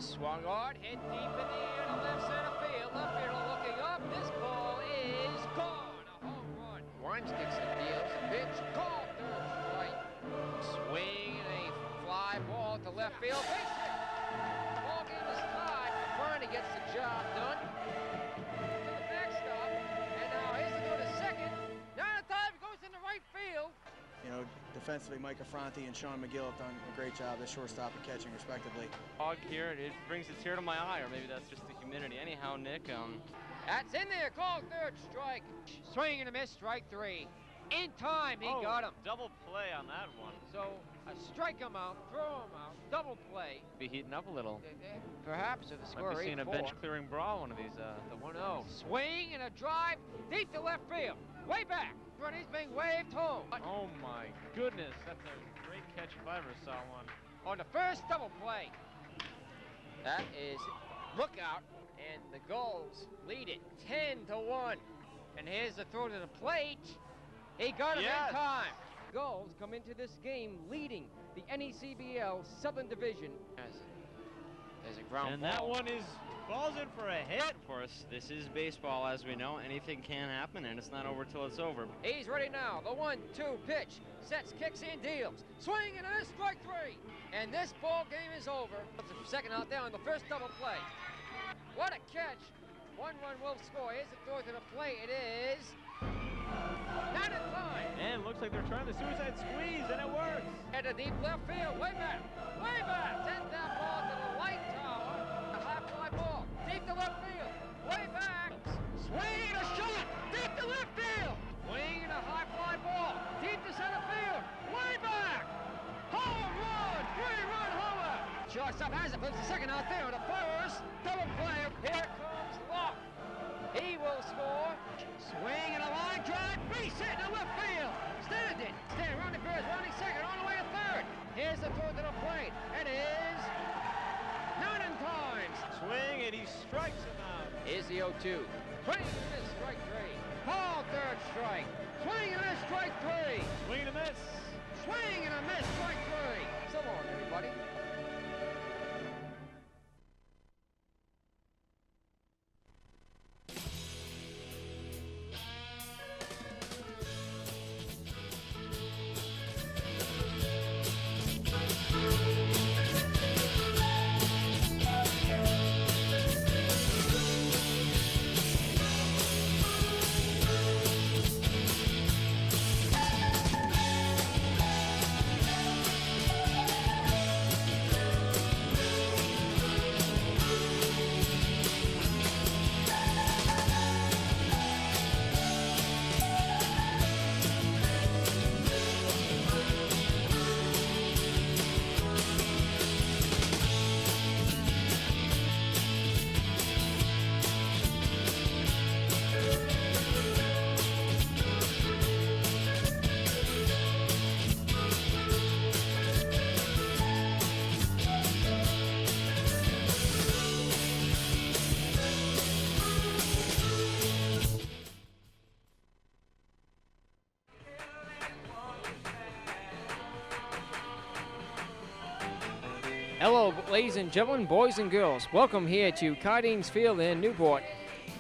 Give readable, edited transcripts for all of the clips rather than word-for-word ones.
is swung hard, hit deep in the air to left center field. Left fielder looking up. This ball is gone. A home run. One sticks and deals. Pitch called third strike. Swing and a fly ball to left field. Base hit. Ball game is tied. Barney gets the job done. To the backstop. And now here's to go to second. Now the time goes into right field. You know, defensively, Mike Affronti and Sean McGill have done a great job at shortstop and catching, respectively. Fog here, it brings a tear to my eye, or maybe that's just the humidity. Anyhow, Nick, That's in there, called third strike. Swing and a miss, strike three. In time, he got him. Double play on that one. So, strike him out, throw him out, double play. Be heating up a little. Perhaps if the score might be seeing a 8-4. bench clearing brawl one of these. The 1-0. Swing and a drive deep to left field. Way back. He's being waved home. Oh my goodness, that's a great catch if I ever saw one. On the first double play. That is lookout, and the Gulls lead it 10-1. And here's the throw to the plate. He got him in time. Gulls come into this game leading the NECBL Southern Division. There's a ground and ball. that one falls in for a hit. Of course, this is baseball, as we know. Anything can happen, and it's not over till it's over. He's ready now. The 1-2 pitch. Sets, kicks, and deals. Swing and a miss, strike three. And this ball game is over. The second out there on the first double play. What a catch. 1 run will score. Here's the throw to the plate. It is not in time. And it looks like they're trying the suicide squeeze, and it works. At the deep left field. Way back. Way back. Sends that ball to the light tower. A high fly ball. Deep to left field. Way back. Swing and a shot. Deep to left field. Swing and a high fly ball. Deep to center field. Way back. Home run. 3-run homer. Shortstop has it. Puts the second out there on the first. Double play. Here comes Locke. He will score. Swing and a line drive. Base hit to left field. Standing. Rounding first. Rounding second. On the way to third. Here's the throw to the plate. It is not in time. Swing, and he strikes him out. Here's the 0-2. Swing and a miss, strike three. Call third strike. Swing and a miss, strike three. Swing and a miss. Swing and a miss, strike three. So long, everybody. Hello, ladies and gentlemen, boys and girls. Welcome here to Cardines Field in Newport,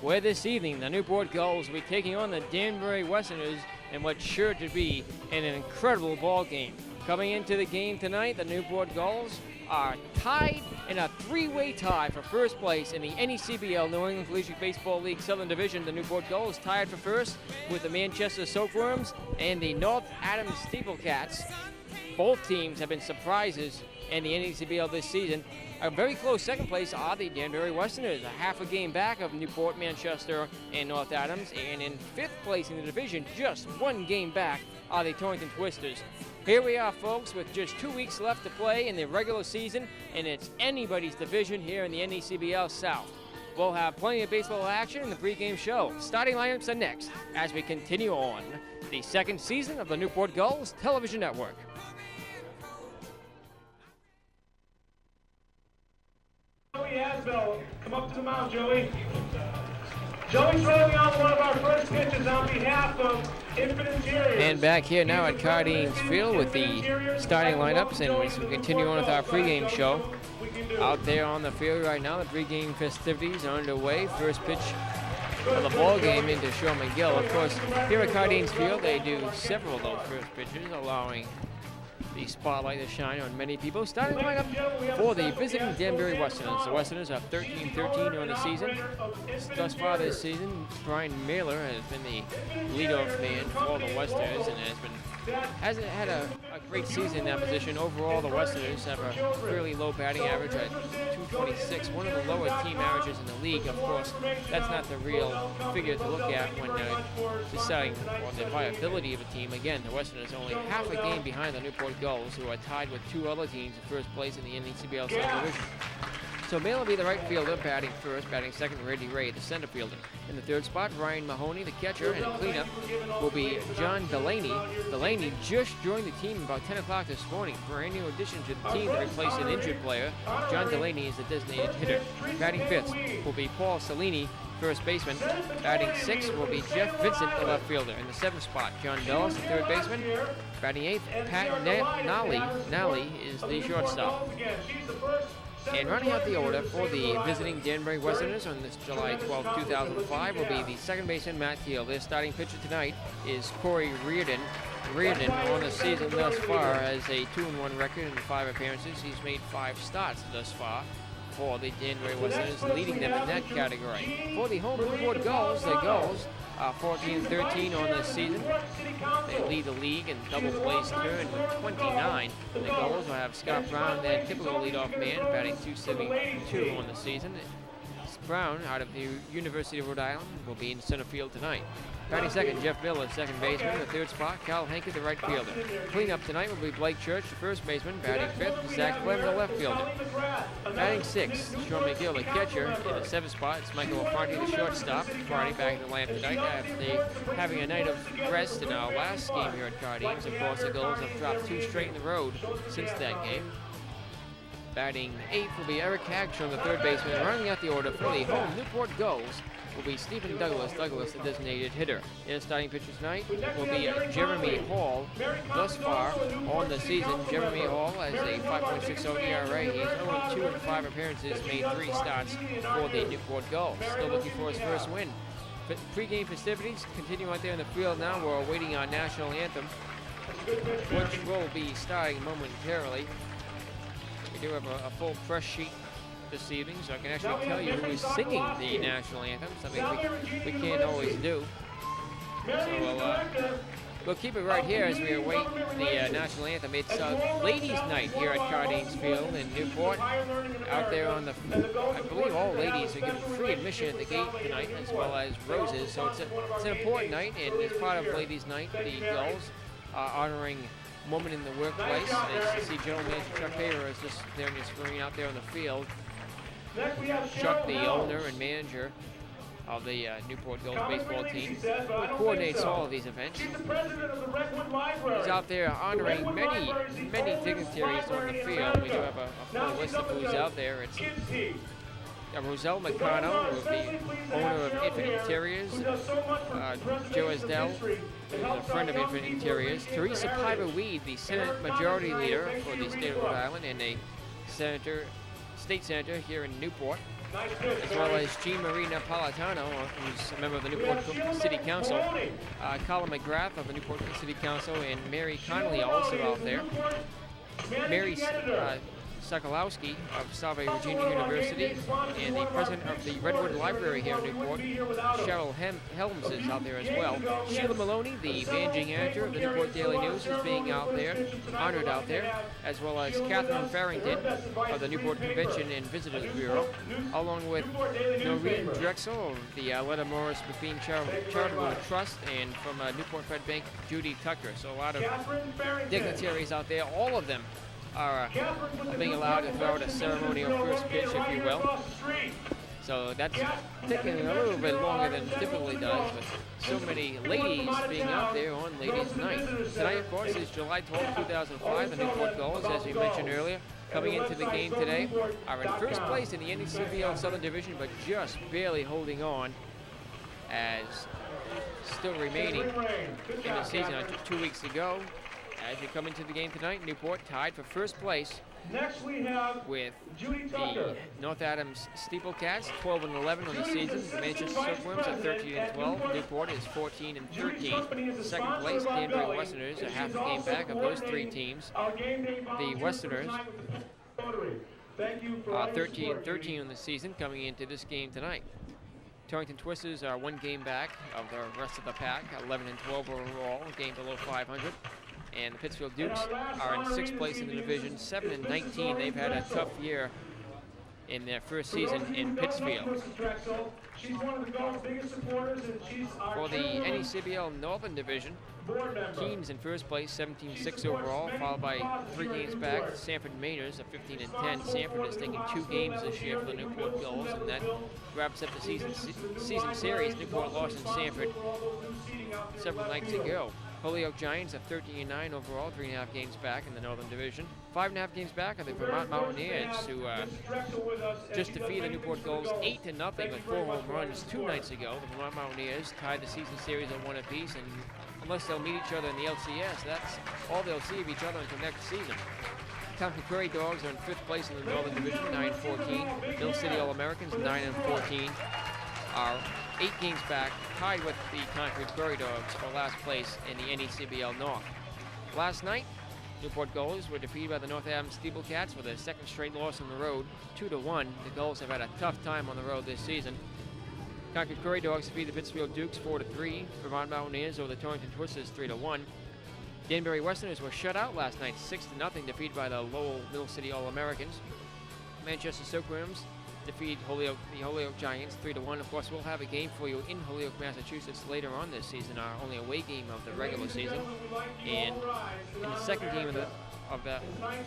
where this evening the Newport Gulls will be taking on the Danbury Westerners in what's sure to be an incredible ball game. Coming into the game tonight, the Newport Gulls are tied in a three-way tie for first place in the NECBL, New England Collegiate Baseball League Southern Division. The Newport Gulls tied for first with the Manchester Soapworms and the North Adams Steeplecats. Both teams have been surprises in the NECBL this season. A very close second place are the Danbury Westerners, a half a game back of Newport, Manchester, and North Adams. And in fifth place in the division, just one game back, are the Torrington Twisters. Here we are, folks, with just 2 weeks left to play in the regular season, and it's anybody's division here in the NECBL South. We'll have plenty of baseball action in the pregame show. Starting lineups are next as we continue on the second season of the Newport Gulls Television Network. Joey Asbell, come up to the mound, Joey. Joey's throwing out one of our first pitches on behalf of Infant Interiors. And back here now at Cardines Field with the starting lineups, and we continue on with our pregame show. out there on the field right now. The pregame festivities are underway. First pitch of the ball game into Sean McGill. Of course, here at Cardines Field, they do several of those first pitches, allowing the spotlight to shine on many people. Starting lineup for the visiting Danbury Westerners. The Westerners are 13-13 on the season. Thus far this season, Brian Mailer has been the leadoff man for the Westerners and hasn't had a great season in that position. Overall, the Westerners have a fairly low batting average at 226, one of the lower team averages in the league. Of course, that's not the real figure to look at when deciding on the viability of a team. Again, the Westerners are only half a game behind the Newport Gulls, who are tied with two other teams in first place in the NECBL South Division. So Mailer will be the right fielder, batting first, batting second, Randy Ray, the center fielder. In the third spot, Ryan Mahoney, the catcher, and cleanup will be John Delaney. Delaney just joined the team about 10 o'clock this morning. Brand new addition to the team to replace an injured player. John Delaney is the designated hitter. Batting fifth will be Paul Salini, first baseman. Batting sixth will be Jeff Vincent, the left fielder. In the seventh spot, John Dulles, the third baseman. Batting eighth, Pat Nally is the shortstop. And running out the order for the visiting Danbury Westerners on this July 12, 2005 will be the second baseman, Matt Teal. Their starting pitcher tonight is Corey Reardon. Reardon on the season thus far has a 2-1 record in 5 appearances. He's made 5 starts thus far for the Danbury Westerners, leading them in that category. For the home Newport Gulls, the Gulls are 14-13 on this season. They lead the league in double plays turn with 29. The Gulls will have Scott Brown, their typical leadoff man, batting .272 on the season. Brown, out of the University of Rhode Island, will be in center field tonight. Batting second, Jeff Miller, second baseman. In the third spot, Cal Hankett, the right fielder. Cleanup tonight will be Blake Church, the first baseman. Batting fifth, Zach Clem, the left fielder. Batting sixth, Sean McGill, the catcher. In the seventh spot, it's Michael O'Farty, the shortstop. O'Farty back in the lineup tonight after having a night of rest in our last game here at Cardines. Of course, the Gulls have dropped 2 straight in the road since that game. Batting eighth will be Eric Hagstrom, the third baseman. Running out the order for the home Newport Gulls will be Stephen Douglas, the designated hitter. Their starting pitcher tonight will be Jeremy Hall. Thus far on the season, Jeremy Hall has a 5.60 ERA. He's 0-2 in 5 appearances, made 3 starts for the Newport Gulls. Still looking for his first win. But pre-game festivities continue out there in the field now. We're awaiting our national anthem, which will be starting momentarily. We do have a full press sheet this evening, so I can actually tell you who is singing the national anthem, something we can't always do. So we'll keep it right here as we await the national anthem. It's ladies' night here at Cardines Field in Newport. Out there on the, I believe all ladies are given free admission at the gate tonight, as well as roses. So it's an important night, and as part of ladies' night, the Gulls are honoring women in the workplace. As you see, General Manager Chuck Haver is just there on your screen out there on the field. Chuck, the owner and manager of the Newport Gulls baseball team, who coordinates all of these events. He's out there honoring many dignitaries on the field. We do have a full list of who's out there. It's Roselle McConnell, the owner of Infant Interiors, Joe Esdell, who's a friend of Infant Interiors, Teresa Piper-Weed, the Senate Majority Leader for the state of Rhode Island and a state senator here in Newport, as well as Jean Marie Napolitano, who's a member of the Newport City Council, Colin McGrath of the Newport City Council, and Mary Connolly also out there. Mary Sokolowski of Salve Regina University, and the president of the Redwood Library here in Newport, Cheryl Helms, is out there as well. Sheila Maloney, the managing editor of the Newport Daily News, is being out there, honored out there, as well as Catherine Farrington of the Newport Convention and Visitors Bureau, along with Noreen Drexel of the Letta Morris Buffine Charitable Trust, and from Newport Fed Bank, Judy Tucker. So a lot of dignitaries out there, all of them are being allowed to throw out a ceremonial first pitch, if you will. So that's taking a little bit longer than it typically does, with so many ladies being out there on Ladies' Night. Tonight, of course, is July 12, 2005. The Newport Gulls, as we mentioned earlier, coming into the game today, are in first place in the NECBL Southern Division, but just barely holding on, as still remaining in the season 2 weeks ago. As you come into the game tonight, Newport tied for first place Next we have with Judy the Tucker. North Adams Steeplecats, 12-11 on the season. The Manchester Silkworms are 13-12. Newport is 14-13. Second place, Danbury Westerners are half a game back of those three teams. The Westerners are 13-13 on the season coming into this game tonight. Torrington Twisters are one game back of the rest of the pack, 11-12 overall, a game below 500. And the Pittsfield Dukes are in sixth place in the division, 7-19. They've had a tough year in their first season in Pittsfield. For the NECBL Northern Division, Keene's in first place, 17-6 overall, followed by 3 games back. Sanford Mainers are 15-10. Sanford has taken 2 games this year for the Newport Gulls, and that wraps up the season series. Newport lost in Sanford several nights ago. Holyoke Giants are 13-9 overall, 3.5 games back in the Northern Division. 5.5 games back are the Vermont Mountaineers, who just defeated the Newport Gulls 8-0 with 4 home runs 2 nights ago. The Vermont Mountaineers tied the season series at 1 apiece, and unless they'll meet each other in the LCS, that's all they'll see of each other until next season. Concord Prairie Dogs are in 5th place in the Northern Division, 9-14. Mill City All-Americans, 9-14, are 8 games back, tied with the Concord Prairie Dogs for last place in the NECBL North. Last night, Newport Gulls were defeated by the North Adams Steeplecats with a second straight loss on the road, 2-1. The Gulls have had a tough time on the road this season. Concord Prairie Dogs defeated the Pittsfield Dukes 4-3. Vermont Mountaineers over the Torrington Twisters 3-1. Danbury Westerners were shut out last night, 6-0, defeated by the Lowell Mill City All-Americans. Manchester Silkworms defeat the Holyoke Giants 3-1. Of course, we'll have a game for you in Holyoke, Massachusetts later on this season, our only away game of the regular season. And in the second game of the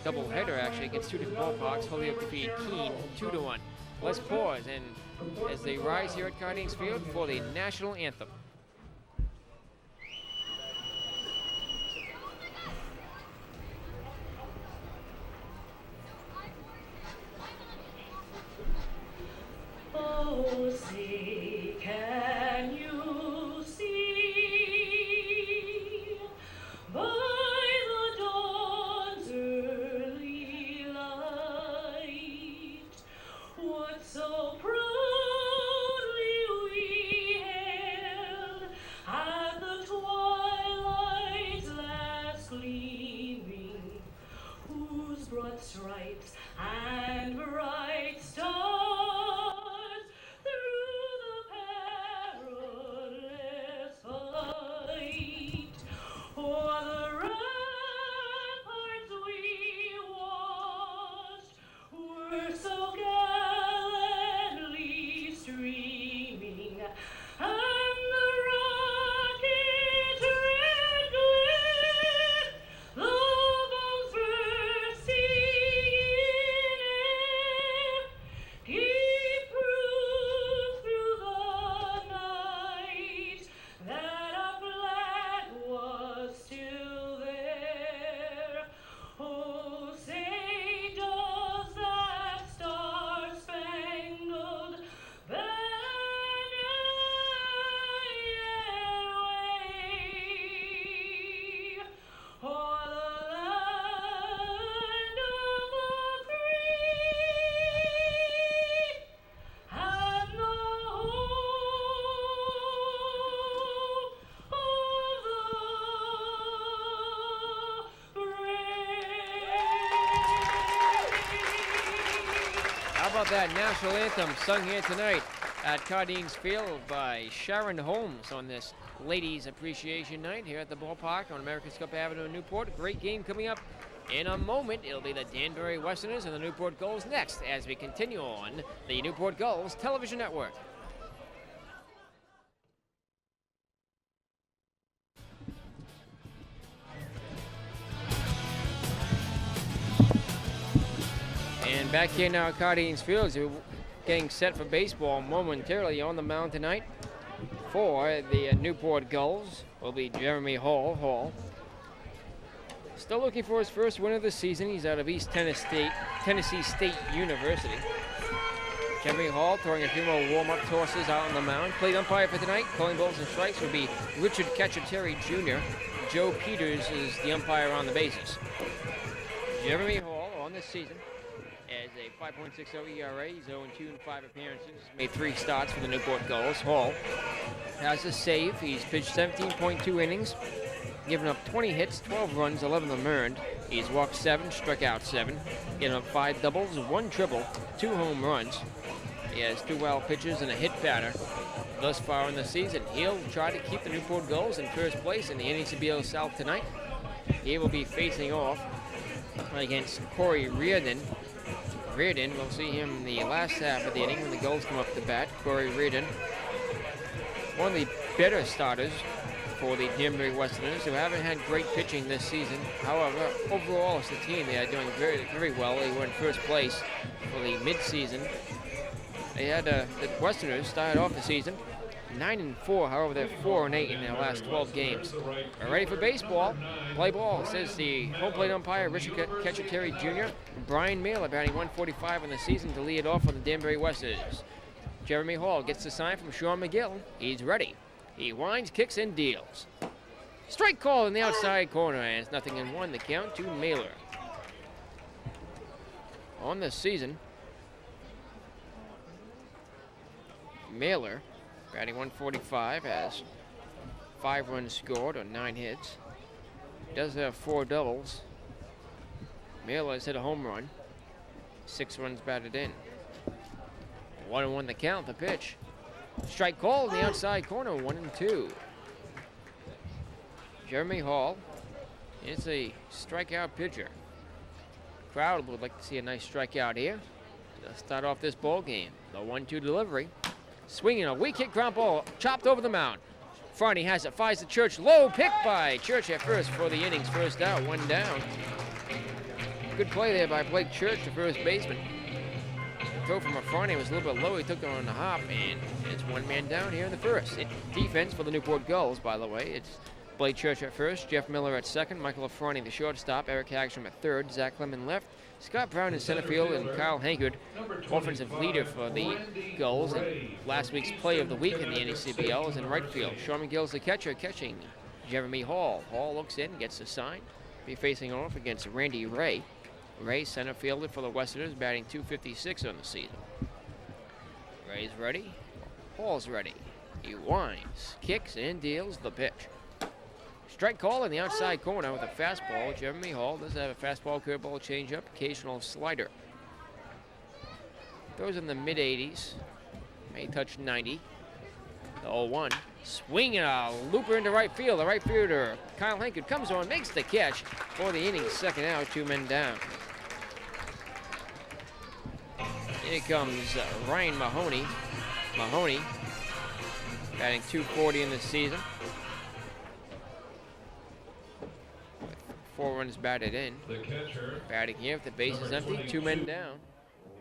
doubleheader, actually, against 2 different ballparks, Holyoke defeated Keene 2-1. Let's pause and as they rise here at Cardinals Field for the national anthem. Oh, see, can you see by the dawn's early light what so proudly we hailed at the twilight's last gleaming, whose broad stripes and bright stars That national anthem sung here tonight at Cardines Field by Sharon Holmes on this Ladies Appreciation Night here at the ballpark on America's Cup Avenue in Newport. Great game coming up in a moment. It'll be the Danbury Westerners and the Newport Gulls next as we continue on the Newport Gulls television network. And back here now at Cardines Field, we're getting set for baseball momentarily. On the mound tonight for the Newport Gulls will be Jeremy Hall. Still looking for his first win of the season. He's out of East Tennessee State University. Jeremy Hall throwing a few more warm-up tosses out on the mound. Plate umpire for tonight, calling balls and strikes, will be Richard Cacciateri Jr. Joe Peters is the umpire on the bases. Jeremy Hall on the season. Has a 5.60 ERA, he's 0-2 in 5 appearances. Made 3 starts for the Newport Gulls. Hall has a save. He's pitched 17.2 innings, given up 20 hits, 12 runs, 11 of them earned. He's walked 7, struck out 7, given up 5 doubles, 1 triple, 2 home runs. He has 2 wild pitches and a hit batter. Thus far in the season, he'll try to keep the Newport Gulls in first place in the NECBL South tonight. He will be facing off against Corey Reardon. Reardon, we'll see him in the last half of the inning when the Gulls come up to bat. Corey Reardon, one of the better starters for the Danbury Westerners, who haven't had great pitching this season. However, overall as a team, they are doing very, very well. They were in first place for the mid-season. They had the Westerners started off the season 9-4. However, they're 4-8 in their last 12 games. We're ready for baseball. Play ball, says the home plate umpire, Richard Cacciateri Jr. Brian Mailer batting 145 in the season to lead off for the Danbury Westerners. Jeremy Hall gets the sign from Sean McGill. He's ready. He winds, kicks, and deals. Strike call in the outside corner, and it's 0-1 the count to Mailer. On the season, Mailer, batting 145, has 5 runs scored on 9 hits. Does have 4 doubles. Mailer has hit a home run. 6 runs batted in. 1-1 the count, the pitch. Strike call in the outside corner, 1-2. Jeremy Hall is a strikeout pitcher. Crowd would like to see a nice strikeout here to start off this ball game. The 1-2 delivery. Swinging a weak hit ground ball, chopped over the mound. Farney has it, finds the Church. Low pick by Church at first for the inning's first out, 1 down. Good play there by Blake Church, the first baseman. The throw from Farney was a little bit low. He took it on the hop, and it's 1 man down here in the first. Defense for the Newport Gulls, by the way. It's Blake Church at first, Jeff Miller at second, Michael Farney the shortstop, Eric Hagstrom at third, Zach Lemon left, Scott Brown in center field, and Kyle Hankard, offensive leader for the Gulls. And last week's play of the week in the NECBL is in right field. Sean McGill's the catcher, catching Jeremy Hall. Hall looks in, gets the sign. Be facing off against Randy Ray. Ray center fielder for the Westerners, batting .256 on the season. Ray's ready. Hall's ready. He winds, kicks, and deals the pitch. Strike call in the outside corner with a fastball. Jeremy Hall does have a fastball, curveball, changeup, occasional slider. Throws in the mid-80s. May touch 90. The 0-1. Swinging a looper into right field. The right fielder, Kyle Hankard, comes on, makes the catch for the inning's second out, 2 men down. Here comes Ryan Mahoney. Mahoney, batting .240 in the season. 4 runs batted in. The catcher, Batting here if the base is empty, 2 men down.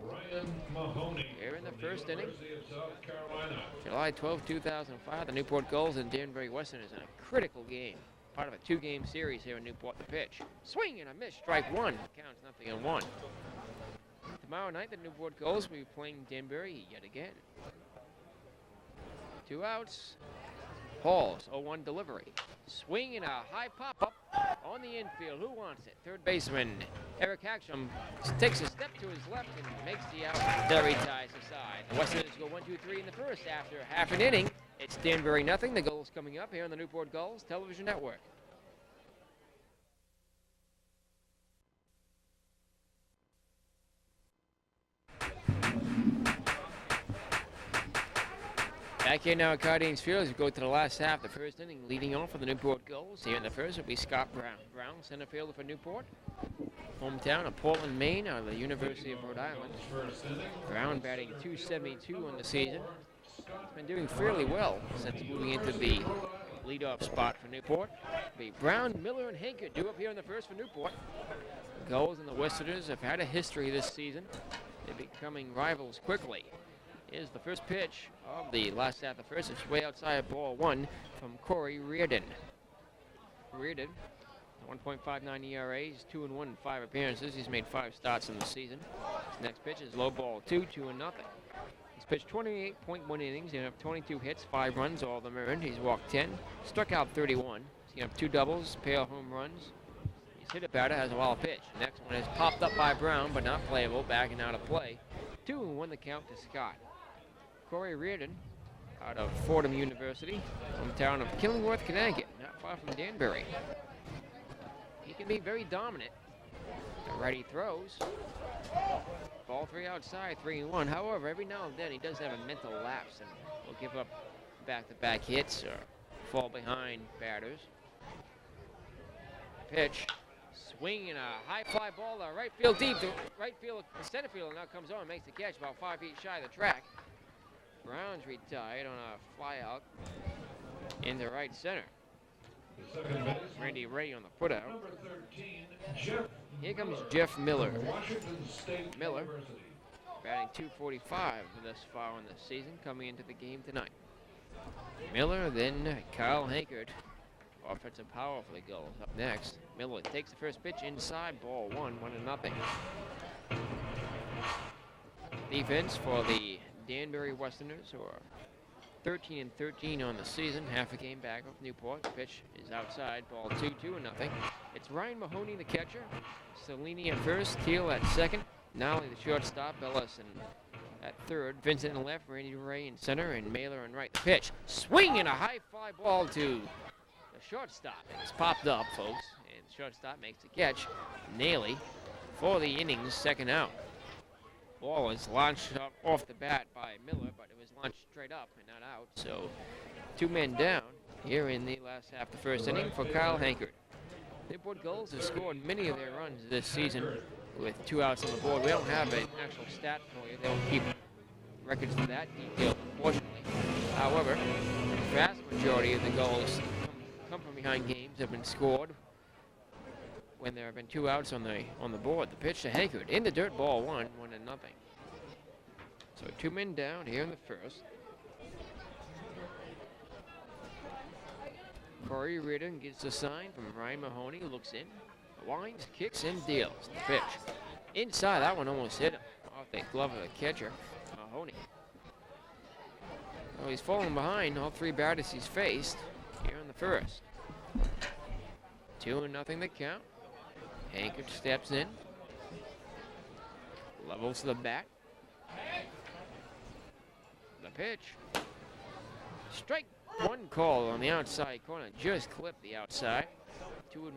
Ryan Mahoney. Here in the first inning. University of South Carolina. July 12, 2005, the Newport Gulls and Danbury Westerners in a critical game. Part of a 2-game series here in Newport. The pitch. Swing and a miss. Strike 1. Counts 0-1. Tomorrow night, the Newport Gulls will be playing Danbury yet again. 2 outs. Hall's 0-1 delivery. Swing and a high pop-up on the infield. Who wants it? Third baseman Eric Hagstrom takes a step to his left and makes the out. Derry ties aside. The Westerners go 1-2-3 in the first after half an inning. It's Danbury nothing. The Gulls coming up here on the Newport Gulls Television Network. Back here now at Cardines Field as we go to the last half, the first inning, leading off for the Newport Gulls. Here in the first will be Scott Brown. Brown, center fielder for Newport. Hometown of Portland, Maine, out of the University of Rhode Island. Brown batting .272 on the season. He's been doing fairly well since moving into the leadoff spot for Newport. It'll be Brown, Miller, and Hankard due up here in the first for Newport. The Gulls and the Westerners have had a history this season. They're becoming rivals quickly. Here's the first pitch of the last half of the first. It's way outside ball 1 from Corey Reardon. Reardon, 1.59 ERA. He's 2-1 in 5 appearances. He's made 5 starts in the season. His next pitch is low ball 2, 2-0. He's pitched 28.1 innings. He's have 22 hits, 5 runs, all of them earned. He's walked 10, struck out 31. He's got 2 doubles, pair of home runs. He's hit a batter, has a wild pitch. The next one is popped up by Brown, but not playable, backing out of play. 2-1 the count to Scott. Corey Reardon, out of Fordham University, hometown of Killingworth, Connecticut, not far from Danbury. He can be very dominant. The righty throws. Ball 3 outside, 3-1. However, every now and then he does have a mental lapse and will give up back-to-back hits or fall behind batters. Pitch. Swinging a high fly ball to right field deep. The right field, center fielder now comes on and makes the catch about 5 feet shy of the track. Brown's retired on a fly out into right center. Randy Ray on the put out. Number 13, Jeff. Here comes Jeff Miller. Washington State Miller University. batting .245 thus far in the season, coming into the game tonight. Miller, then Kyle Hankard. Offensive power for the Gulls. Up next, Miller takes the first pitch inside, ball 1-0. Defense for the Danbury Westerners, who are 13-13 on the season, half a game back of Newport. The pitch is outside, ball 2-0. It's Ryan Mahoney, the catcher, Cellini at first, Teal at second, Nolly the shortstop, Ellison at third, Vincent in left, Randy Ray in center, and Mailer in right. The pitch, swinging a high fly ball to the shortstop. It's popped up, folks, and the shortstop makes the catch. Naily for the inning's second out. Ball is launched up off the bat by Miller, but it was launched straight up and not out. So 2 men down here in the last half of the first inning for Kyle Hankard. Newport Gulls have scored many of their runs this season with 2 outs on the board. We don't have an actual stat for you. They don't keep records for that detail, unfortunately. However, the vast majority of the goals come from behind games have been scored when there have been 2 outs on the board. The pitch to Hankard in the dirt, ball 1-0. So 2 men down here in the first. Corey Reardon gets the sign from Ryan Mahoney, looks in, winds, kicks, and deals. The pitch inside, that one almost hit him off the glove of the catcher, Mahoney. Well, he's falling behind all 3 batters he's faced here in the first. 2-0 the count. Hankard steps in, levels the bat. The pitch. Strike 1 call on the outside corner, just clipped the outside. 2-1.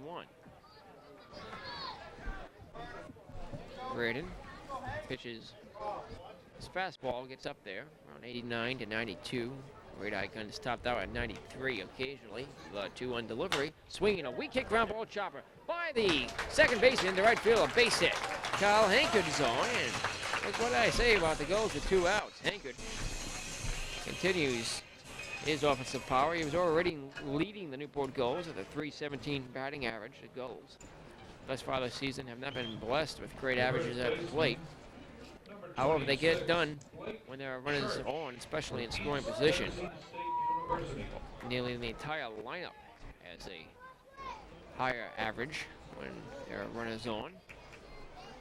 Braden pitches his fastball, gets up there around 89 to 92. Great icon is topped out at 93 occasionally. The 2-1 delivery. Swinging a weak hit ground ball chopper by the second baseman to right field. A base hit. Kyle Hankard is on. And look what I say about the Gulls with 2 outs. Hankard continues his offensive power. He was already leading the Newport Gulls with a .317 batting average. The Gulls thus far this season have not been blessed with great averages at the plate. However, they get it done when there are runners on, especially in scoring position. Nearly the entire lineup has a higher average when there are runners on.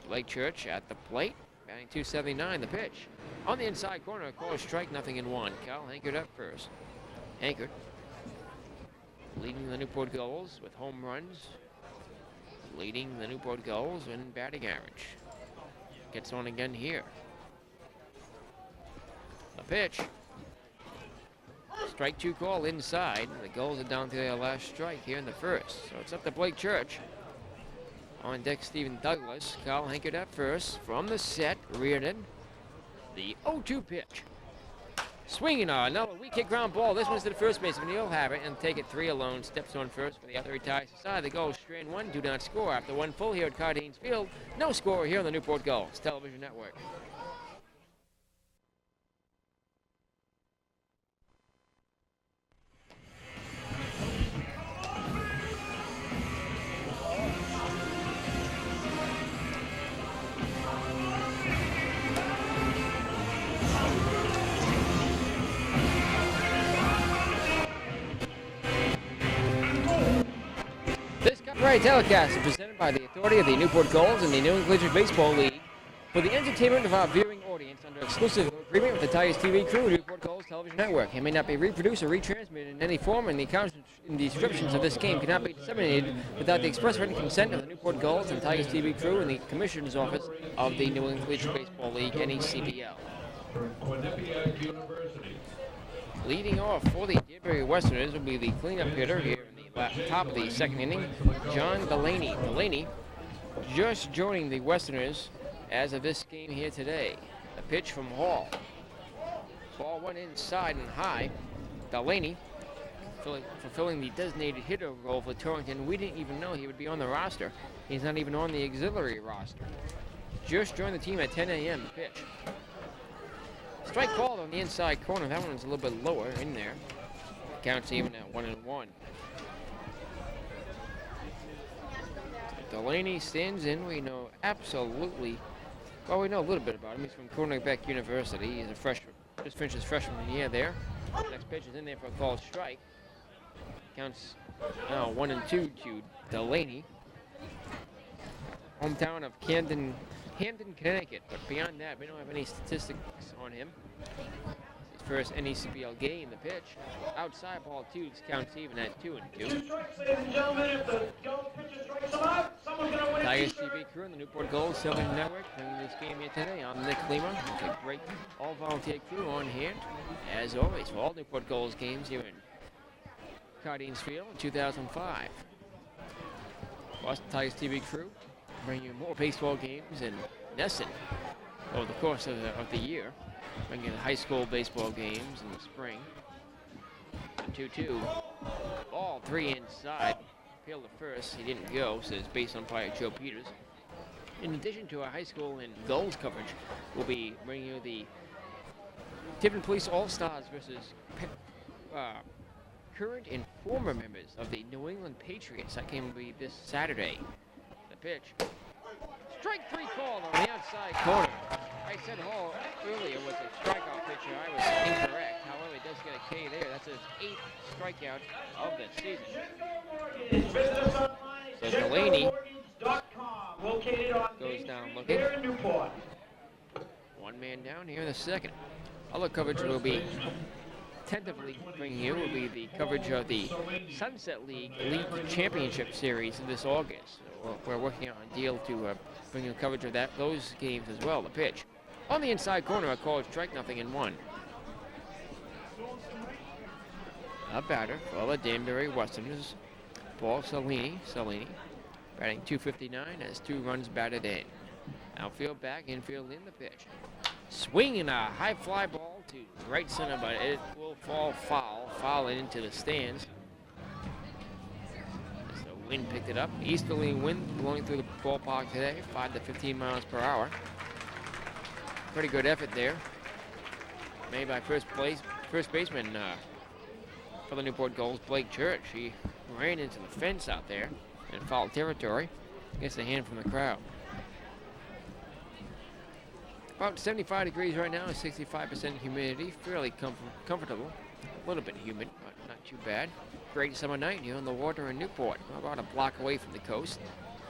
Blake Church at the plate, batting .279. The pitch on the inside corner, called strike, 0-1. Kyle Hankard up first. Hankard leading the Newport Gulls with home runs, leading the Newport Gulls in batting average. Gets on again here. The pitch. Strike 2 call inside. The Gulls are down to their last strike here in the first. So it's up to Blake Church. On deck, Stephen Douglas. Kyle Hankard at first. From the set, Reardon. The 0-2 pitch. Swinging on another weak hit ground ball. This one's to the first baseman. He'll have it and take it 3 alone. Steps on first for the other retires side. The Gulls strand 1, do not score. After 1 full here at Cardines Field. No score here on the Newport Gulls Television Network. Right, telecast is presented by the authority of the Newport Gulls and the New England Collegiate Baseball League for the entertainment of our viewing audience under under exclusive agreement with the Tigers TV crew and Newport Gulls television network. It may not be reproduced or retransmitted in any form, and the accounts and descriptions of this game cannot be disseminated without the express written consent of the Newport Gulls and Tigers TV crew and the Commissioner's Office of the New England Collegiate Baseball League, NECBL. Leading off for the Danbury Westerners will be the cleanup hitter here in the top of the second inning, John Delaney. Delaney just joining the Westerners as of this game here today. The pitch from Hall. Ball went inside and high. Delaney fulfilling the designated hitter role for Torrington. We didn't even know he would be on the roster. He's not even on the auxiliary roster. Just joined the team at 10 a.m. The pitch. Strike called on the inside corner. That one's a little bit lower in there. Counts even at 1-1. Delaney stands in. We know absolutely, well, we know a little bit about him. He's from Cornerback University. He's a freshman. Just finished his freshman year there. Next pitch is in there for a called strike. Counts now 1-2 to Delaney. Hometown of Hampton, Connecticut. But beyond that, we don't have any statistics on him. His first NECBL game, the pitch. Outside ball 2 counts even at 2-2. Tigers TV crew and the Newport Gulls television network bringing this game here today. I'm Nick Klima. It's a great all-volunteer crew on hand, as always, for all Newport Gulls games here in Cardines Field in 2005. Boston Tigers TV crew bring you more baseball games in Nesson over the course of the year. Bringing high school baseball games in the spring. 2-2. Ball 3 inside. Appeal to first. He didn't go, says base umpire Joe Peters. In addition to our high school and Gulls coverage, we'll be bringing you the Tiverton Police All-Stars versus current and former members of the New England Patriots. That game will be this Saturday. The pitch. Strike 3 called on the outside corner. I said Hall earlier was a strikeout pitcher. I was incorrect. However, he does get a K there. That's his 8th strikeout of the season. So Delaney goes down looking. One man down here in the second. Other coverage will be tentatively bringing you will be the coverage of the Sunset League Championship Series this August. We're working on a deal to bring you coverage of those games as well. The pitch. On the inside corner, a called strike, 0-1. A batter for the Danbury Westerners, Paul Salini, batting .259 as 2 runs batted in. Outfield back, infield in the pitch. Swinging a high fly ball to right center, but it will fall foul into the stands. As the wind picked it up. Easterly wind blowing through the ballpark today, 5 to 15 miles per hour. Pretty good effort there. Made by first baseman for the Newport Gulls, Blake Church. He ran into the fence out there in foul territory. Gets a hand from the crowd. About 75 degrees right now, 65% humidity. Fairly comfortable. A little bit humid, but not too bad. Great summer night here on the water in Newport. About a block away from the coast.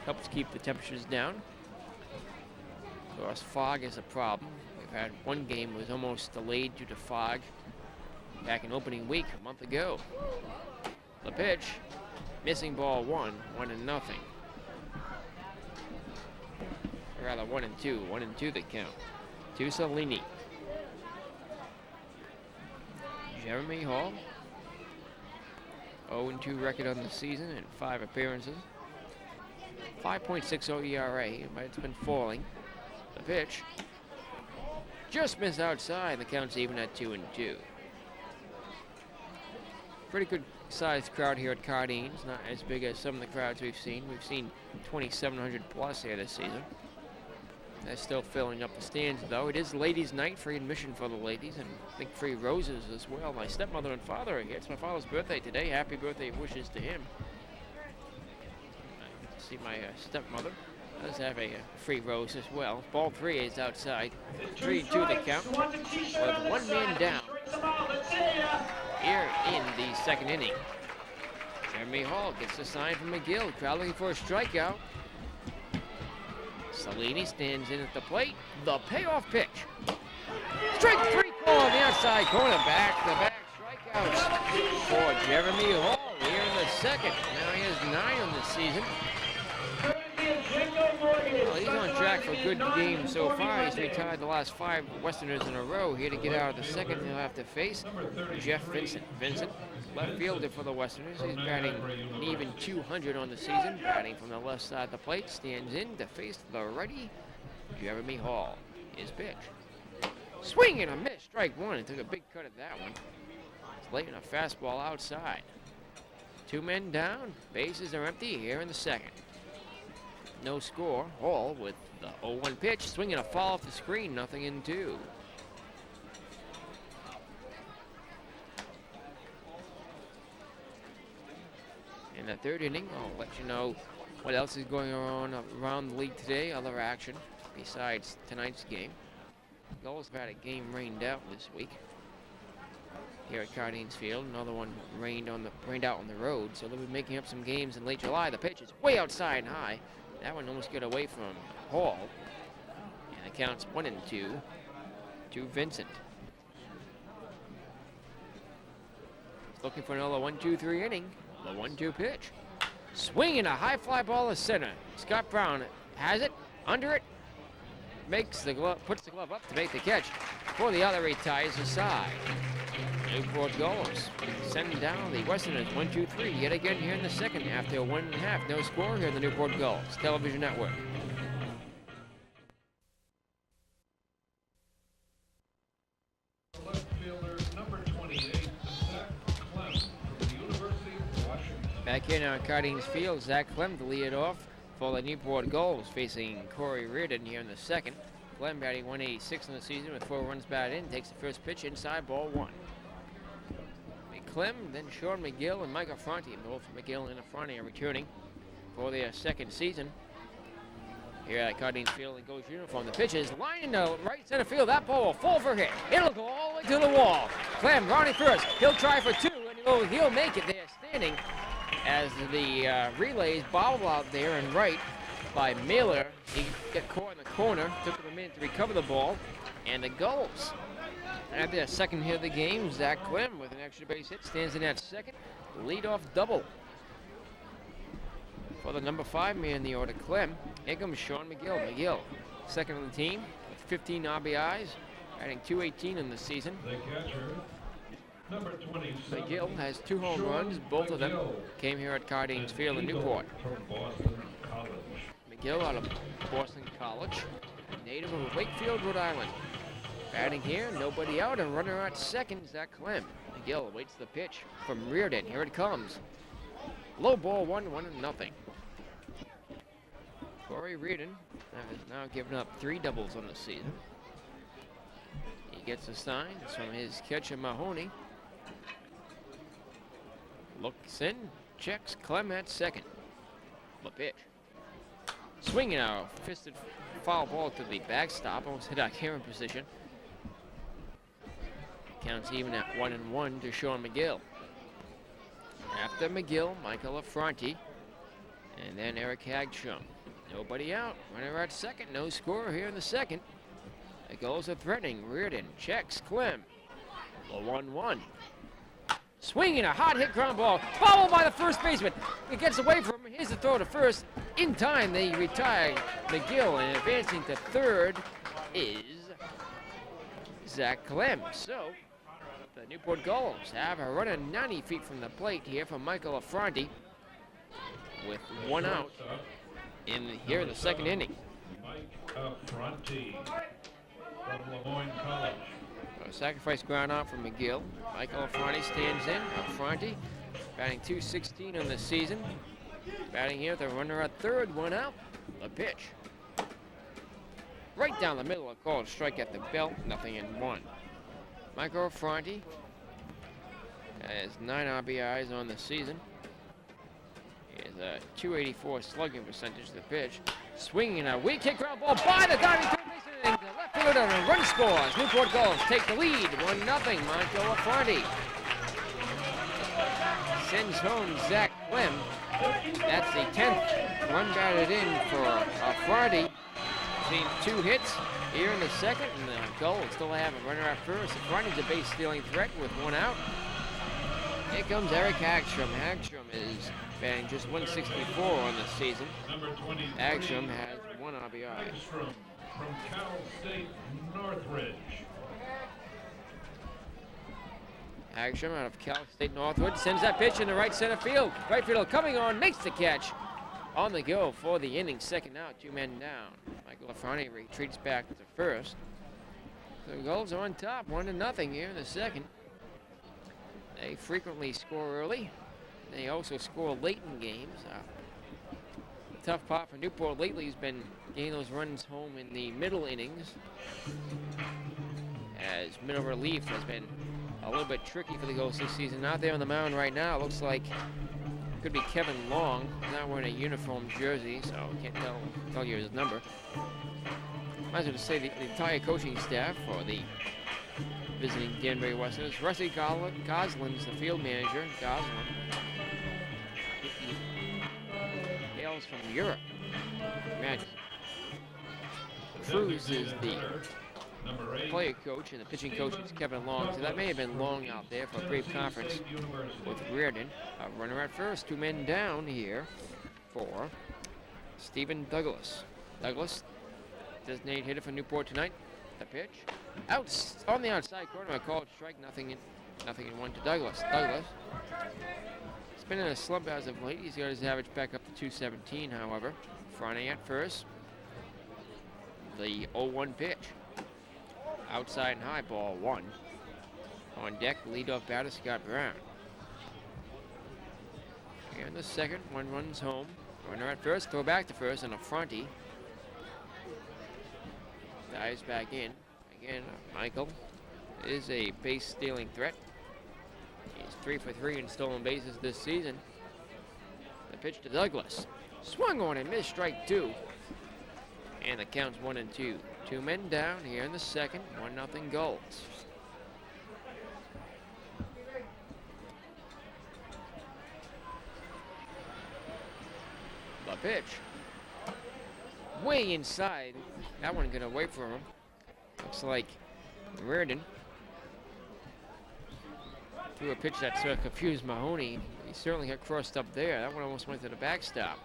Helps keep the temperatures down. Of course, fog is a problem. We've had one game was almost delayed due to fog back in opening week a month ago. The pitch, missing ball 1-0. Or rather 1-2 the count. To Salini. Jeremy Hall, 0-2 record on the season in 5 appearances. 5.60 ERA, but it's been falling. The pitch just missed outside. The count's even at 2-2. Pretty good sized crowd here at Cardines. Not as big as some of the crowds we've seen. We've seen 2,700 plus here this season. They're still filling up the stands, though. It is ladies' night, free admission for the ladies, and I think free roses as well. My stepmother and father are here. It's my father's birthday today. Happy birthday wishes to him. See my stepmother does have a free rose as well. Ball 3 is outside. 3-2 the count. With 1 man down here in the second inning. Jeremy Hall gets a sign from McGill. Crowd looking for a strikeout. Salini stands in at the plate. The payoff pitch. Strike 3 call on the outside corner. Back-to-back strikeouts for Jeremy Hall here in the second. Now he has 9 on the season. Well, he's on track for a good game so far. He's retired the last 5 Westerners in a row. Here to get out of the second, he'll have to face Jeff Vincent. Vincent, left fielder for the Westerners. He's batting an even 200 on the season. Batting from the left side of the plate. Stands in to face the righty, Jeremy Hall. His pitch. Swing and a miss. Strike 1. Took a big cut at that one. It's late in a fastball outside. 2 men down. Bases are empty here in the second. No score. Hall with the 0-1 pitch. Swinging a foul off the screen. Nothing in 2. In the third inning, I'll let you know what else is going on around the league today. Other action besides tonight's game. Gulls have had a game rained out this week here at Cardines Field. Another one rained out on the road, so they'll be making up some games in late July. The pitch is way outside and high. That one almost got away from Hall. And it counts 1-2 to Vincent. He's looking for another 1-2-3 inning. The 1-2 pitch. Swinging a high fly ball to center. Scott Brown has it, under it, puts the glove up to make the catch. For the other, he ties aside. Newport Gulls sending down the Westerners 1-2-3 yet again here in the second after 1.5. No score here in the Newport Gulls Television Network. Left fielder number 28, Zach Clem from the University of Washington. Back here now at Cardines Field, Zach Clem to lead it off for the Newport Gulls, facing Corey Reardon here in the second. Clem batting 186 in the season with 4 runs batted in. Takes the first pitch inside, ball 1. Clem, then Sean McGill and Michael Fronte. Both McGill and Fronte are returning for their second season here at Cardines Field in Ghost uniform. The pitch is lined into right center field. That ball will fall for a hit. It'll go all the way to the wall. Clem running first. He'll try for 2, and he'll make it there standing as the relays bobble out there and right by Miller. He got caught in the corner. Took him a minute to recover the ball. And the Gulls, at their second hit of the game, Zach Clem with an extra base hit stands in at second. Leadoff double for the number 5 man in the order, Clem. Here comes Sean McGill. McGill, second on the team with 15 RBIs, adding 218 in the season. The catcher, number 27. McGill has 2 home runs. Both of them came here at Cardines Field in Newport. From Boston College. McGill out of Boston College, native of Wakefield, Rhode Island. Batting here, nobody out, and runner at second, Zach Clem. McGill waits the pitch from Reardon. Here it comes. Low ball, 1-0. Corey Reardon has now given up 3 doubles on the season. He gets a sign from his catcher, Mahoney. Looks in, checks, Clem at second. The pitch. Swinging a fisted foul ball to the backstop, almost hit our camera position. Counts even at 1-1 to Sean McGill. After McGill, Michael Affronti, and then Eric Hagstrom. Nobody out. Runner at second. No score here in the second. The Gulls are threatening. Reardon checks Clem. The 1-1. Swinging a hot hit ground ball, followed by the first baseman. It gets away from him. Here's the throw to first. In time, they retire McGill, and advancing to third is Zach Clem. So the Newport Gulls have a runner 90 feet from the plate here from Michael Affronti with 1 out here in the second inning. Mike Affronti from Lemoyne College. A sacrifice ground out from McGill. Michael Affronti stands in. Affronti batting .216 on the season. Batting here, the runner at third, 1 out. The pitch. Right down the middle, a called strike at the belt, nothing in 1. Michael Affronti has 9 RBIs on the season. He has a .284 slugging percentage to the pitch. Swinging a weak hit ground ball by the diving third baseman. The left fielder and run scores. Newport Gulls take the lead, 1-0. Michael Affronti sends home Zach Clem. That's the 10th run batted in for Affronti seen 2 hits here in the second, and the Gulls still have a runner at first. The front is a base stealing threat with 1 out. Here comes Eric Hagstrom. Hagstrom is batting just 164 on the season. Hagstrom has 1 RBI. Hagstrom from Cal State Northridge. Hagstrom out of Cal State Northwood sends that pitch in the right center field. Right fielder coming on, makes the catch. On the go for the inning, 2nd out, 2 men down. Michael Lafrani retreats back to first. The Gulls are on top, 1-0 here in the second. They frequently score early. They also score late in games. Tough part for Newport lately has been getting those runs home in the middle innings, as middle relief has been a little bit tricky for the Gulls this season. Out there on the mound right now, looks like it could be Kevin Long. He's not wearing a uniform jersey, so I can't tell you his number. Might as well just say the entire coaching staff for the visiting Danbury Westerners. Rusty Goslin's the field manager. Goslin hails from Europe. Imagine. Cruz is the player coach, and the pitching coach is Kevin Long. So that may have been Long out there for a brief conference with Reardon. A runner at first, 2 men down here for Stephen Douglas. Douglas, designated hitter for Newport tonight. The pitch. Out on the outside corner, a called strike, nothing in 1 to Douglas. Douglas has been in a slump as of late. He's got his average back up to 217, however. Friday at first. The 0-1 pitch. Outside and high, ball 1. On deck, leadoff batter Scott Brown. And the second, 1 runs home. Runner at first, throw back to first, and a fronty. Dives back in. Again, Michael is a base stealing threat. He's 3 for 3 in stolen bases this season. The pitch to Douglas. Swung on and missed, strike 2. And the count's 1-2. 2 men down here in the second. 1-0 Gulls. The pitch. Way inside. That one got away from him. Looks like Reardon threw a pitch that sort of confused Mahoney. He certainly got crossed up there. That one almost went to the backstop.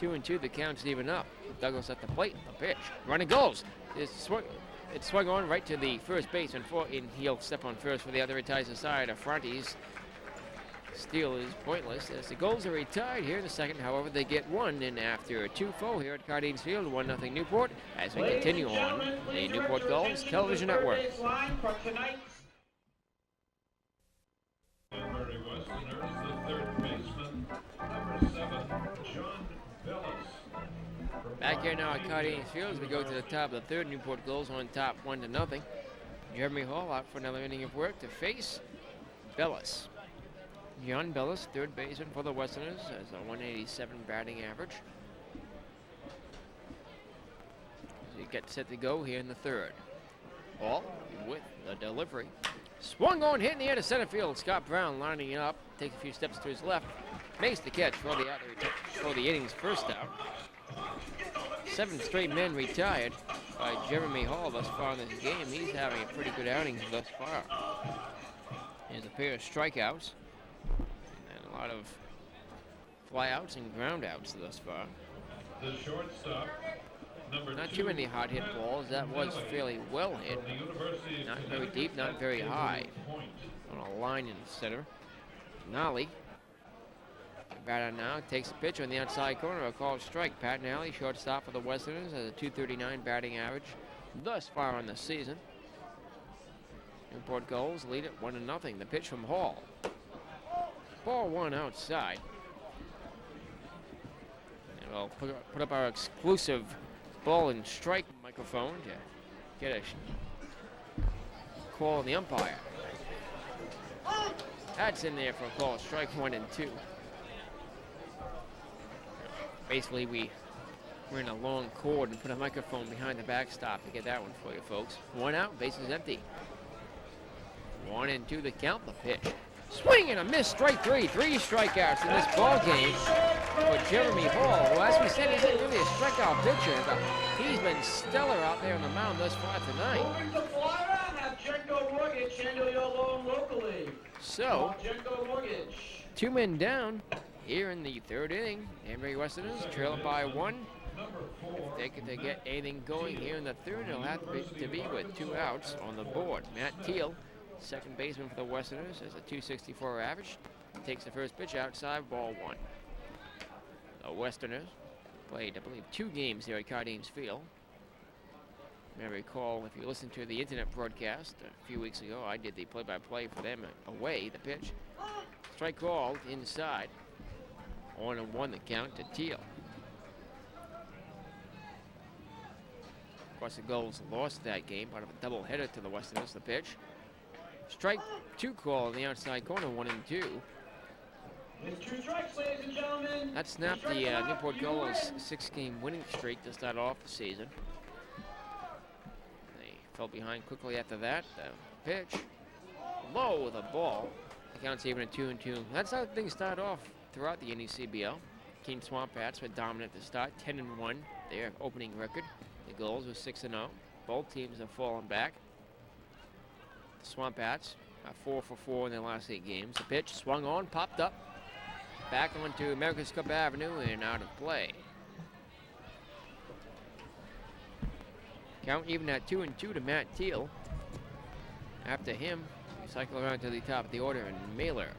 2-2, the count's even up. Douglas at the plate, the pitch. Running Gulls. It swung on right to the first base, and he'll step on first for the other retires aside. A fronties. Steal is pointless as the Gulls are retired here in the second. However, they get 1 in after a 2-4 here at Cardines Field, 1-0 Newport, as we continue on the Newport Gulls television network. Danbury Westerners, the 3rd baseman, number 7, John Bellis. Back here now at Cardines Field as we go to the top of the 3rd. Newport Gulls on top 1-0. Jeremy Hall out for another inning of work to face Bellis. John Bellis, 3rd baseman for the Westerners, has a 187 batting average. As he gets set to go here in the 3rd. Ball with the delivery. Swung on, hit in the air to center field. Scott Brown lining it up, takes a few steps to his left, makes the catch for the inning's first out. 7 straight men retired by Jeremy Hall thus far in this game. He's having a pretty good outing thus far. Here's a pair of strikeouts. A lot of flyouts and groundouts thus far. The shortstop, number Not 2, too many hard hit balls. That was fairly well hit. Not very deep, not very high. On a line in the center. Nolly. Batter now takes a pitch on the outside corner. A called strike. Pat Nally, shortstop for the Westerners, has a 239 batting average thus far in the season. Newport Gulls lead it 1-0. The pitch from Hall. Ball 1 outside. And we'll put up our exclusive ball and strike microphone to get a call on the umpire. That's in there for a call. Strike 1 and 2. Basically, we're in a long cord and put a microphone behind the backstop to get that one for you folks. 1 out, bases empty. 1 and 2 the count, the pitch. Swing and a miss, strike 3. 3 strikeouts in this ball game for Jeremy Hall, who, as we said, isn't really a strikeout pitcher, but he's been stellar out there on the mound thus far tonight. Moving to Florida, Havchenko Mortgage, handle your loan locally. So, Havchenko Mortgage. 2 men down here in the 3rd inning. Danbury Westerners trail by 1. If they get anything going here in the 3rd, it'll have to be with 2 outs on the board. Matt Teal, second baseman for the Westerners, has a .264 average. Takes the first pitch outside, ball 1. The Westerners played, I believe, 2 games here at Cardines Field. You may recall, if you listened to the internet broadcast a few weeks ago, I did the play-by-play for them away. The pitch, strike called inside. 1-1 the count to Teal. Of course, the Gulls lost that game, part of a doubleheader to the Westerners. The pitch, strike 2 call in the outside corner, 1-2. It's 2 strikes, ladies and gentlemen. That snapped the Newport Gulls 6-game winning streak to start off the season. They fell behind quickly after that. The pitch, low with a ball. The count's even at 2-2. That's how things start off throughout the NECBL. Keene Swamp Bats were dominant to start, 10-1, their opening record. The Gulls were 6-0. Both teams have fallen back. The Swamp Bats are 4 for 4 in their last 8 games. The pitch swung on, popped up, back onto America's Cup Avenue and out of play. Count even at 2-2 to Matt Teal. After him, we cycle around to the top of the order and Mailer.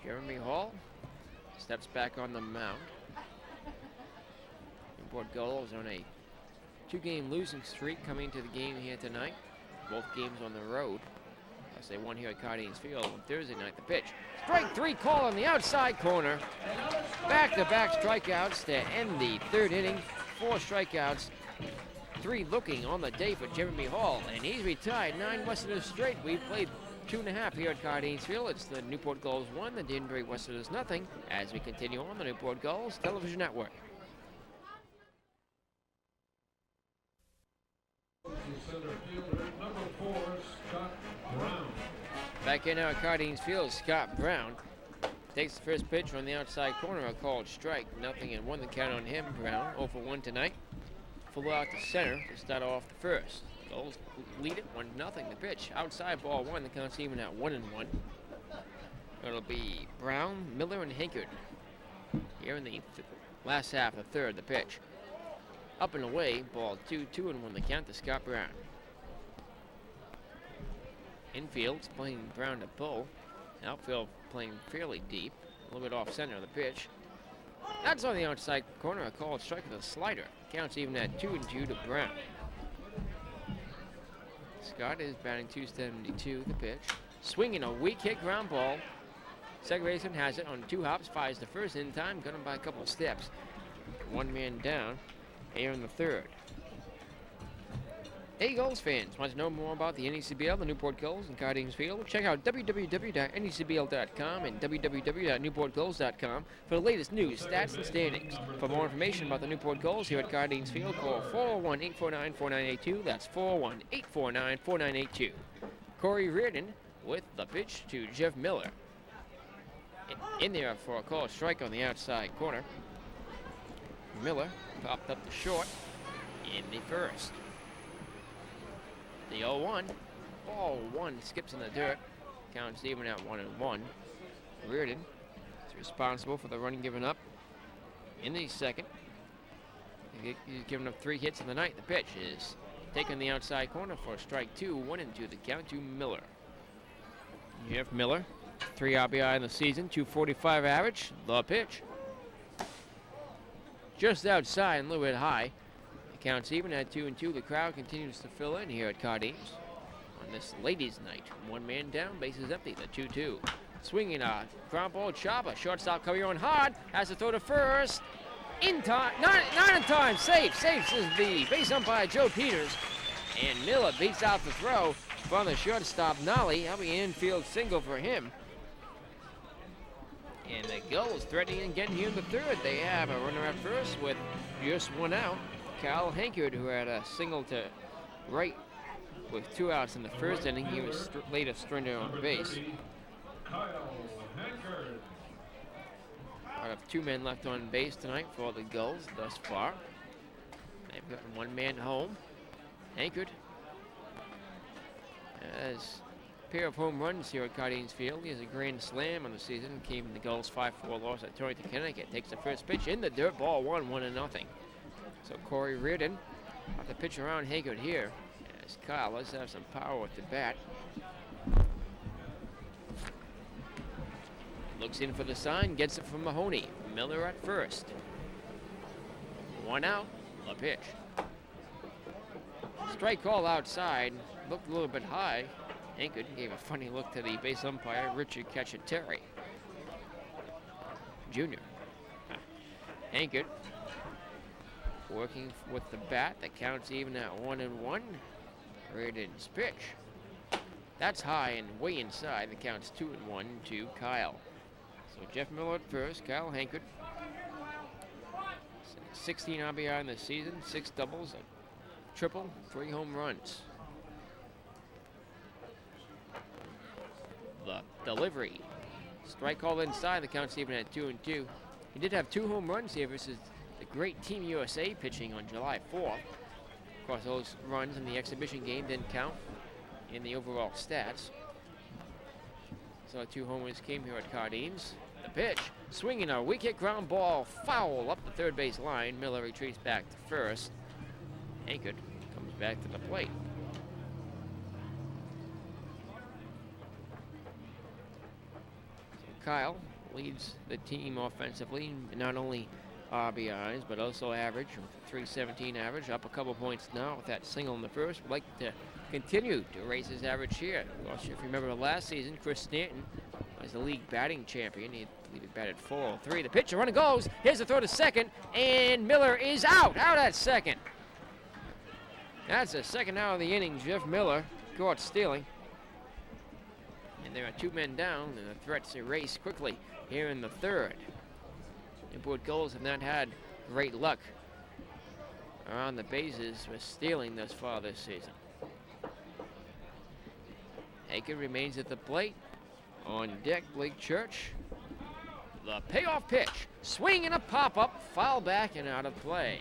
Jeremy Hall steps back on the mound. Newport Gulls on a 2-game losing streak coming into the game here tonight. Both games on the road, as they won here at Cardines Field on Thursday night. The pitch, strike 3 call on the outside corner. Back-to-back strikeouts to end the 3rd inning. 4 strikeouts, 3 looking on the day for Jeremy Hall, and he's retired 9 Westerners straight. We've played 2.5 here at Cardines Field. It's the Newport Gulls 1, the Danbury Westerners nothing, as we continue on the Newport Gulls Television Network. Center fielder, number 4, Scott Brown. Back in now at Cardines Field, Scott Brown takes the first pitch on the outside corner, a called strike. 0-1 the count on him. Brown 0 for 1 tonight. Full out to center to start off the first. Gulls lead it 1-0. The pitch outside, ball 1. The count's even at 1-1. It'll be Brown, Miller, and Hinkard here in the last half of the 3rd. The pitch up and away, ball 2, 2-1 the count to Scott Brown. Infield's playing Brown to pull. Outfield playing fairly deep, a little bit off center of the pitch. That's on the outside corner, a called strike with a slider. Counts even at 2-2 to Brown. Scott is batting .272, the pitch. Swinging a weak hit ground ball. Second baseman has it on 2 hops, fires the first in time, got him by a couple of steps. 1 man down here in the 3rd. Hey, Gulls fans, want to know more about the NECBL, the Newport Gulls, and Cardines Field? Check out www.necbl.com and www.newportgulls.com for the latest news, stats, and standings. For more information about the Newport Gulls here at Cardines Field, call 401-849-4982. That's 401-849-4982. Corey Reardon with the pitch to Jeff Miller. In there for a called strike on the outside corner. Miller popped up to short in the 1st. The 0-1, ball 1 skips in the dirt. Counts even at 1-1. Reardon is responsible for the run given up in the 2nd. He's given up 3 hits in the night. The pitch is taken the outside corner for strike 2, 1-2 the count to Miller. Jeff Miller, 3 RBI in the season, .245 average. The pitch, just outside and a little bit high. Counts even at 2-2. The crowd continues to fill in here at Cardines on this ladies' night. 1 man down, bases empty. The 2-2. Swinging a ground ball chopper. Shortstop coming on hard. Has to throw to first. In time. Not in time. Safe. Safe is the base umpire Joe Peters. And Miller beats out the throw from the shortstop Nolly. That'll be an infield single for him. And the Gulls threatening again here in the 3rd. They have a runner at first with just 1 out. Kyle Hankard, who had a single to right with 2 outs in the 1st inning. He was later stranded on base. Kyle Hankard. Out of 2 men left on base tonight for the Gulls thus far. They've gotten 1 man home. Anchored. As a pair of home runs here at Cardines Field. He has a grand slam on the season. Came in the Gulls' 5-4 loss at Torrington, Connecticut. Takes the first pitch in the dirt, ball 1-0. So Corey Reardon off the pitch around Hankard here. As Kyle does have some power with the bat. Looks in for the sign, gets it from Mahoney. Miller at first. 1 out, the pitch. Strike call outside, looked a little bit high. Hankard gave a funny look to the base umpire, Richard Cacciateri Jr. Hankard working with the bat. The count's even at 1-1. Reardon's pitch. That's high and way inside. The count's 2-1 to Kyle. So Jeff Miller at first, Kyle Hankard. 16 RBI in the season, 6 doubles, a triple, 3 home runs. The delivery. Strike call inside, the count's even at 2-2. He did have 2 home runs here versus the great Team USA pitching on July 4th. Of course, those runs in the exhibition game didn't count in the overall stats. So 2 homers came here at Cardines. The pitch, swinging a weak hit ground ball, foul up the third base line. Miller retreats back to first. Hankard comes back to the plate. So Kyle leads the team offensively, not only RBIs, but also average, 317 average, up a couple points now with that single in the first. Would like to continue to raise his average here. Well, if you remember last season, Chris Stanton was the league batting champion. He batted 403. The pitch, the runner goes. Here's the throw to second, and Miller is out at second. That's the second out of the inning. Jeff Miller caught stealing. And there are 2 men down, and the threats erased quickly here in the third. Newport Gulls have not had great luck around the bases with stealing thus far this season. Hankard remains at the plate. On deck, Blake Church. The payoff pitch. Swing and a pop-up. Foul back and out of play.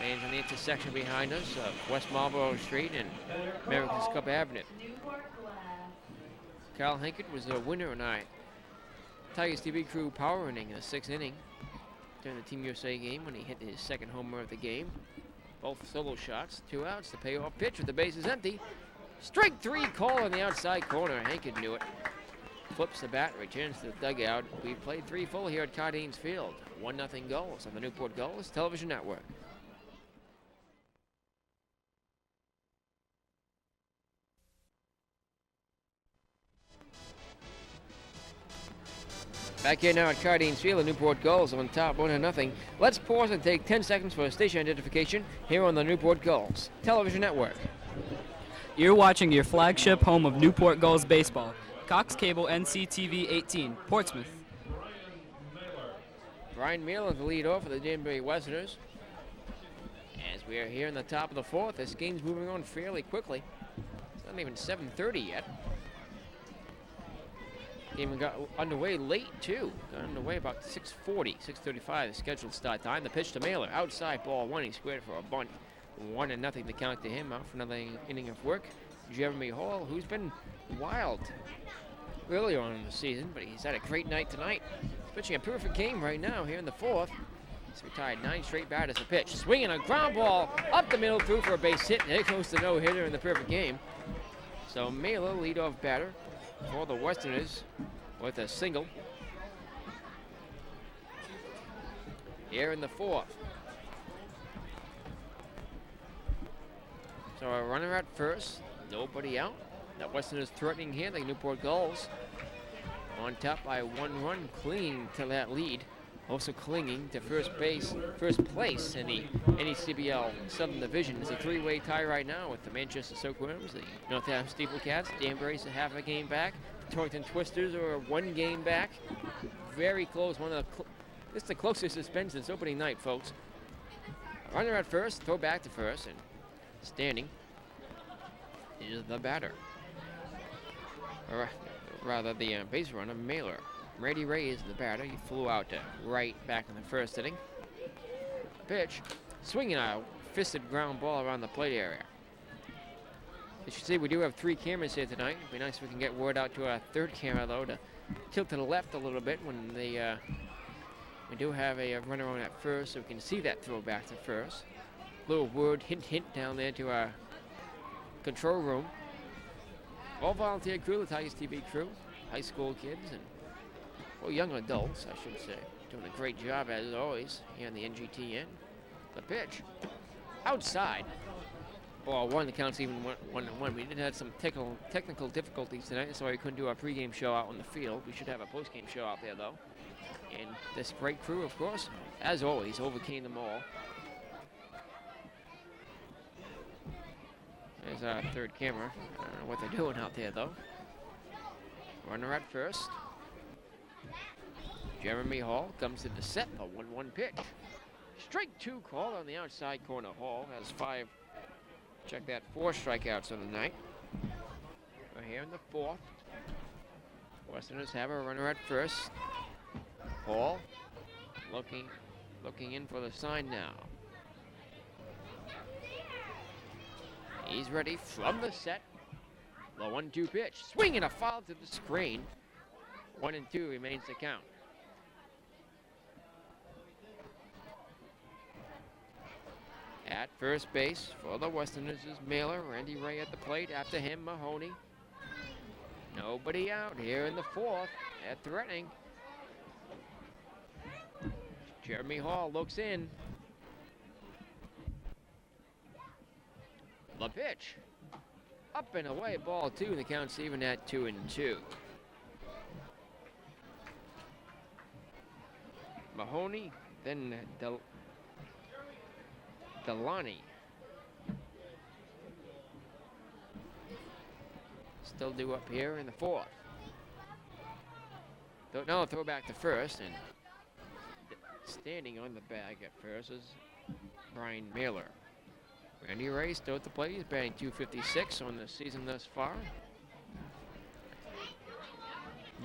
Lands on the intersection behind us of West Marlborough Street and America's Cup Avenue. Kyle Hankard was the winner in our Tigers TV crew power inning in the 6th inning during the Team USA game when he hit his 2nd homer of the game. Both solo shots, 2 outs. The payoff pitch with the bases empty. Strike 3 call in the outside corner. Hankard knew it. Flips the bat, returns to the dugout. We've played 3 full here at Cardines Field. 1-0 Gulls on the Newport Gulls Television Network. Back here now at Cardines Field, the Newport Gulls on top 1-0. Let's pause and take 10 seconds for station identification here on the Newport Gulls Television Network. You're watching your flagship home of Newport Gulls baseball. Cox Cable NCTV 18, Portsmouth. Brian Mailer the lead off for the Danbury Westerners. As we are here in the top of the 4th, this game's moving on fairly quickly. It's not even 7:30 yet. Game got underway late too. Got underway about 6:40, 6:35, the scheduled start time. The pitch to Mailer, outside ball 1. He squared for a bunt. 1-0 to count to him. Out for another inning of work. Jeremy Hall, who's been wild earlier on in the season, but he's had a great night tonight. He's pitching a perfect game right now here in the 4th. He's retired 9 straight batters a pitch. Swinging a ground ball up the middle through for a base hit. And there goes the no-hitter in the perfect game. So Mailer, leadoff batter for the Westerners with a single here in the 4th. So a runner at first, nobody out. The Westerners threatening here, the Newport Gulls on top by 1 run, clinging to that lead. Also clinging to first place in the NECBL Southern Division. It's a 3-way tie right now with the Manchester Silkworms, the Northampton Steeplecats. Danbury's a half a game back. The Torrington Twisters are 1 game back. Very close. This is the closest it's been since opening night, folks. Runner at first, throw back to first, and standing is the batter. All right. rather the base runner, Mailer. Randy Ray is the batter. He flew out to right back in the first inning. Pitch, swinging a fisted ground ball around the plate area. As you see, we do have 3 cameras here tonight. It'd be nice if we can get word out to our 3rd camera, though, to tilt to the left a little bit when they, we do have a runner on at first, so we can see that throw back to first. Little word, hint down there to our control room. All volunteer crew, the Tigers TV crew, high school kids, and well, young adults, I should say. Doing a great job, as always, here in the NGTN. The pitch, outside. Ball 1, the count's even 1-1. We did have some technical difficulties tonight, that's why we couldn't do our pregame show out on the field. We should have a postgame show out there, though. And this great crew, of course, as always, overcame them all. There's our 3rd camera. I don't know what they're doing out there, though. Runner at first. Jeremy Hall comes to the set, a 1-1 pitch. Strike 2 call on the outside corner. Hall has 5, check that, 4 strikeouts on the night. We're here in the 4th. Westerners have a runner at first. Hall looking in for the sign now. He's ready from the set. The 1-2 pitch. Swinging a foul to the screen. 1-2 remains the count. At first base for the Westerners is Mailer. Randy Ray at the plate. After him, Mahoney. Nobody out here in the 4th. They're threatening. Jeremy Hall looks in. The pitch. Up and away, ball 2. The count's even at 2-2. Mahoney, then Delani. Still due up here in the 4th. No, throw back to first, and standing on the bag at first is Brian Mailer. Randy Ray still at the plate. He's batting .256 on the season thus far.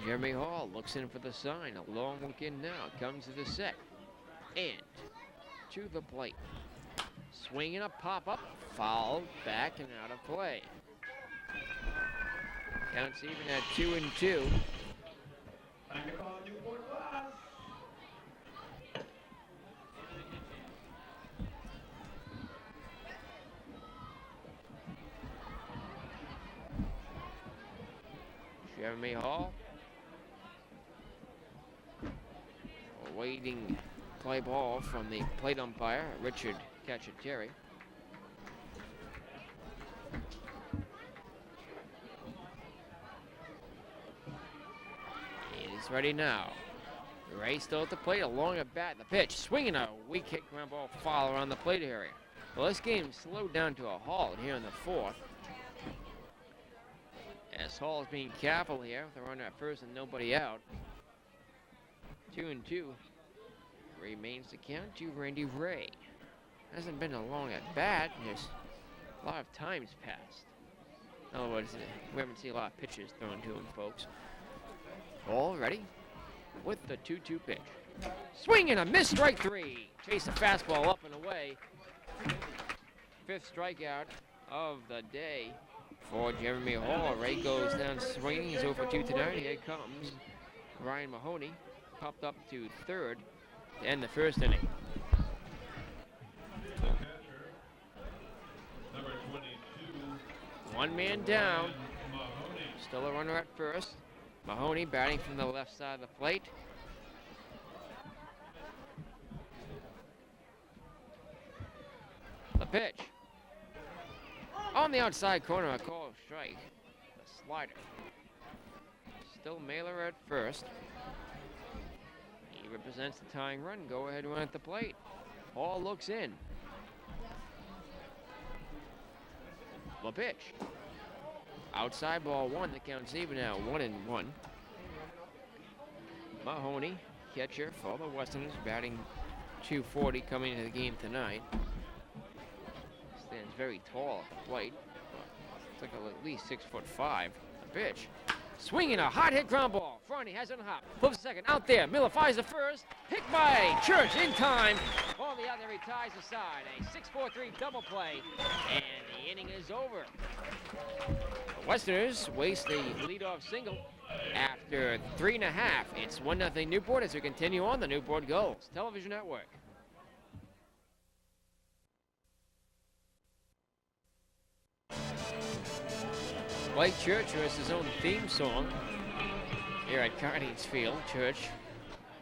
Jeremy Hall looks in for the sign. A long look in now. Comes to the set. And to the plate. Swinging a pop-up. Foul back and out of play. Counts even at 2-2. Time to call Newport Gulls. Jeremy Hall awaiting play ball from the plate umpire, Richard Cacciateri. He's ready now. Ray still at the plate, along a bat, the pitch, swinging a weak hit ground ball foul around the plate area. Well, this game slowed down to a halt here in the 4th. As Hall is being careful here with the runner at first and nobody out. 2-2 remains the count to Randy Ray. Hasn't been a long at bat. There's a lot of times passed. In other words, we haven't seen a lot of pitches thrown to him, folks. All ready with the 2-2 pitch. Swing and a miss, strike 3. Chase a fastball up and away. 5th strikeout of the day for Jeremy Hall. Ray goes down swinging. He's 0-2 tonight. Here comes Ryan Mahoney. Popped up to 3rd to end the 1st inning. Number 22. 1 man down. Mahoney. Still a runner at first. Mahoney batting from the left side of the plate. The pitch. On the outside corner, a call strike. A slider. Still Mailer at first. He represents the tying run. Go ahead run at the plate. Hall looks in. The pitch. Outside ball 1. The count's even now 1-1. Mahoney, catcher for the Westerners, batting .240 coming into the game tonight. Stands very tall at the plate. Looks like at least 6'5". The pitch. Swinging a hard hit ground ball. Franti has it on hop. Flips the second. Out there. Miller fires the first. Hit by Church in time. On the other, he ties the side. A 6-4-3 double play. And the inning is over. The Westerners waste the leadoff single after 3.5. It's 1-0 Newport as we continue on the Newport Gulls Television Network. Blake Church has his own theme song here at Cardines Field. Church,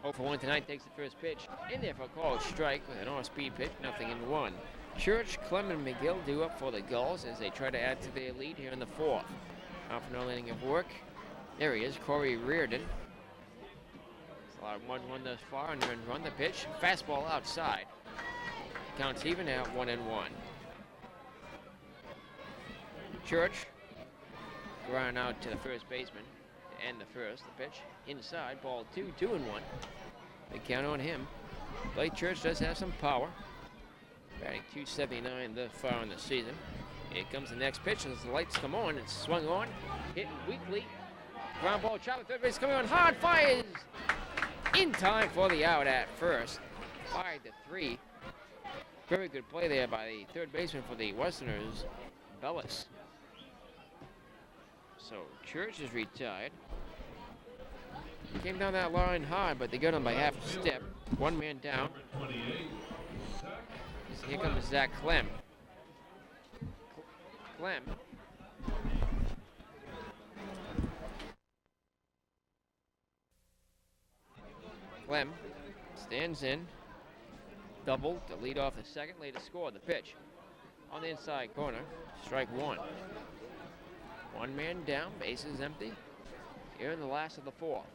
0 for 1 tonight, takes the first pitch in there for a called strike with an off-speed pitch, 0-1. Church, Clem, and McGill due up for the Gulls as they try to add to their lead here in the fourth. Out for no inning of work. There he is, Corey Reardon. It's a lot of 1-1 thus far, and then run the pitch. Fastball outside. Counts even at 1-1. Church, ground out to the first baseman to end the first. The pitch inside, ball 2, 2-1. They count on him. Blake Church does have some power. Batting .279 thus far in the season. Here comes the next pitch as the lights come on. It's swung on, hitting weakly. Ground ball, chopped third base coming on hard, fires in time for the out at first. 5-3. Very good play there by the third baseman for the Westerners, Bellis. So Church is retired. He came down that line hard, but they got him by half a step. One man down. Here comes Zach Clem. Clem stands in. Double to lead off the second. Later score the pitch. On the inside corner. Strike one. One man down. Bases empty. Here in the last of the fourth.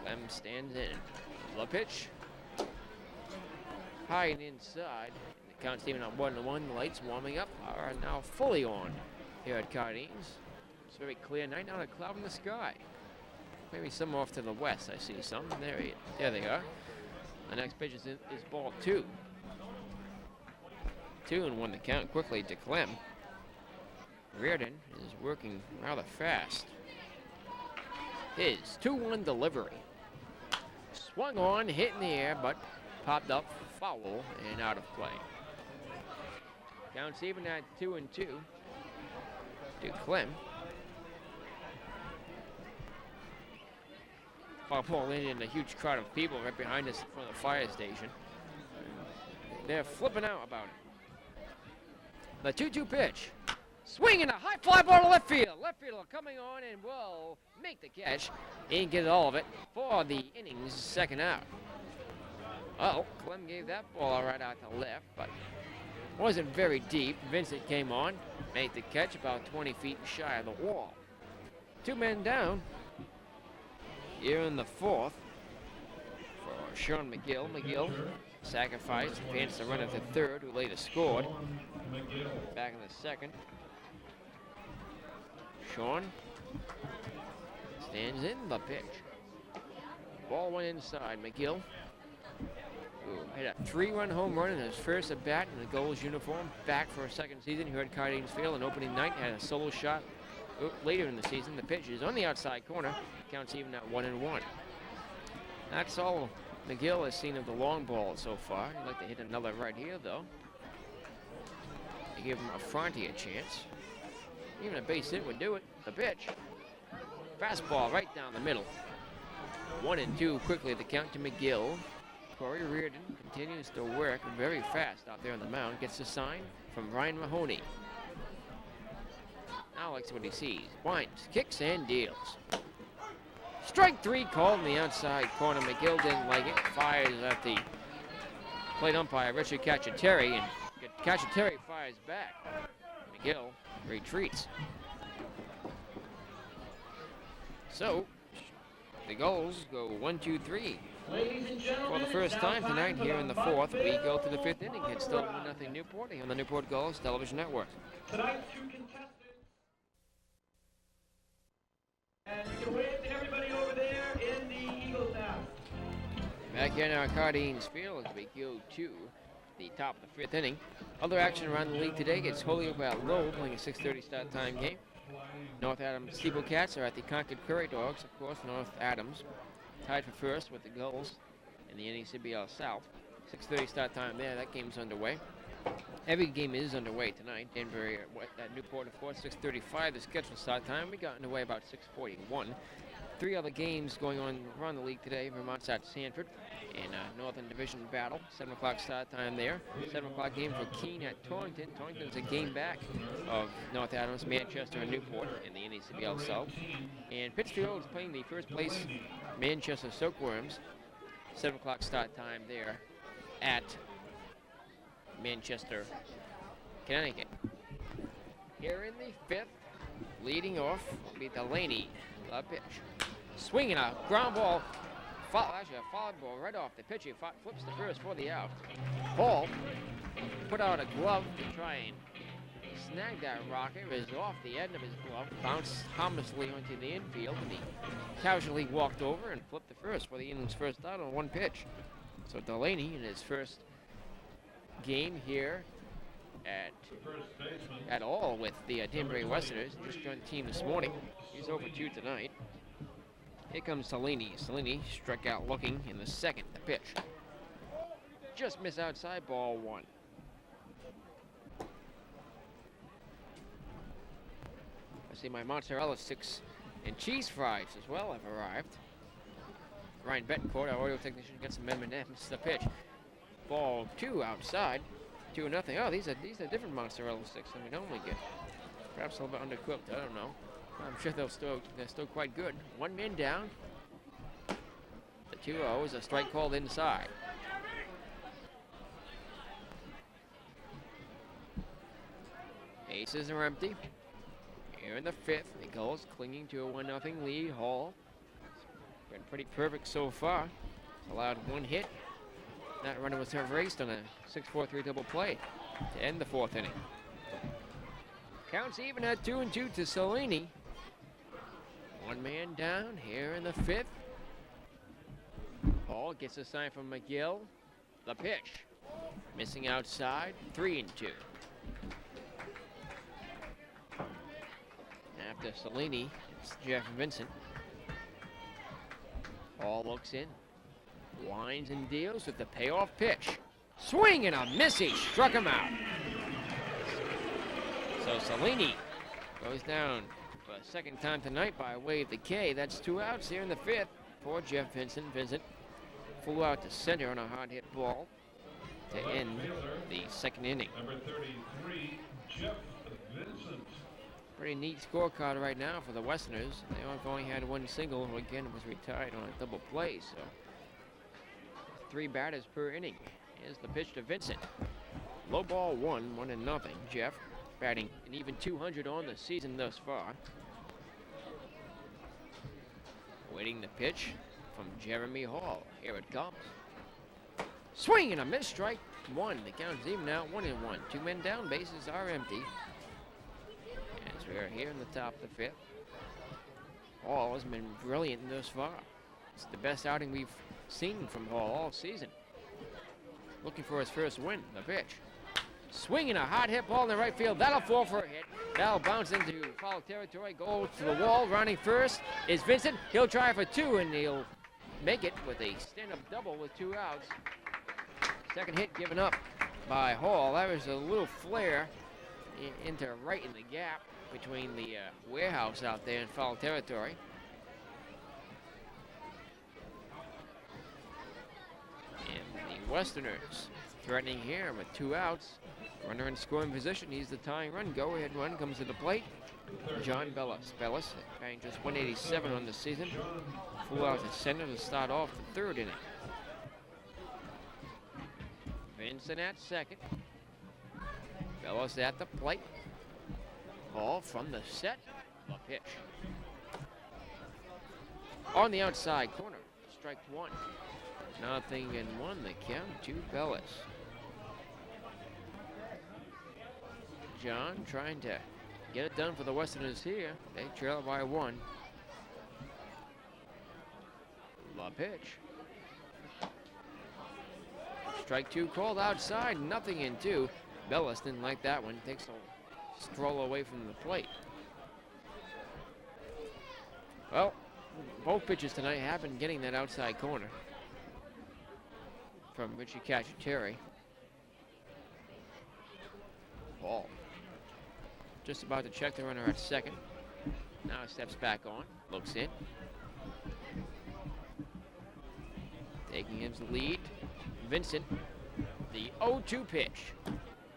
Clem stands in. The pitch. High and inside. The count's even on 1-1. The lights warming up are now fully on here at Cardines. It's a very clear night. Not a cloud in the sky. Maybe some off to the west. I see some. There they are. The next pitch is ball 2. 2-1 the count quickly to Clem. Reardon is working rather fast. His 2-1 delivery. Swung on, hit in the air, but popped up foul and out of play. Counts even at 2-2 to Clem. Foul ball in a huge crowd of people right behind us in front of the fire station. They're flipping out about it. The 2-2 pitch. Swinging a high fly ball to left field. Left fielder coming on and will make the catch. He didn't get all of it for the inning's second out. Oh, Clem gave that ball right out to left, but wasn't very deep. Vincent came on, made the catch about 20 feet shy of the wall. 2 men down here in the fourth for Sean McGill. McGill sacrificed, advanced the runner to third, who later scored. Back in the second. Sean stands in the pitch. Ball went inside. McGill, who hit a 3-run home run in his first at bat in the Gulls uniform, back for a second season here at Cardines Field. On opening night, had a solo shot later in the season. The pitch is on the outside corner. Counts even at 1-1. That's all McGill has seen of the long ball so far. He'd like to hit another right here, though. To give him a Franti a chance. Even a base hit would do it. The pitch. Fastball right down the middle. 1-2 quickly the count to McGill. Corey Reardon continues to work very fast out there on the mound. Gets a sign from Ryan Mahoney. Now likes what he sees. Winds, kicks, and deals. Strike 3 called in the outside corner. McGill didn't like it. Fires at the plate umpire, Richard Cacciatore, and Cacciatore fires back. McGill retreats. So, the Gulls go 1-2-3. For the first time tonight here in the fourth, we go to the fifth inning. It's still 1-0 Newport on the Newport Gulls Television Network. Tonight's 2 contestants. And you can wave to everybody over there in the Eagles nest. Back here in our Cardines Field as we go to the top of the fifth inning. Other action around the league today gets Holyoke at Lowell playing a 6:30 start time game. North Adams Steeplecats are at the Concord Prairie Dogs. Of course, North Adams tied for first with the Gulls in the NECBL South. 6:30 start time there. That game's underway. Every game is underway tonight. Danbury at Newport, of course, 6:35 the scheduled start time. We got underway about 6:41. 3 other games going on around the league today. Vermont's at Sanford in a Northern Division battle. 7 o'clock start time there. 7 o'clock game for Keene at Torrington. Torrington's a game back of North Adams, Manchester, and Newport in the NECBL South. And Pittsfield is playing the first place Manchester Silkworms. 7 o'clock start time there at Manchester, Connecticut. Here in the 5th, leading off will be Delaney. The pitch. Swinging a ground ball. Actually, a foul ball right off the pitch. He flips the first for the out. Hall put out a glove to try and snag that rocket. It was off the end of his glove. Bounced harmlessly onto the infield, and he casually walked over and flipped the first for the inning's first out on 1 pitch. So Delaney in his first game here at all with the Danbury Westerners. Just joined the team this morning. He's over 2 tonight. Here comes Salini. Salini struck out looking in the 2nd. The pitch. Just miss outside, ball 1. I see my mozzarella sticks and cheese fries as well have arrived. Ryan Betancourt, our audio technician, gets some M&M's. The pitch. Ball 2 outside. 2-0. Oh, these are different mozzarella sticks than we normally get. Perhaps a little bit undercooked. I don't know. I'm sure they're still quite good. 1 man down. The 2-0 is a strike called inside. Aces are empty. Here in the 5th, the Gulls clinging to a 1-0 lead. Hall. Been pretty perfect so far. Allowed 1 hit. That runner was erased on a 6-4-3 double play to end the 4th inning. Counts even at 2-2 to Salini. 1 man down here in the 5th. Hall gets a sign from McGill. The pitch. Missing outside. 3-2. After Salini, it's Jeff Vincent. Hall looks in. Winds and deals with the payoff pitch. Swing and a miss. He struck him out. So Salini goes down for a 2nd time tonight by way of the K. That's 2 outs here in the 5th for Jeff Vincent. Vincent flew out to center on a hard hit ball to end the 2nd inning. Number 33, Jeff Vincent. Pretty neat scorecard right now for the Westerners. They only had 1 single, who again was retired on a double play, so 3 batters per inning. Here's the pitch to Vincent. Low ball 1-0. Jeff batting an even 200 on the season thus far. Waiting the pitch from Jeremy Hall. Here it comes. Swing and a miss, strike 1. The count is even out, 1-1. 2 men down, bases are empty. As we're here in the top of the 5th. Hall has been brilliant thus far. It's the best outing we've seen from Hall all season. Looking for his first win. The pitch. Swinging a hot hit ball in the right field. That'll fall for a hit. That'll bounce into foul territory. Go to the wall. Running first is Vincent. He'll try for 2, and he'll make it with a stand-up double with 2 outs. 2nd hit given up by Hall. That was a little flare into right in the gap between the warehouse out there in foul territory. And the Westerners threatening here with 2 outs. Runner in scoring position. He's the tying run. Go-ahead run comes to the plate. John Bellis. Bellis batting just 187 on the season. Flew out to center to start off the 3rd inning. Vincent at 2nd. Bellis at the plate. Hall from the set. The pitch. On the outside corner. Strike 1. 0-1 the count to Bellis. John trying to get it done for the Westerners here. They trail by 1. The pitch. Strike 2 called outside. 0-2. Bellis didn't like that one. Takes a stroll away from the plate. Well, both pitchers tonight have been getting that outside corner from Richie Cacciatore. Ball. Just about to check the runner at second. Now steps back on, looks in. Taking his lead, Vincent. The 0-2 pitch.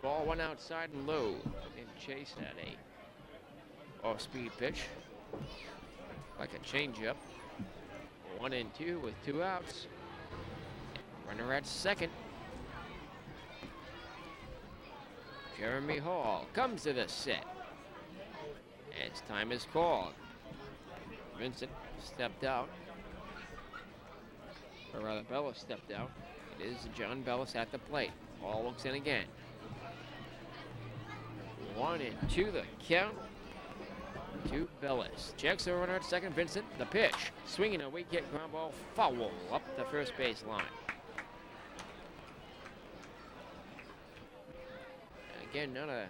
Ball went outside and low. And Chase had a off-speed pitch, like a changeup. 1-2 with 2 outs. Runner at second. Jeremy Hall comes to the set. As time is called. Vincent stepped out. Or rather, Bellis stepped out. It is John Bellis at the plate. Hall looks in again. 1-2 the count to Bellis. Checks the runner at second. Vincent, the pitch. Swinging a weak hit ground ball. Foul up the first base line. Again, not a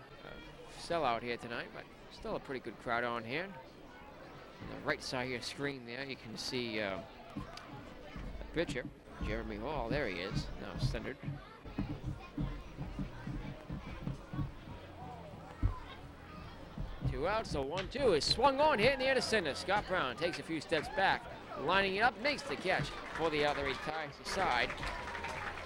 sellout here tonight, but still a pretty good crowd on here. On the right side of your screen there, you can see the pitcher, Jeremy Hall. There he is, now centered. Two outs, so 1-2 is swung on, hit in the air to center. Scott Brown takes a few steps back, lining it up, makes the catch for the other. He ties the side.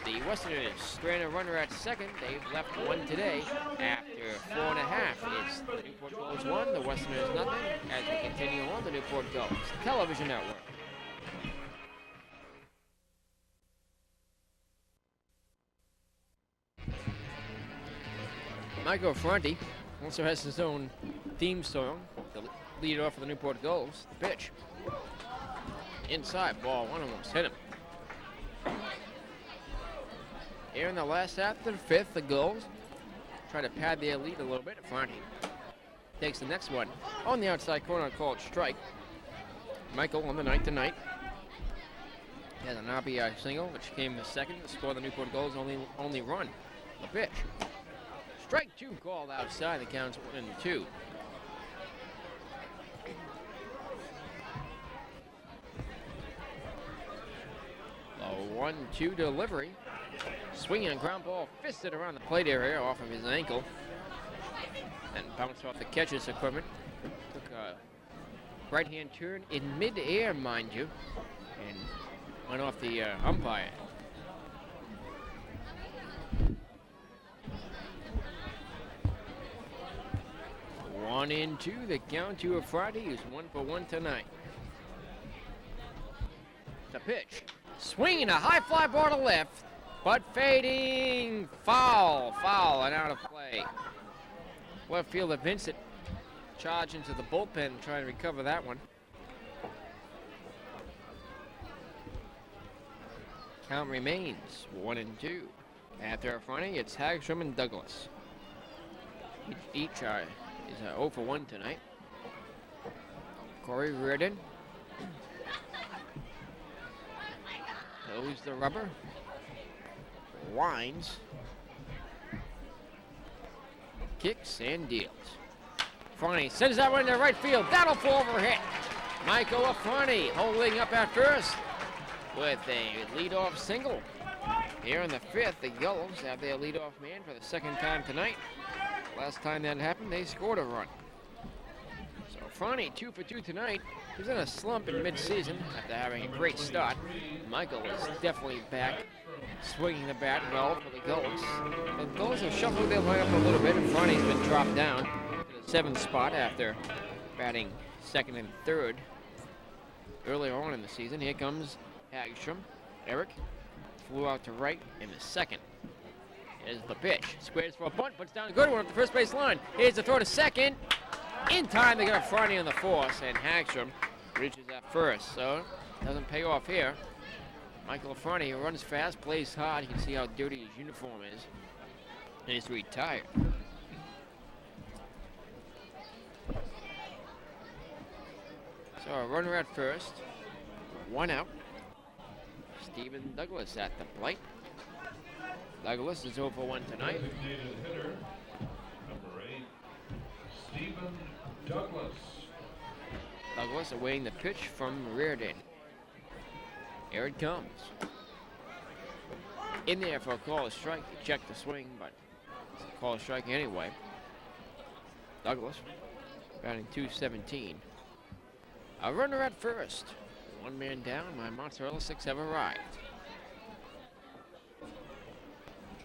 The Westerners strand a runner at second. They've left one today after 4.5. It's the Newport Gulls 1, the Westerners nothing, as we continue on the Newport Gulls Television Network. Michael Franti also has his own theme song, the lead off for the Newport Gulls. The pitch. Inside, ball one almost hit him. Here in the last half of the fifth, the Gulls try to pad their lead a little bit. Franti takes the next one on the outside corner, called strike. Michael on the night tonight has an RBI single, which came the second to score the Newport Gulls' only run. The pitch. Strike 2 called outside. The count's 1-2. The 1-2 delivery. Swinging a ground ball, fisted around the plate area off of his ankle. And bounced off the catcher's equipment. Took a right-hand turn in mid-air, mind you. And went off the umpire. One and two, the count to a Friday is 1 for 1 tonight. The pitch. Swinging a high fly ball to left, but fading. Foul and out of play. Left fielder Vincent charge into the bullpen and try and recover that one. Count remains 1-2. After a Friday, it's Hagstrom and Douglas. Each is 0 for 1 tonight. Corey Reardon. Goes the rubber. Winds. Kicks and deals. Afrani sends that one to right field. That'll fall for a hit. Michael Afrani holding up at first with a leadoff single. Here in the fifth, the Gulls have their leadoff man for the second time tonight. Last time that happened, they scored a run. So Franti 2 for 2 tonight. He was in a slump in mid-season after having a great start. Michael is definitely back, swinging the bat well for the Gulls. The Gulls have shuffled their lineup a little bit, and Franti's been dropped down to the 7th spot after batting second and third earlier on in the season. Here comes Hagstrom. Eric flew out to right in the second. Here's the pitch. Squares for a bunt, puts down a good one at the first base line. Here's the throw to second. In time, they got Franti on the force, and Hagstrom reaches at first, so doesn't pay off here. Michael Franti runs fast, plays hard. You can see how dirty his uniform is, and he's retired. So a runner at first, 1 out. Stephen Douglas at the plate. Douglas is 0 for 1 tonight. Designated hitter, number 8, Stephen Douglas. Douglas awaiting the pitch from Reardon. Here it comes. In there for a call of strike. He checked the swing, but it's a call of strike anyway. Douglas batting .217. A runner at first. One man down. My mozzarella sticks have arrived.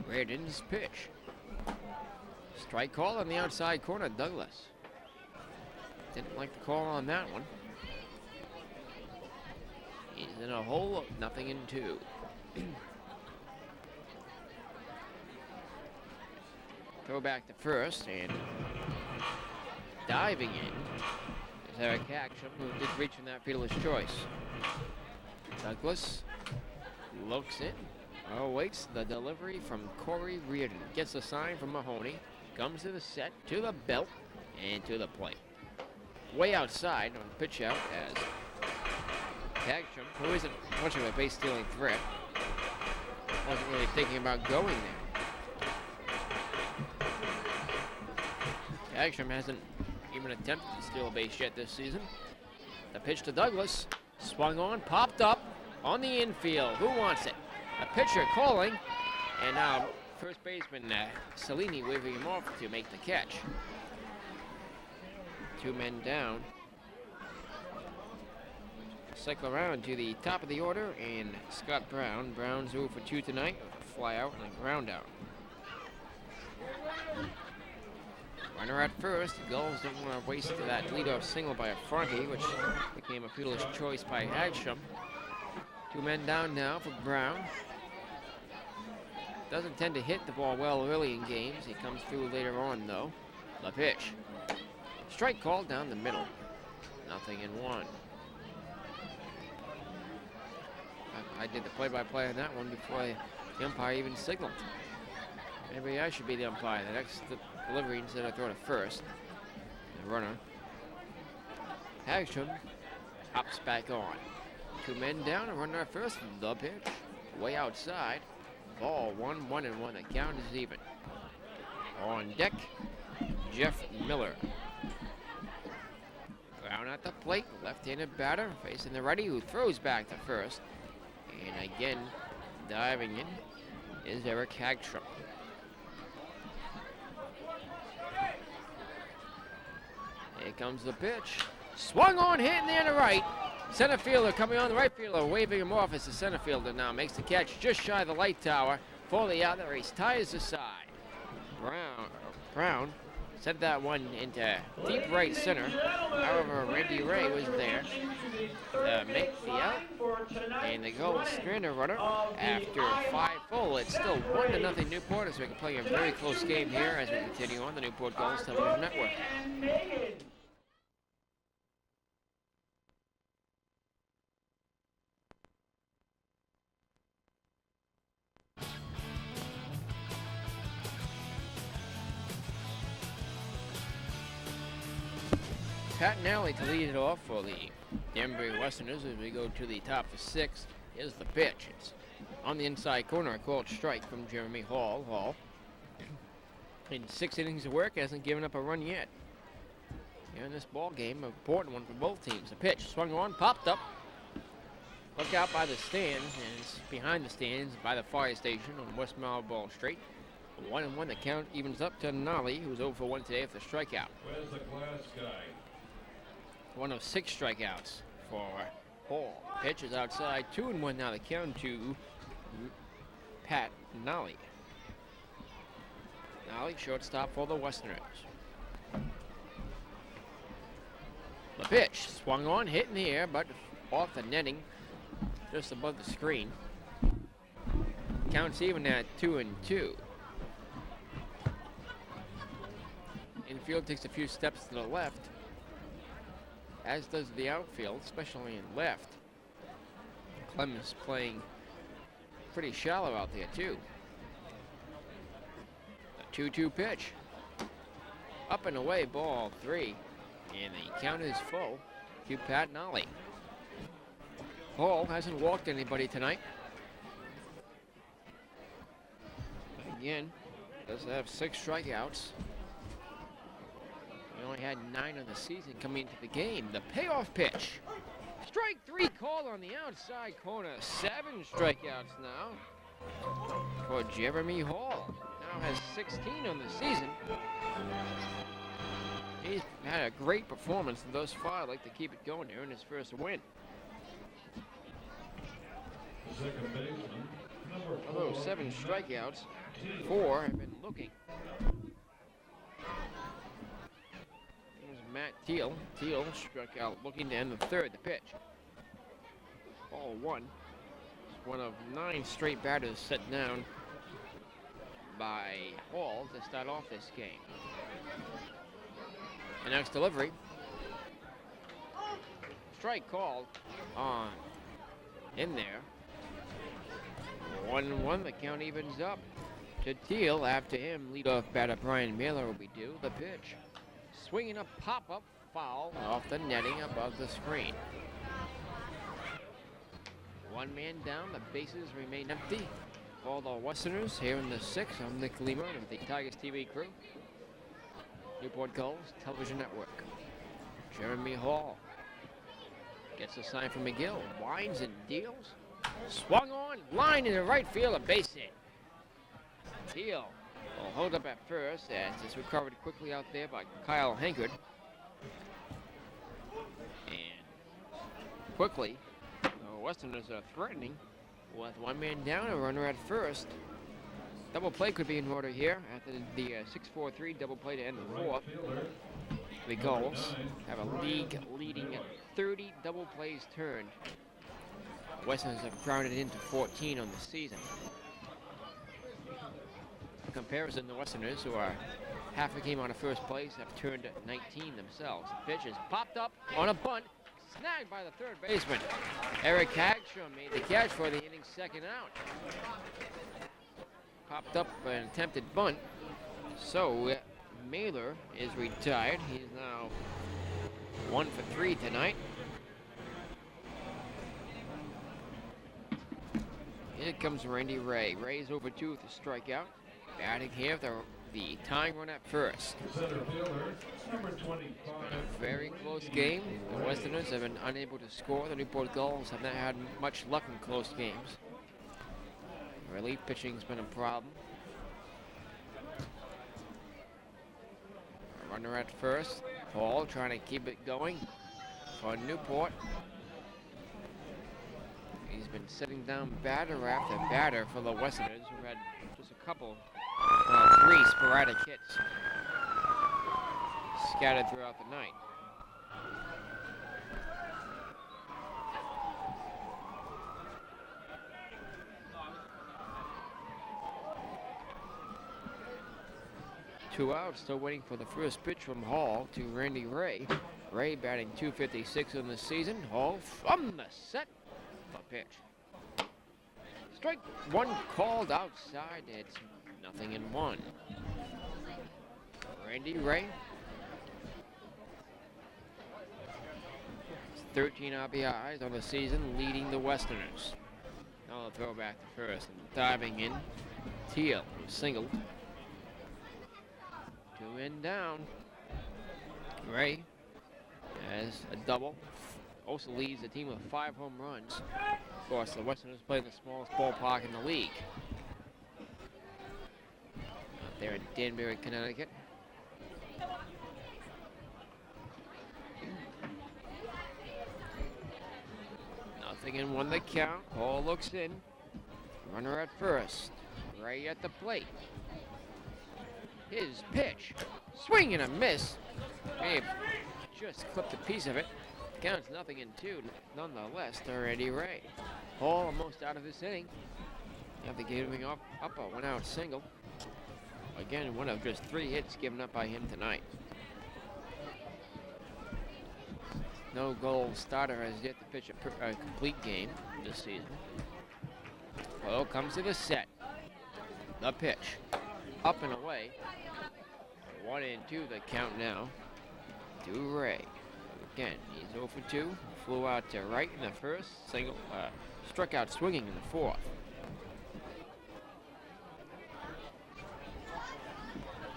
Reardon's pitch. Strike call on the outside corner. Douglas didn't like the call on that one. He's in a hole of 0-2. Throw back to first, and diving in is Eric Hacksham, who did reach in that fielder's choice. Douglas looks in, awaits the delivery from Corey Reardon. Gets the sign from Mahoney, comes to the set, to the belt, and to the plate. Way outside on pitch out as Hacksham, who isn't much of a base stealing threat, wasn't really thinking about going there. Hacksham hasn't even attempted to steal a base yet this season. The pitch to Douglas, swung on, popped up on the infield. Who wants it? A pitcher calling, and now first baseman Cellini waving him off to make the catch. 2 men down. Cycle around to the top of the order, and Scott Brown. Brown's 0 for 2 tonight. A fly out and a ground out. Runner at first. The Gulls don't want to waste that leadoff single by Affronti, which became a fielder's choice by Hacksham. 2 men down now for Brown. Doesn't tend to hit the ball well early in games. He comes through later on, though. The pitch. Strike called down the middle. 0-1. I did the play-by-play on that one before the umpire even signaled. Maybe I should be the umpire. The next delivery instead of throw to first. The runner. Hacksham hops back on. 2 men down, a runner at first. The pitch. Way outside. Ball 1-1. The count is even. On deck, Jeff Miller. Brown at the plate. Left-handed batter facing the righty, who throws back to first. And again, diving in is Eric Hacksham. Here comes the pitch. Swung on, hit in the air to right. Center fielder coming on, the right fielder waving him off as the center fielder now makes the catch just shy of the light tower. For the out, the race tires aside. Brown sent that one into deep right center. However, Randy Ray was there to make the out. And the Gulls strand a runner after 5 full. It's still 1-0 Newport as we can play a very close game here as we continue on the Newport Gulls Television Network. Pat Nally to lead it off for the Danbury Westerners as we go to the top of 6. Here's the pitch. It's on the inside corner, a called strike from Jeremy Hall. Hall, in 6 innings of work, hasn't given up a run yet. Here in this ball game, an important one for both teams. The pitch swung on, popped up. Look out by the stands, and it's behind the stands by the fire station on West Marlborough Street. 1-1, the count evens up to Nolly, who's 0 for 1 today with a strikeout. Where's the glass guy? 1 of 6 strikeouts for Hall. Pitch is outside, 2-1 now. The count to Pat Nolly. Nolly, shortstop for the Westerners. The pitch swung on, hit in the air, but off the netting, just above the screen. Counts even at 2-2. Infield takes a few steps to the left, as does the outfield, especially in left. Clemens playing pretty shallow out there, too. A 2-2 pitch. Up and away, ball 3. And the count is full to Pat Nolly. Hall hasn't walked anybody tonight. Again, does have 6 strikeouts. He only had 9 on the season coming into the game. The payoff pitch. Strike 3 called on the outside corner. 7 strikeouts now for Jeremy Hall. Now has 16 on the season. He's had a great performance thus far. I'd like to keep it going here in his first win. Second baseman, number Although 4. 7 strikeouts, 4 have been looking. Here's Matt Teal. Teal struck out looking to end the third. The pitch. Ball 1. It's one of 9 straight batters set down by Hall to start off this game. The next delivery. Strike called on in there. 1-1, the count evens up to Teal. After him, leadoff batter Brian Mailer will be due. The pitch. Swinging a pop-up foul off the netting above the screen. 1 man down, the bases remain empty. All the Westerners here in the 6th. I'm Nick Lima of the Tigers TV crew. Newport Gulls Television Network. Jeremy Hall gets a sign from McGill. Winds and deals. Swung on, line in the right field, a base hit. Teal will hold up at first as it's recovered quickly out there by Kyle Hankard. And quickly, the Westerners are threatening with 1 man down, a runner at first. Double play could be in order here after the 6-4-3 double play to end the 4th. The Gulls have a league-leading 30 double plays turned. Westerners have grounded into 14 on the season. In comparison, the Westerners, who are half a game out of first place, have turned 19 themselves. The pitch is popped up on a bunt, snagged by the third baseman. Eric Hagstrom made the catch for the inning's second out. Popped up an attempted bunt. So Mailer is retired. He's now 1 for 3 tonight. Here comes Randy Ray. Ray's over 2 with a strikeout. Batting here, the tying run at first. Center fielder, number 25. A very close game. The Westerners have been unable to score. The Newport Gulls have not had much luck in close games. Relief pitching's been a problem. A runner at first. Hall trying to keep it going for Newport. He's been sitting down batter after batter for the Westerners, who had just a couple, 3 sporadic hits scattered throughout the night. Two out, still waiting for the first pitch from Hall to Randy Ray. Ray batting .256 in the season. Hall from the set. The pitch. Strike 1 called outside. It's 0-1. Randy Ray. 13 RBIs on the season, leading the Westerners. Now they'll throw back to first and diving in. Teal singled. 2 in down. Ray has a double. Also leads the team with 5 home runs. Of course, the Westerners play in the smallest ballpark in the league. Out there in Danbury, Connecticut. Nothing in 1 the count. Hall looks in. Runner at first. Ray at the plate. His pitch. Swing and a miss. May have just clipped a piece of it. Counts 0-2 nonetheless to Randy Ray. Hall almost out of this inning. After giving up a 1-out single. Again, one of just 3 hits given up by him tonight. No goal starter has yet to pitch a complete game this season. Hall comes to the set. The pitch. Up and away. 1-2 the count now to Ray. Again, he's 0 for 2. Flew out to right in the first. Single, struck out swinging in the 4th.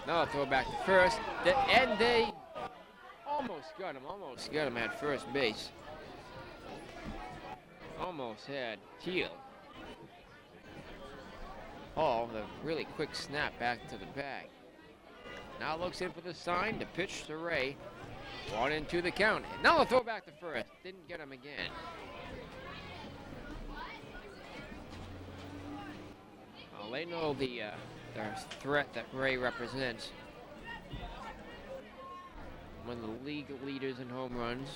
Now throw back to first. And they Almost got him at first base. Almost had Teal. Hall, the really quick snap back to the bag. Now looks in for the sign to pitch to Ray. 1-2 the count. And now a throw back to first. Didn't get him again. Well, they know the threat that Ray represents. One of the league leaders in home runs.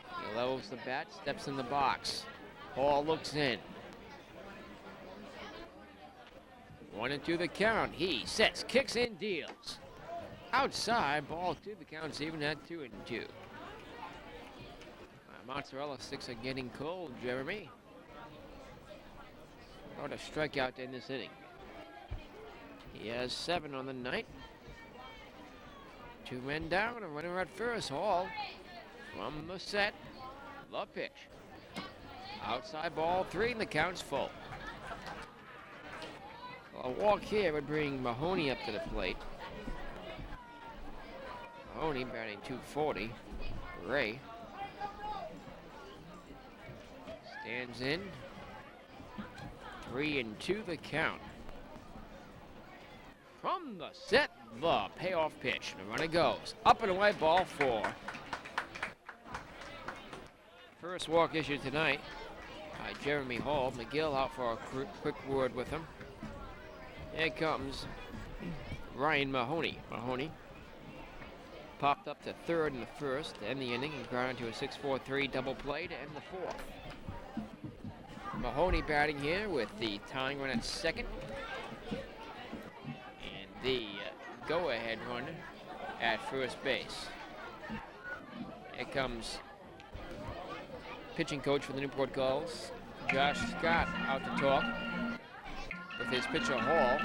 He levels the bat, steps in the box. Hall looks in. 1-2 the count. He sets, kicks in, deals. Outside, ball 2. The count's even at 2-2. Mozzarella sticks are getting cold, Jeremy. Not a strikeout in this inning. He has 7 on the night. 2 men down, a runner at first. Hall from the set. The pitch. Outside ball 3, and the count's full. A walk here would bring Mahoney up to the plate. Mahoney batting .240. Ray stands in. 3-2 the count. From the set, the payoff pitch. The runner goes. Up and away, ball 4. First walk issued tonight by Jeremy Hall. McGill out for a quick word with him. Here comes Ryan Mahoney. Mahoney popped up to third in the first to end the inning and grounded to a 6-4-3 double play to end the 4th. Mahoney batting here with the tying run at second. And the go-ahead runner at first base. Here comes pitching coach for the Newport Gulls, Josh Scott, out to talk with his pitcher Hall.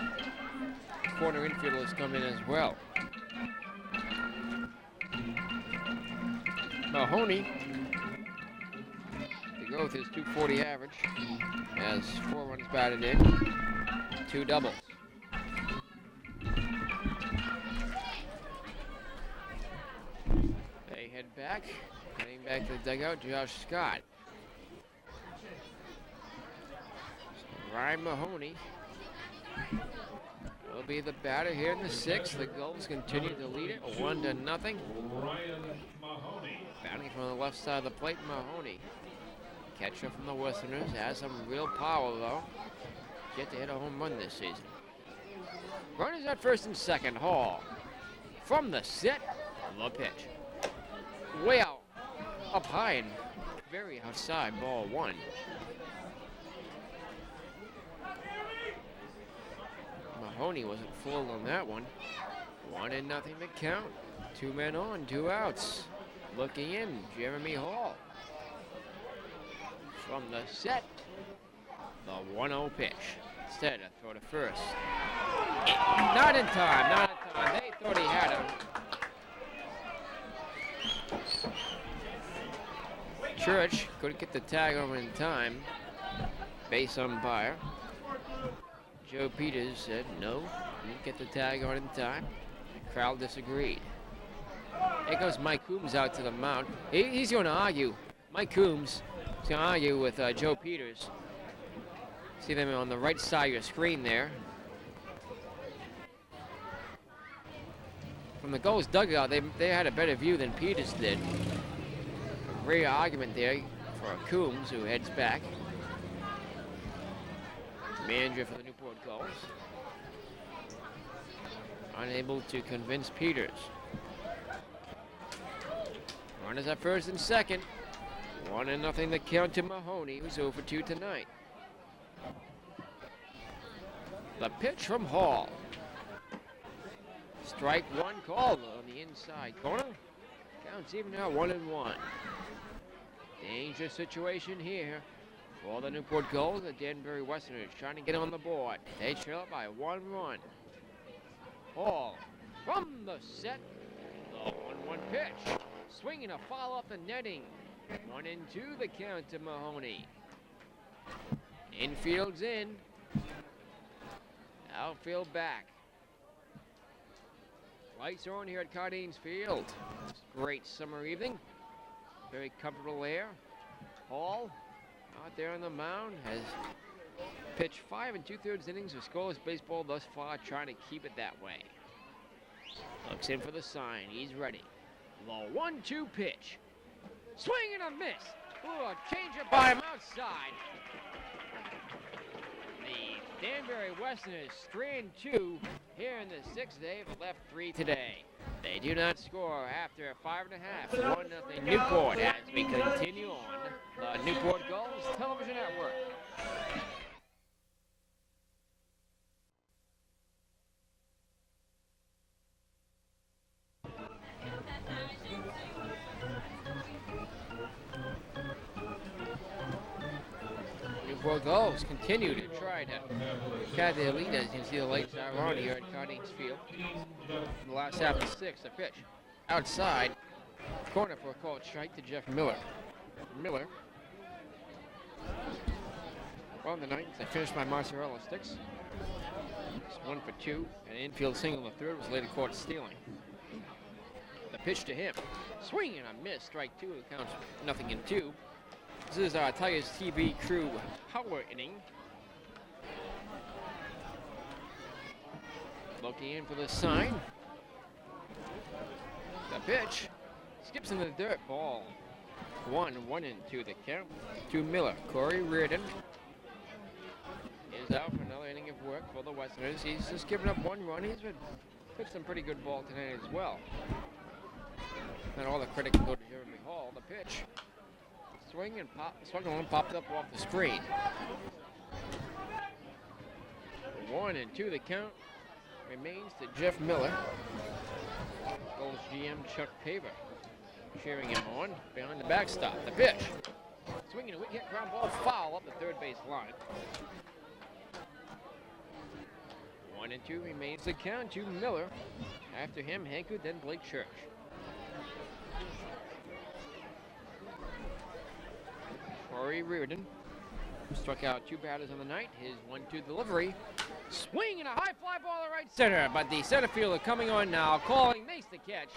Corner infielders come in as well. Mahoney to go with his .240 average, has 4 runs batted in, 2 doubles. They head back, getting back to the dugout, Josh Scott. Ryan Mahoney will be the batter here in the 6th. The Gulls continue to lead it 1-0. Ryan Mahoney. Batting from the left side of the plate, Mahoney. Catcher from the Westerners, has some real power though. Yet to hit a home run this season. Runners at first and second. Hall from the set, the pitch. Way out, up high and very outside, ball 1. Mahoney wasn't full on that one. 1-0 to count. 2 men on, 2 outs. Looking in, Jeremy Hall. From the set, the 1-0 pitch. Instead, a throw to first. Not in time. They thought he had him. Church couldn't get the tag over in time. Base umpire Joe Peters said no, didn't get the tag on in time. The crowd disagreed. Here goes Mike Coombs out to the mound. He's going to argue. Mike Coombs is going to argue with Joe Peters. See them on the right side of your screen there. From the Gulls dugout, they had a better view than Peters did. A great argument there for Coombs, who heads back. Manager for the Newport Gulls. Unable to convince Peters. Runners at first and second. 1-0 the count to Mahoney, who's over 2 tonight. The pitch from Hall. Strike 1 called on the inside corner. Counts even now 1-1. Dangerous situation here for the Newport Gulls. The Danbury Westerners trying to get on the board. They trail by 1 run. Hall from the set. The 1-1 pitch. Swinging a foul off the netting. 1-2 the count to Mahoney. Infield's in. Outfield back. Lights are on here at Cardines Field. Great summer evening. Very comfortable air. Hall out there on the mound has pitched 5 2/3 innings of scoreless baseball thus far, trying to keep it that way. Looks in for the sign. He's ready. The 1-2 pitch. Swing and a miss. Ooh, a changeup by him outside. The Danbury Westerners 3-2 here in the 6th. They've left 3 today. They do not score after 5.5. 1-0 Newport as we continue on the Newport Gulls Television Network. Newport Gulls continue to try to catch their lead. As you can see, the lights are on here at Cardines Field. In the last half of the 6th, a pitch outside corner for a called strike to Jeff Miller. Miller on the 9th. I finished my mozzarella sticks. It's 1 for 2. An infield single. The third was later caught stealing. The pitch to him. Swing and a miss. Strike 2. It counts 0-2. This is our Tigers TV crew power inning. Looking in for the sign. The pitch skips into the dirt. Ball 1-2 the count to Miller. Corey Reardon is out for another inning of work for the Westerners. He's just given up 1 run. He's pitched some pretty good ball tonight as well. And all the credit can go to Jeremy Hall. The pitch. Swing and pop, swung on, popped up off the screen. 1-2 the count remains to Jeff Miller. Gulls GM Chuck Paver cheering him on behind the backstop. The pitch. Swinging a weak hit ground ball foul up the third base line. 1-2 remains the count to Miller. After him, Hanku, then Blake Church. Corey Reardon struck out 2 batters on the night. His 1-2 delivery. Swing and a high fly ball to right center, but the center fielder coming on now, calling, makes the catch.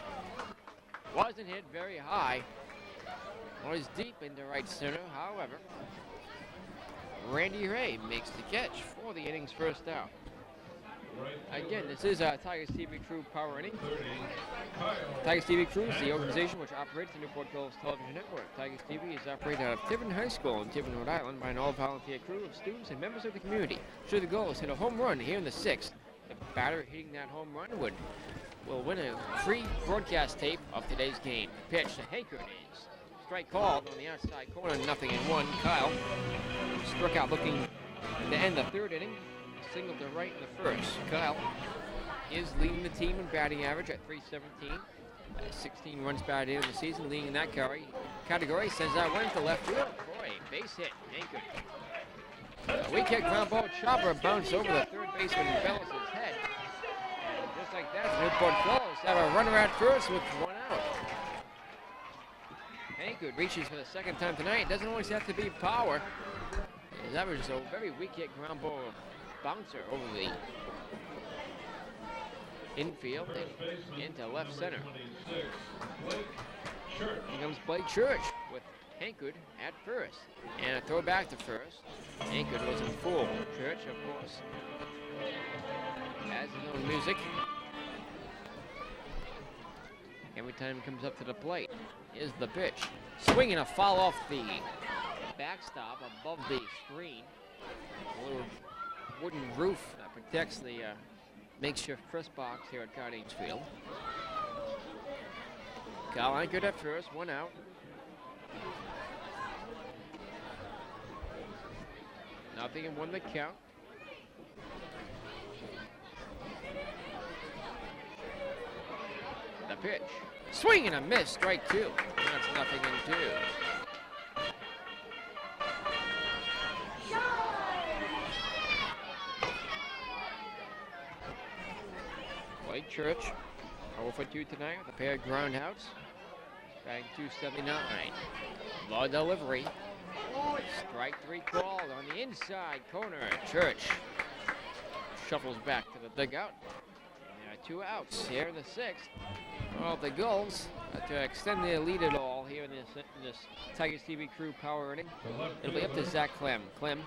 Wasn't hit very high. Was deep into right center, however. Randy Ray makes the catch for the inning's first out. Again, this is our Tigers TV crew power inning. Tigers TV crew is the organization which operates the Newport Gulls Television Network. Tigers TV is operated out of Tiverton High School in Tiverton, Rhode Island by an all-volunteer crew of students and members of the community. Should the Gulls hit a home run here in the 6th, the batter hitting that home run will win a free broadcast tape of today's game. Pitch to Hankert is strike called on the outside corner, 0-1. Kyle struck out looking to end the 3rd inning. Single to right in the 1st. Kyle is leading the team in batting average at .317. 16 runs batted in the season, leading in that category. Sends that one to left field. Boy, base hit. Anchored. A weak hit ground ball chopper bounced over the third baseman Bellis' head. And just like that, the Newport Gulls have a runner at first with 1 out. Anchored reaches for the 2nd time tonight. Doesn't always have to be power. That was a very weak hit ground ball bouncer over the infield and into left center. Here comes Blake Church with Hankard at first. And a throw back to first. Hankard was in full. Church, of course, has his own music. Every time he comes up to the plate is the pitch. Swinging a foul off the backstop above the screen. A little wooden roof that protects the makeshift press box here at Cardines Field. Kyle anchored at first, 1 out. Nothing and 1 the count. The pitch. Swing and a miss, strike 2. That's 0-2. Blake Church, 0 for 2 tonight with a pair of groundouts. Batting .279. The delivery. Strike 3 called on the inside corner. Church shuffles back to the dugout. And 2 outs here in the 6th. Well, the Gulls to extend their lead at all here in this Tigers TV Crew power inning. It'll be up to Zach Clem. Clem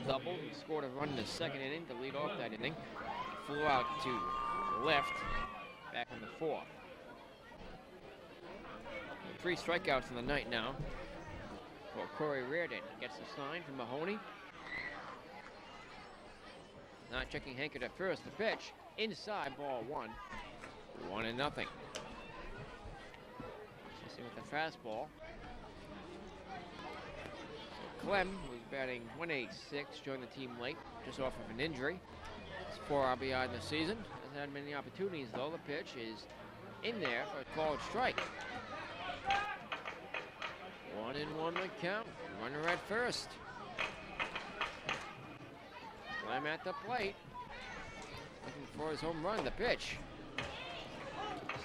doubled and scored a run in the 2nd inning to lead off that inning. Flew out to left back in the 4th. 3 strikeouts in the night now for Corey Reardon. Gets the sign from Mahoney. Not checking Hankert at first. The pitch inside, ball 1. 1-0. See with the fastball. So Clem, who's batting 186, joined the team late, just off of an injury. It's 4 RBI in the season. Hasn't had many opportunities though. The pitch is in there for a called strike. 1-1 the count. Runner at first. Clem at the plate. Looking for his home run. The pitch.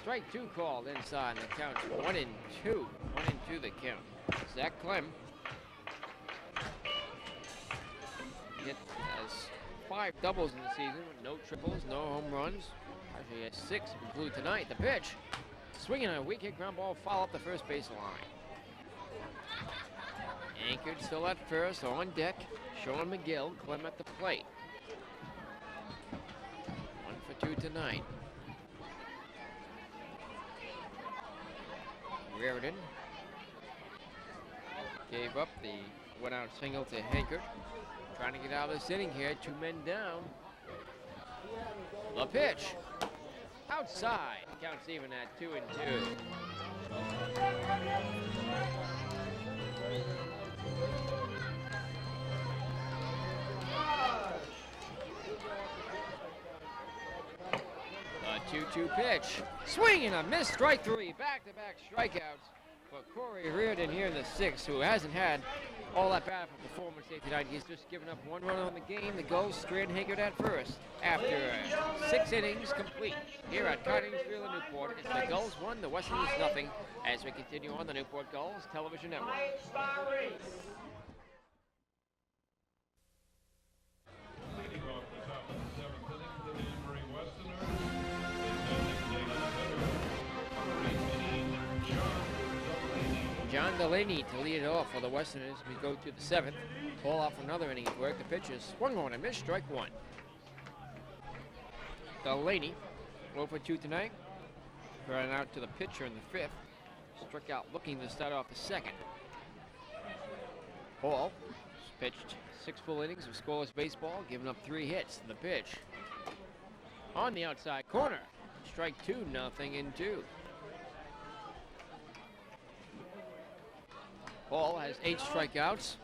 Strike 2 called inside. The count's 1-2. 1-2 the count. Zach Clem has 5 doubles in the season with no triples, no home runs. Actually, he has 6 to conclude tonight. The pitch. Swinging a weak hit ground ball, foul up the first base line. Anchored still at first, on deck. Sean McGill, Clem at the plate. 1 for 2 tonight. Reardon gave up the 1-out single to Hankert. Trying to get out of this inning here. 2 men down. The pitch. Outside. Counts even at 2-2. A 2-2 pitch. Swing and a miss. Strike 3. Back-to-back strikeouts for Corey Reardon here in the 6th, who hasn't had all that bad of a performance here tonight. He's just given up 1 run on the game. The Gulls strand Hankert at first after 6 innings complete here at Cardings Field in Newport. It's the Gulls 1, the Westerners nothing, as we continue on the Newport Gulls Television Network. Leading off the top of the 7th inning, the Danbury Westerners. John Delaney to lead it off for the Westerners. We go to the 7th. Ball off for another inning of work. The pitch is swung on and missed. Strike 1. Delaney, 0 for 2 tonight. Running out to the pitcher in the 5th. Struck out looking to start off the 2nd. Hall pitched 6 full innings of scoreless baseball, giving up 3 hits. The pitch on the outside corner. Strike 2, 0-2. Hall has 8 strikeouts.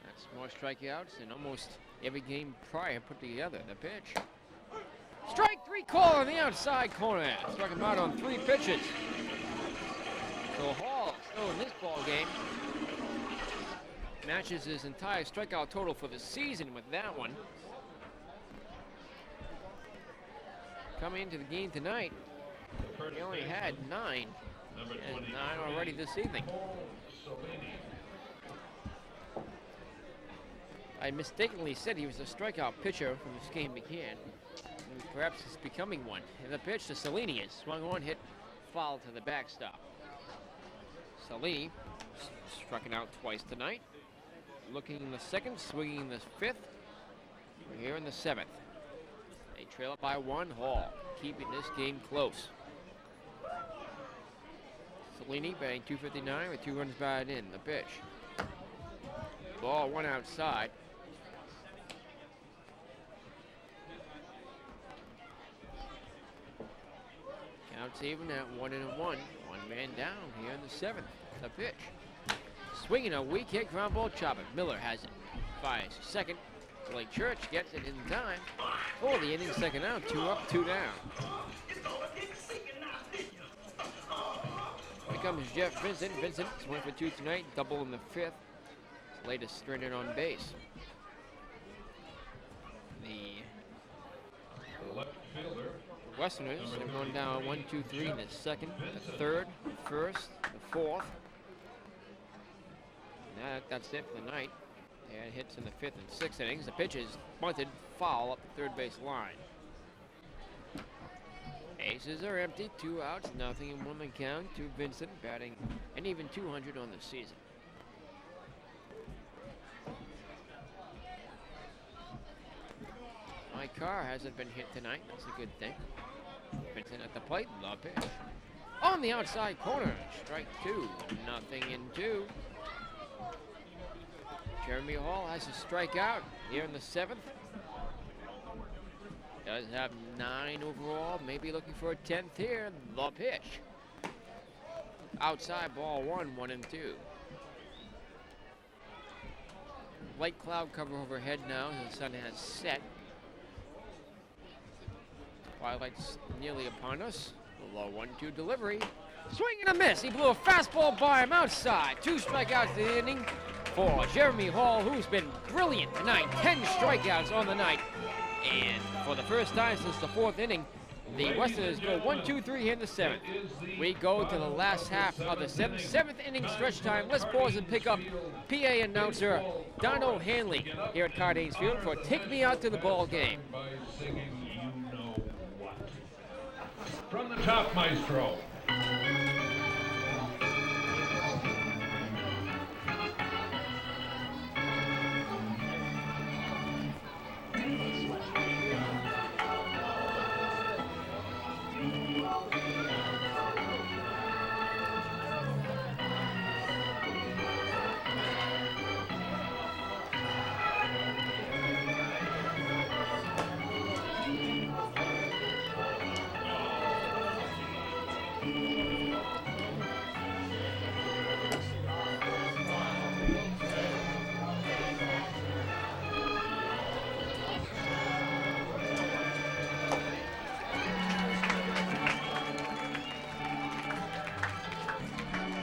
That's more strikeouts than almost every game prior put together. The pitch. Strike 3 call on the outside corner. Struck him out on 3 pitches. So Hall, still in this ball game, matches his entire strikeout total for the season with that one. Coming into the game tonight, he only had 9. And 9 already this evening. I mistakenly said he was a strikeout pitcher when this game began. And perhaps he's becoming one. And the pitch to Salini is swung on, hit foul to the backstop. Salini struck it out twice tonight. Looking in the 2nd, swinging in the 5th. We're here in the 7th. They trail up by 1. Hall keeping this game close. Salini batting .259 with 2 runs batted in. The pitch. Ball 1 outside. Counts even at 1-1. 1 man down here in the 7th. The pitch. Swinging a weak hit ground ball chopper. Miller has it. Fires 2nd. Blake Church gets it in time for the inning. 2nd out. 2 up, 2 down. Here comes Jeff Vincent. Vincent is 1 for 2 tonight. Double in the 5th. His latest stranded on base. The Westerners have gone down 1, 2, 3 in the 2nd, the 3rd, the 1st, the 4th. And that's it for the night. They had hits in the 5th and 6th innings. The pitch is bunted, foul up the third base line. Aces are empty, 2 outs, nothing in 1 the count to Vincent, batting an even 200 on the season. My car hasn't been hit tonight, that's a good thing. Vincent at the plate, the pitch. On the outside corner, strike 2, nothing in 2. Jeremy Hall has a strikeout here in the 7th. Does have 9 overall, maybe looking for a 10th here. The pitch. Outside ball 1, 1 and 2. Light cloud cover overhead now as the sun has set. Twilight's nearly upon us. The low 1-2 delivery. Swing and a miss. He blew a fastball by him outside. 2 strikeouts in the inning for Jeremy Hall, who's been brilliant tonight. 10 strikeouts on the night. And for the first time since the 4th inning, the Westerners go 1-2-3 here in the 7th. We go to the last half of the 7th inning stretch time. Let's pause and pick up PA announcer Donald Hanley here at Cardines Field for Take Me Out to the Ball Game. By singing You Know What. From the top, maestro.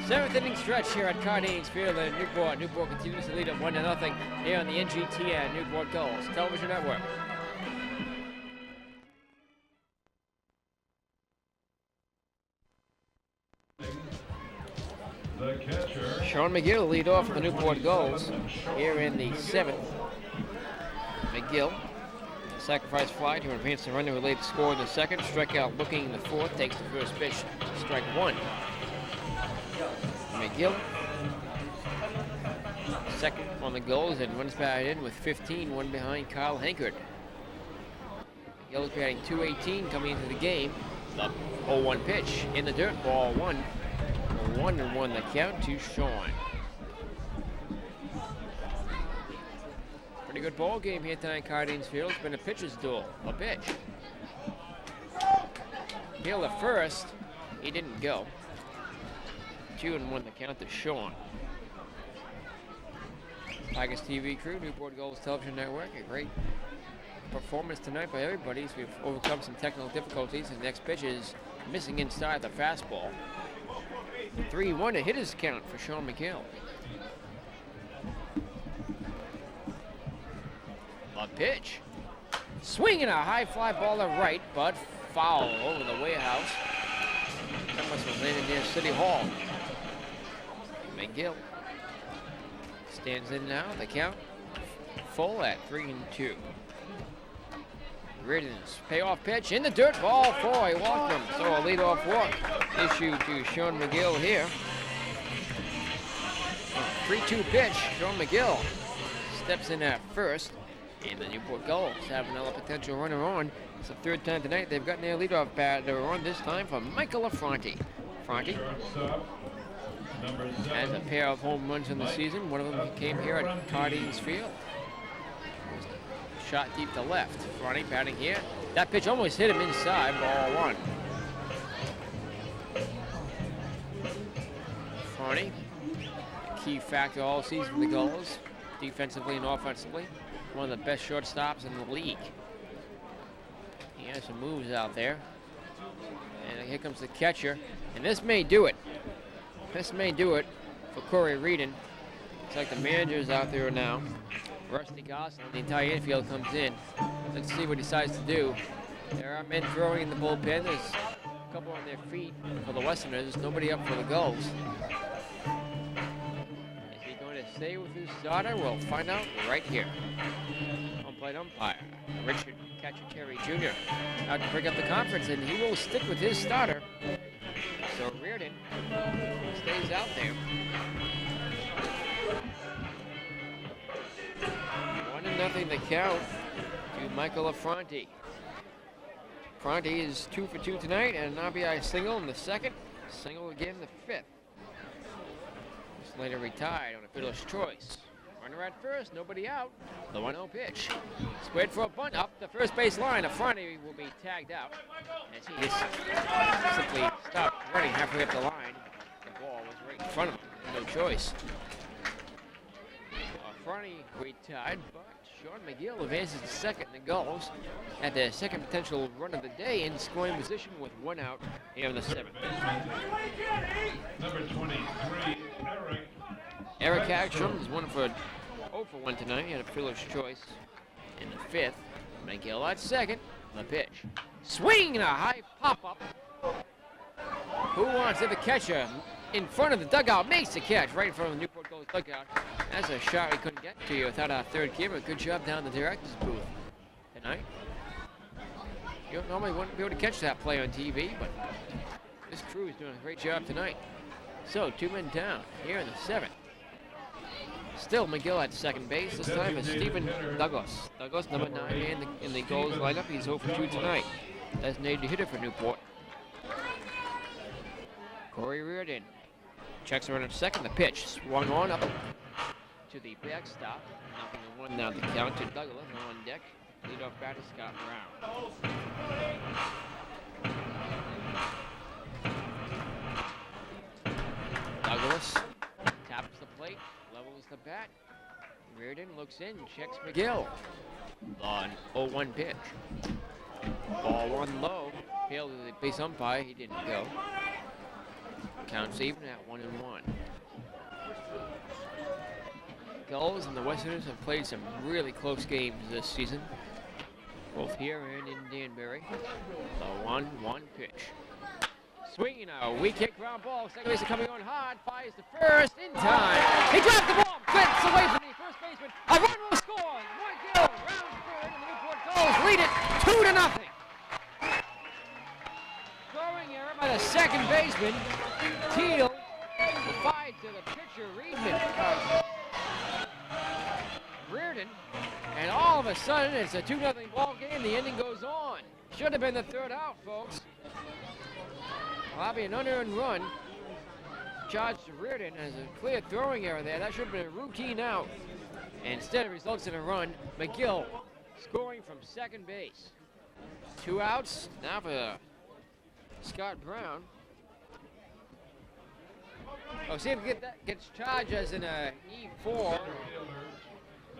7th inning stretch here at Cardines Field in Newport. Newport continues to lead at 1-0 here on the NGTN Newport Gulls Television Network. The catcher. Sean McGill lead off for the Newport Gulls here in the 7th. McGill, sacrifice fly to advance the runner who laid the score in the 2nd. Strikeout looking in the 4th, takes the first pitch, strike 1. McGill, 2nd on the Gulls, and runs batted in with 15, 1 behind Kyle Hankard. McGill is batting .218 coming into the game. The 0-1 pitch in the dirt, ball 1. 1-1 the count to Sean. Pretty good ball game here tonight, Cardines Field. It's been a pitcher's duel. A pitch. Hill at first. He didn't go. 2-1 the count to Sean. Tigers TV crew, Newport Gulls Television Network. A great performance tonight by everybody. So we've overcome some technical difficulties. The next pitch is missing inside the fastball. 3-1 a hitter's count for Sean McGill. A pitch. Swinging a high fly ball to right, but foul over the warehouse. That must have landed near City Hall. McGill stands in now. The count full at 3-2. Ridden's payoff pitch in the dirt, ball 4. He walked him, so a leadoff walk issued to Sean McGill here. 3-2 pitch. Sean McGill steps in at first, and the Newport Gulls have another potential runner on. It's the 3rd time tonight they've gotten their leadoff batter on, this time for Michael Affronti. Affronti has a pair of home runs in the season. One of them came here at Cardines Field. Shot deep to left. Affronti batting here. That pitch almost hit him inside, ball 1. Affronti, a key factor all season for the Gulls, defensively and offensively. One of the best shortstops in the league. He has some moves out there. And here comes the catcher. And this may do it. This may do it for Corey Reedon. It's like the manager's out there now. Rusty Gosselin, the entire infield comes in. Let's see what he decides to do. There are men throwing in the bullpen. There's a couple on their feet for the Westerners. There's nobody up for the Gulls. Is he going to stay with his starter? We'll find out right here. plate umpire, Richard Cacciateri Jr. out to break up the conference, and he will stick with his starter. So Reardon stays out there. 1-0 the count to Michael Affronti. Affronti is 2 for 2 tonight, and an RBI single in the second, single again in the fifth. Slater retired on a fielder's choice. Runner at first, nobody out. The 1-0 pitch. Squared for a bunt up the first base line. Affronti will be tagged out as he just simply stopped running halfway up the line. The ball was right in front of him. No choice. Affronti retired, but Sean McGill advances to second. The Gulls at the second potential run of the day in scoring position with 1 out here in the seventh. Number 23, Eric Hagstrom is 0 for 1 tonight. He had a fielder's choice in the fifth. McGill at second. The pitch. Swing and a high pop-up. Who wants it? The catcher in front of the dugout makes the catch right in front of the Newport Gulls dugout. That's a shot we couldn't get to you without our third camera. Good job down the director's booth tonight. You don't normally want to be able to catch that play on TV, but this crew is doing a great job tonight. So 2 men down here in the seventh. Still McGill at second base. This time is Stephen Douglas. Douglas, number 9 in the Gulls lineup. He's 0 for 2 tonight. Designated hitter for Newport. Corey Reardon checks around at second. The pitch swung on up to the backstop. Knocking the 1 down the count to Douglas on deck. Leadoff batter Scott Brown. Douglas taps the plate, levels the bat. Reardon looks in, checks McGill. On 0-1 pitch. Ball 1 low. Hailed to the base umpire, he didn't go. Counts even at 1-1. Gulls and the Westerners have played some really close games this season, both here and in Danbury. The 1-1 pitch. Swinging a weak hit ground ball. Second baseman coming on hard. Fires to first in time. He drops the ball. Gets away from the first baseman. A run will score. McGill rounds third, and the Newport Gulls lead it 2-0. Throwing error by the second baseman. Teal fired to the pitcher Reardon. And all of a sudden, it's a 2-0 ball game. The inning goes on. Should have been the third out, folks. That'll be an unearned run. Charged to Reardon as a clear throwing error there. That should have been a routine out. And instead it results in a run. McGill scoring from second base. 2 outs. Now for Scott Brown. Oh, see if that gets charged as in a E4.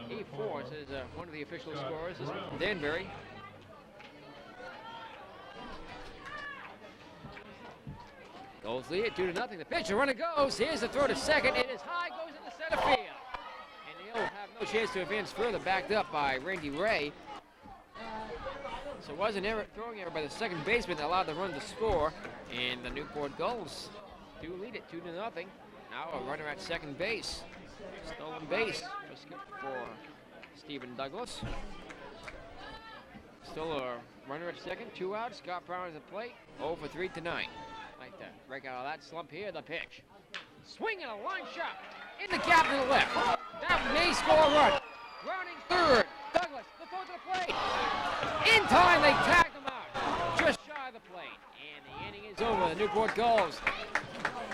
E4 says one of the official scorers is Danbury. Gulls lead it 2-0. The pitch, the runner goes. Here's the throw to second. It is high, goes into center field. And he'll have no chance to advance further, backed up by Randy Ray. So it was an throwing error by the second baseman that allowed the run to score. And the Newport Gulls do lead it 2-0. Now a runner at second base. Stolen base for Stephen Douglas. Still a runner at second, 2 outs. Scott Brown is at plate, 0 for 3 tonight. Like to break out of that slump here, the pitch. Swinging a line shot in the gap to the left. That may score a run. Grounding third. Douglas, the throw to the plate. In time, they tagged him out. Just shy of the plate. And the inning is over. The Newport Gulls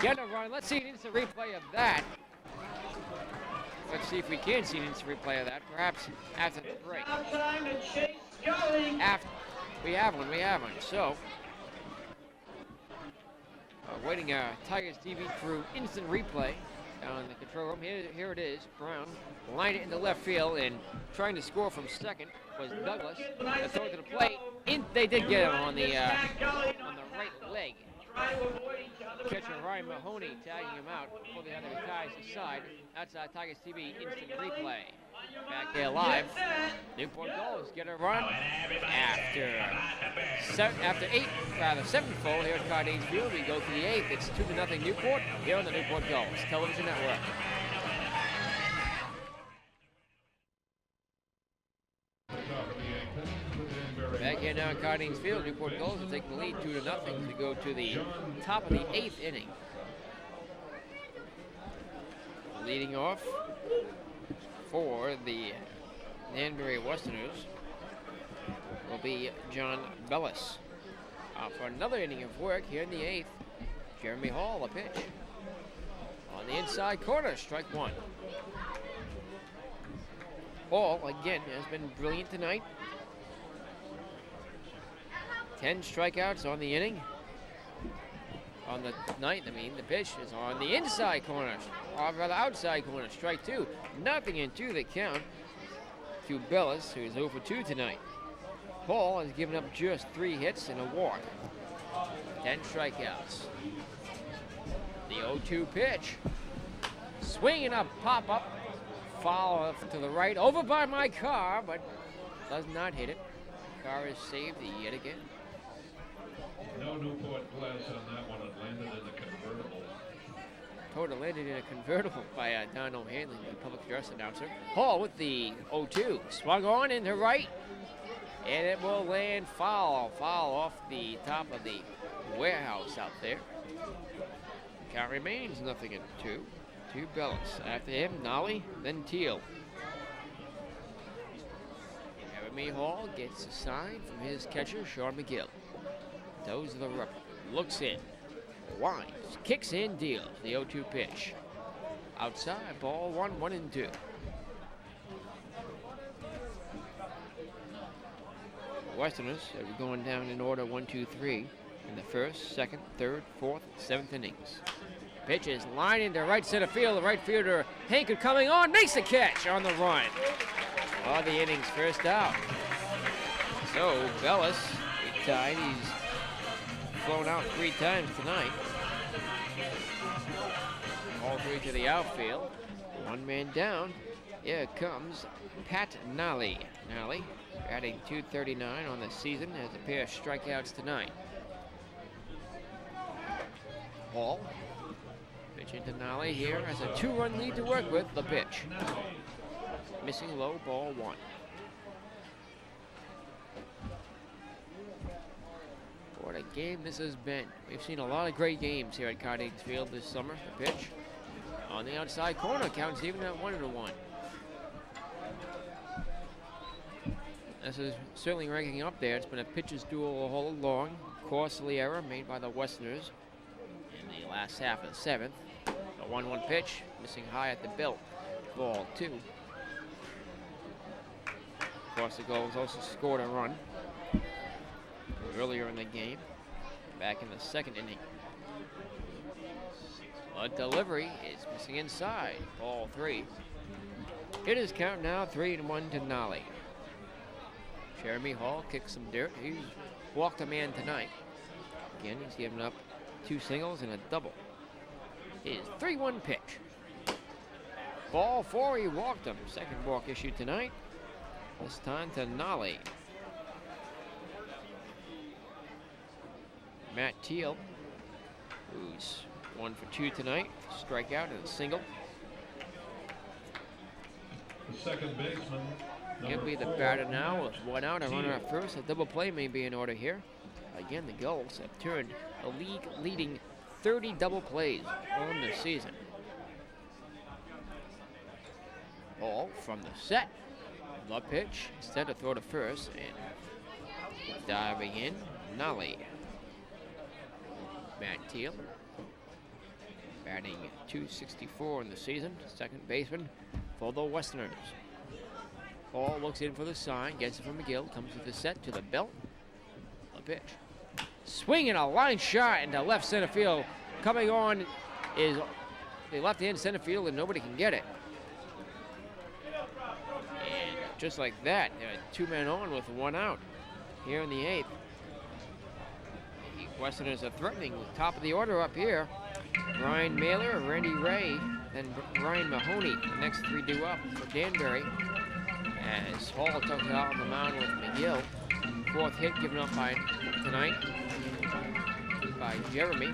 get a run. Let's see an instant replay of that. Let's see if we can see an instant replay of that, perhaps after the break. We have one. So, waiting Tigers TV crew instant replay down in the control room. Here it is. Brown lined it into left field, and trying to score from second was Douglas. The throw to the plate. They did get him on the right leg. Catcher Ryan Mahoney tagging him out before the other ties his side. That's Tigers TV instant replay. Back there live. Newport Gulls get a run after 7 full here at Cardines Field. We go to the 8th. It's 2-0 Newport here on the Newport Gulls Television Network. Cardings Field. Newport Gulls are taking the lead 2-0 to go to the top of the 8th inning. Leading off for the Danbury Westerners will be John Bellis. For another inning of work here in the 8th, Jeremy Hall, a pitch. On the inside corner, strike one. Hall, again, has been brilliant tonight. 10 strikeouts on the inning. On the night, the pitch is on the inside corner, or rather outside corner, strike two. Nothing into the count to Bellis, who is 0 for 2 tonight. Hall has given up just 3 hits and a walk. 10 strikeouts. The 0-2 pitch. Swinging a pop-up. Foul off to the right, over by my car, but does not hit it. Car is saved yet again. No Newport glass on that one. It landed in a convertible. Total landed in a convertible by Don O'Hanley, the public address announcer. Hall with the 0-2. Swung on into right, and it will land foul. Foul off the top of the warehouse out there. Count remains 0-2 to Bellis. After him, Nolly, then Teal. Jeremy Hall gets a sign from his catcher, Sean McGill. Those are the rubber. Looks in. Winds. Kicks in, deals. The 0-2 pitch. Outside, ball 1-2. Westerners are going down in order 1, 2, 3 in the first, second, third, fourth, 7th innings. Pitch is lined into right center field. The right fielder, Hanker, coming on, makes the catch on the run. All the innings first out. So Bellis, tied. He's flown out 3 times tonight. All 3 to the outfield. 1 man down. Here comes Pat Nolly. Nolly batting .239 on the season, has a pair of strikeouts tonight. Hall. Pitch into Nolly here has a 2-run lead to work with. The pitch. Missing low, ball 1. What a game this has been. We've seen a lot of great games here at Cardings Field this summer. The pitch on the outside corner, counts even at 1-1. This is certainly ranking up there. It's been a pitcher's duel all along. Costly error made by the Westerners in the last half of the 7th. A 1-1 pitch, missing high at the belt. Ball 2. Of course, the Gulls also scored a run earlier in the game, back in the 2nd inning. A delivery is missing inside. Ball 3. It is count now 3-1 to Nolly. Jeremy Hall kicks some dirt. He's walked a man tonight. Again, he's given up 2 singles and a double. His 3-1 pitch. Ball 4, he walked him. 2nd walk issued tonight. This time to Nolly. Matt Teal, who's 1 for 2 tonight. Strikeout and a single. The second baseman. He'll be the batter now with 1 out, a runner at first. A double play may be in order here. Again, the Gulls have turned a league-leading 30 double plays on the season. Ball from the set. The pitch. Instead of throw to first and diving in, Nolly. Matt Teal, batting .264 in the season. 2nd baseman for the Westerners. Hall looks in for the sign, gets it from McGill, comes with the set to the belt. The pitch. Swinging a line shot into left center field. Coming on is the left-hand center field, and nobody can get it. And just like that, 2 men on with 1 out here in the 8th. The Westerners are threatening the top of the order up here. Ryan Mailer, Randy Ray, then Ryan Mahoney. The next 3 due up for Danbury. As Hall tucks out on the mound with McGill. 4th hit given up by tonight by Jeremy.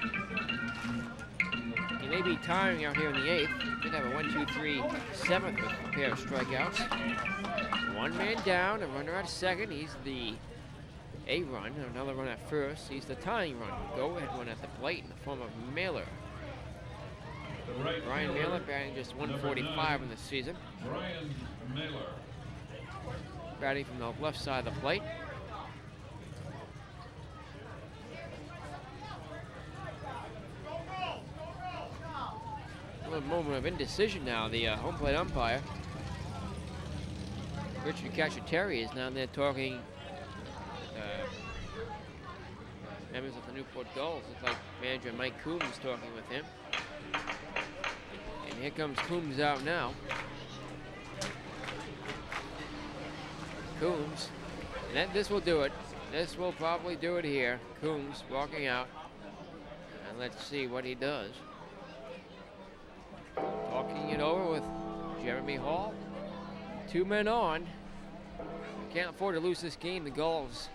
He may be tiring out here in the 8th. Did have a 1-2-3 7th with a pair of strikeouts. 1 man down, a runner at 2nd. He's the a run, another run at first. He's the tying run. Go-ahead run at the plate in the form of Mailer. Brian Mailer batting just 145 in the season. Brian Mailer. Batting from the left side of the plate. A moment of indecision now. The home plate umpire, Richard Cacciateri, is down there talking members of the Newport Gulls. Looks like manager Mike Coombs talking with him. And here comes Coombs out now. Coombs. And this will do it. This will probably do it here. Coombs walking out. And let's see what he does. Talking it over with Jeremy Hall. 2 men on. Can't afford to lose this game. The Gulls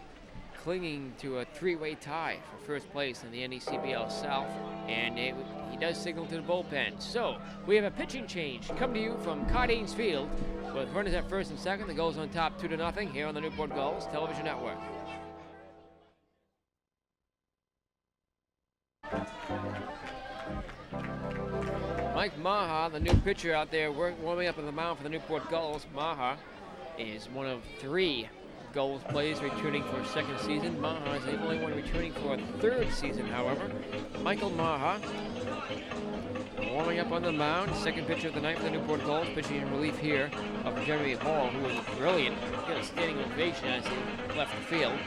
clinging to a 3-way tie for first place in the NECBL South. And he does signal to the bullpen. So we have a pitching change come to you from Cardines Field with runners at first and second. The Gulls on top 2-0 here on the Newport Gulls Television Network. Mike Maha, the new pitcher out there warming up on the mound for the Newport Gulls. Maha is one of 3 Gulls players returning for a second season. Maha is the only one returning for a third season, however. Michael Maha warming up on the mound. Second pitcher of the night for the Newport Gulls, pitching in relief here of Jeremy Hall, who was brilliant. Got a standing ovation as he left the field.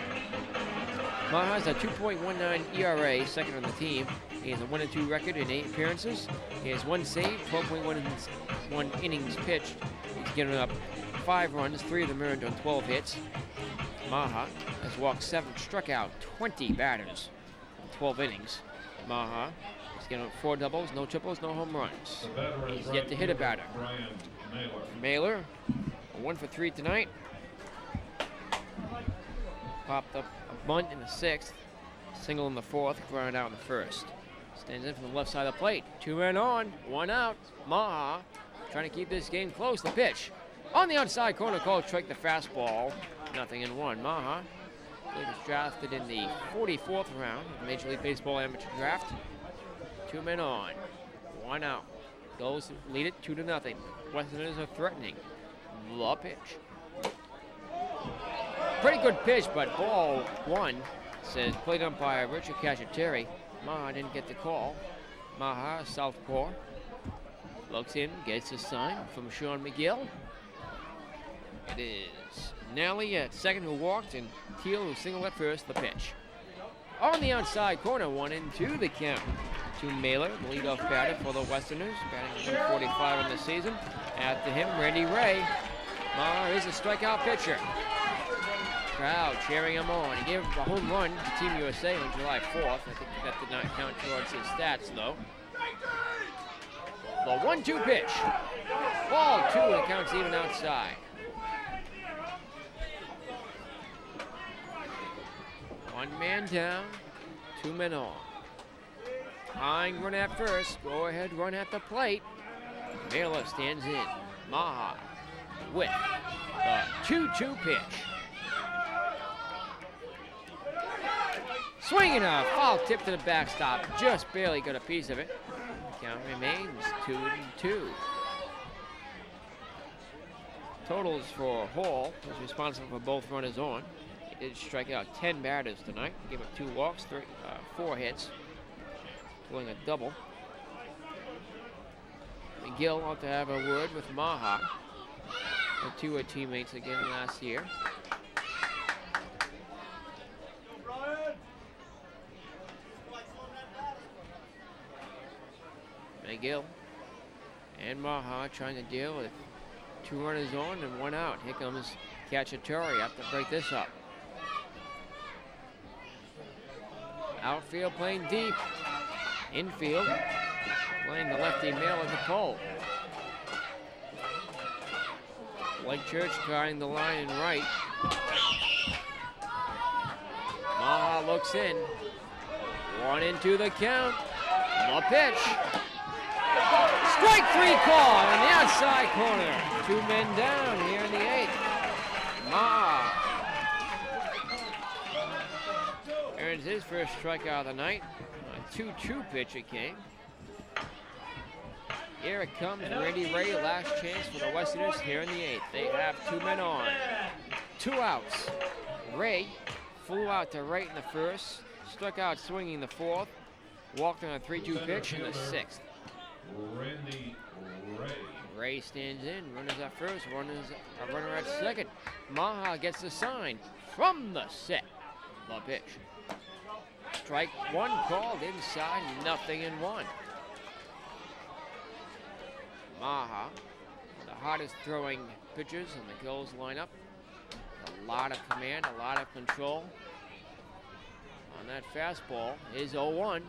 Maha has a 2.19 ERA, second on the team. He has a 1-2 record in 8 appearances. He has 1 save, 12.1 innings pitched. He's given up 5 runs, 3 of them earned on 12 hits. Maha has walked 7, struck out 20 batters in 12 innings. Maha has given up 4 doubles, no triples, no home runs. He's yet to hit a batter. Mailer, 1 for 3 tonight. Popped up a bunt in the 6th, single in the 4th, grounded out in the 1st. Stands in from the left side of the plate. 2 men on, 1 out. Maha trying to keep this game close. The pitch on the outside corner, called strike, the fastball. 0-1. Maha was drafted in the 44th round of the Major League Baseball amateur draft. 2 men on, 1 out. Gulls lead it 2-0. Westerners are threatening. The pitch. Pretty good pitch, but ball 1, says plate umpire Richard Cacciateri. Maha didn't get the call. Maha, southpaw, looks in, gets a sign from Sean McGill. It is Nally at second who walked, and Teal who singled at first. The pitch on the outside corner, 1-2 the count to Mailer, the leadoff batter for the Westerners, batting 145 in the season. After him, Randy Ray. Maha is a strikeout pitcher. Crowd cheering him on. He gave a home run to Team USA on July 4th. I think that did not count towards his stats, though. The 1-2 pitch. Ball 2, and it counts even outside. 1 man down, 2 men on. Tying run at first. Go ahead run at the plate. Mailer stands in. Maha with the 2-2 pitch. Swinging a foul tip to the backstop. Just barely got a piece of it. Count remains 2-2. Totals for Hall, who's responsible for both runners on. He did strike out 10 batters tonight. He gave up 2 walks, 4 hits, pulling a double. McGill ought to have a word with Maha. The 2 were teammates again last year. McGill and Maha trying to deal with 2 runners on and 1 out. Here comes Cacciateri out to break this up. Outfield playing deep. Infield playing the lefty Mailer to pull. Blake Church guarding the line and right. Maha looks in. 1-2 the count. The pitch. Strike 3 call on the outside corner. 2 men down here in the 8th. Maha earns his first strikeout of the night. A 2-2 pitch it came. Here it comes, Randy Ray, last chance for the Westerners here in the 8th. They have 2 men on. 2 outs. Ray flew out to right in the first, struck out swinging the 4th, walked on a 3-2 pitch in the 6th. Randy Ray. Ray stands in, runners at first, a runner at second. Maha gets the sign from the set. The pitch. Strike 1 called inside, 0-1. Maha, the hottest throwing pitchers in the Gulls lineup. A lot of command, a lot of control. On that fastball is 0-1.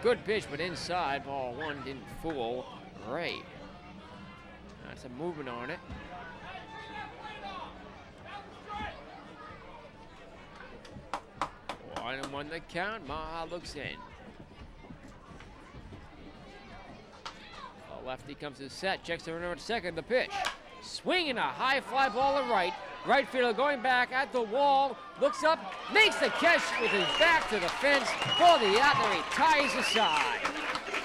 Good pitch, but inside, ball 1 didn't fool Ray. That's a movement on it. One and 1 the count. Maha looks in. The lefty comes to the set, checks the runner at second. The pitch. Swinging a high fly ball to right. Right fielder going back at the wall. Looks up, makes the catch with his back to the fence. For the out there, he ties aside.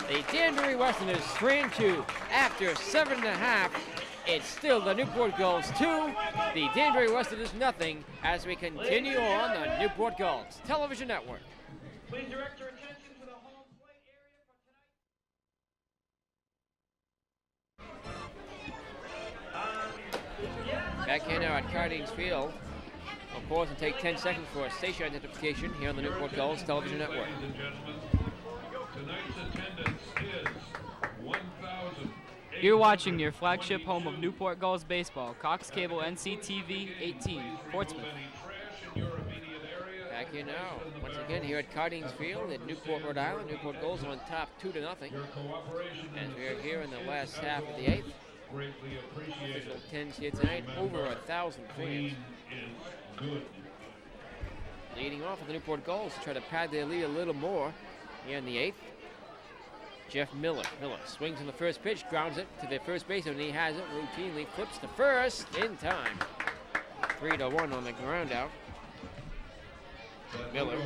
The Danbury Westerners 3-2 after 7.5. It's still the Newport Gulls 2, the Danbury Westerners nothing, as we continue on the Newport Gulls Television Network. Please direct your attention to the home plate area for tonight. Back here now at Cardings Field. We'll pause and take 10 seconds for a station identification here on the Newport Gulls Television Network. Ladies and gentlemen, tonight's attendance is 1,000. You're watching your flagship home of Newport Gulls baseball, Cox Cable NCTV 18, Portsmouth. Back here now, once again here at Cardings Field in Newport, Rhode Island. Newport Gulls on top 2-0. As we are here in the last half of the 8th. Official 10s here tonight, over 1,000 fans. Leading off with the Newport Gulls to try to pad their lead a little more here in the 8th. Jeff Miller. Miller swings on the first pitch, grounds it to the first baseman, and he has it. Routinely flips to first in time. 3-1 on the ground out. Miller.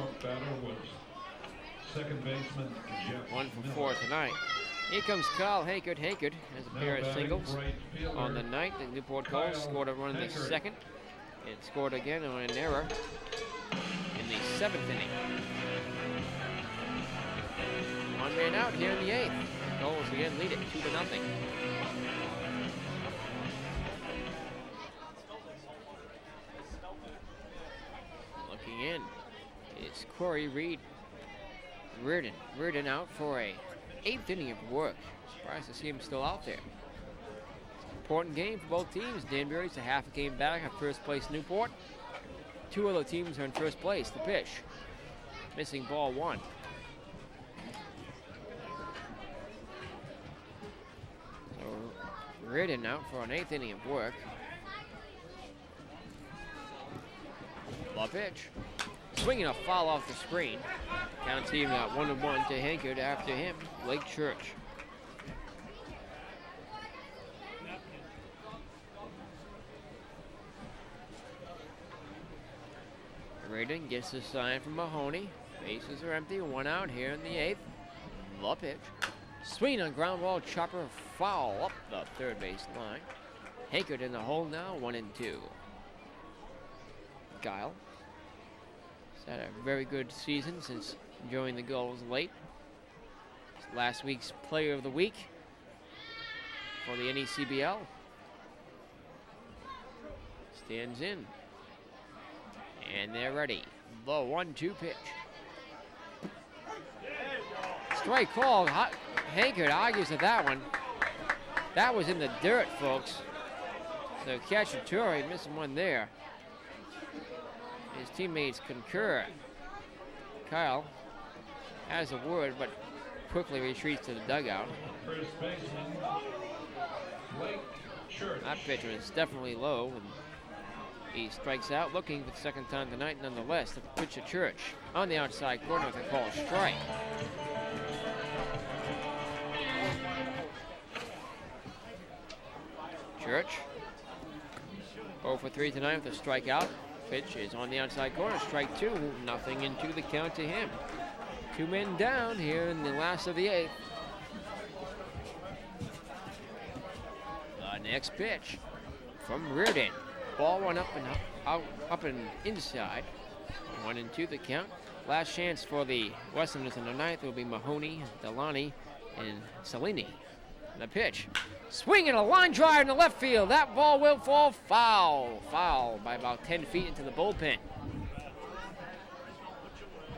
Second baseman Jeff 1 for 4 tonight. Here comes Kyle Hankard. Hankard has a pair of singles on the night. The Newport Gulls scored a run in the 2nd and scored again on an error in the 7th inning. 1 man out here in the 8th. Gulls again lead it 2-0. Looking in is Corey Reardon out for a 8th inning of work. Surprised to see him still out there. It's an important game for both teams. Danbury's a half a game back at first place Newport. 2 other teams are in first place. The pitch. Missing ball 1. So Reardon out for an 8th inning of work. The pitch. Swinging a foul off the screen. Counts even at 1-1 to Hankard. After him, Blake Church. Reardon gets the sign from Mahoney. Bases are empty. 1 out here in the 8th. The pitch. Swing on ground ball. Chopper foul up the third base line. Hankard in the hole now. 1-2. Guile. Had a very good season since joining the Gulls late. It's last week's Player of the Week for the NECBL. Stands in. And they're ready. The 1-2 pitch. Strike call. Hankard argues with that one. That was in the dirt, folks. So Cacciatore missing one there. His teammates concur. Kyle has a word, but quickly retreats to the dugout. First baseman Blake Church. That pitch was definitely low, and he strikes out, looking for the second time tonight nonetheless. The pitch to Church on the outside corner with a call strike. Church 0 for 3 tonight with a strikeout. Pitch is on the outside corner. Strike 2. Nothing into the count to him. 2 men down here in the last of the 8th. The next pitch from Reardon. Ball went up and inside. 1-2 the count. Last chance for the Westerners in the 9th will be Mahoney, Delani, and Salini. The pitch. Swing and a line drive in the left field. That ball will fall foul. Foul by about 10 feet into the bullpen.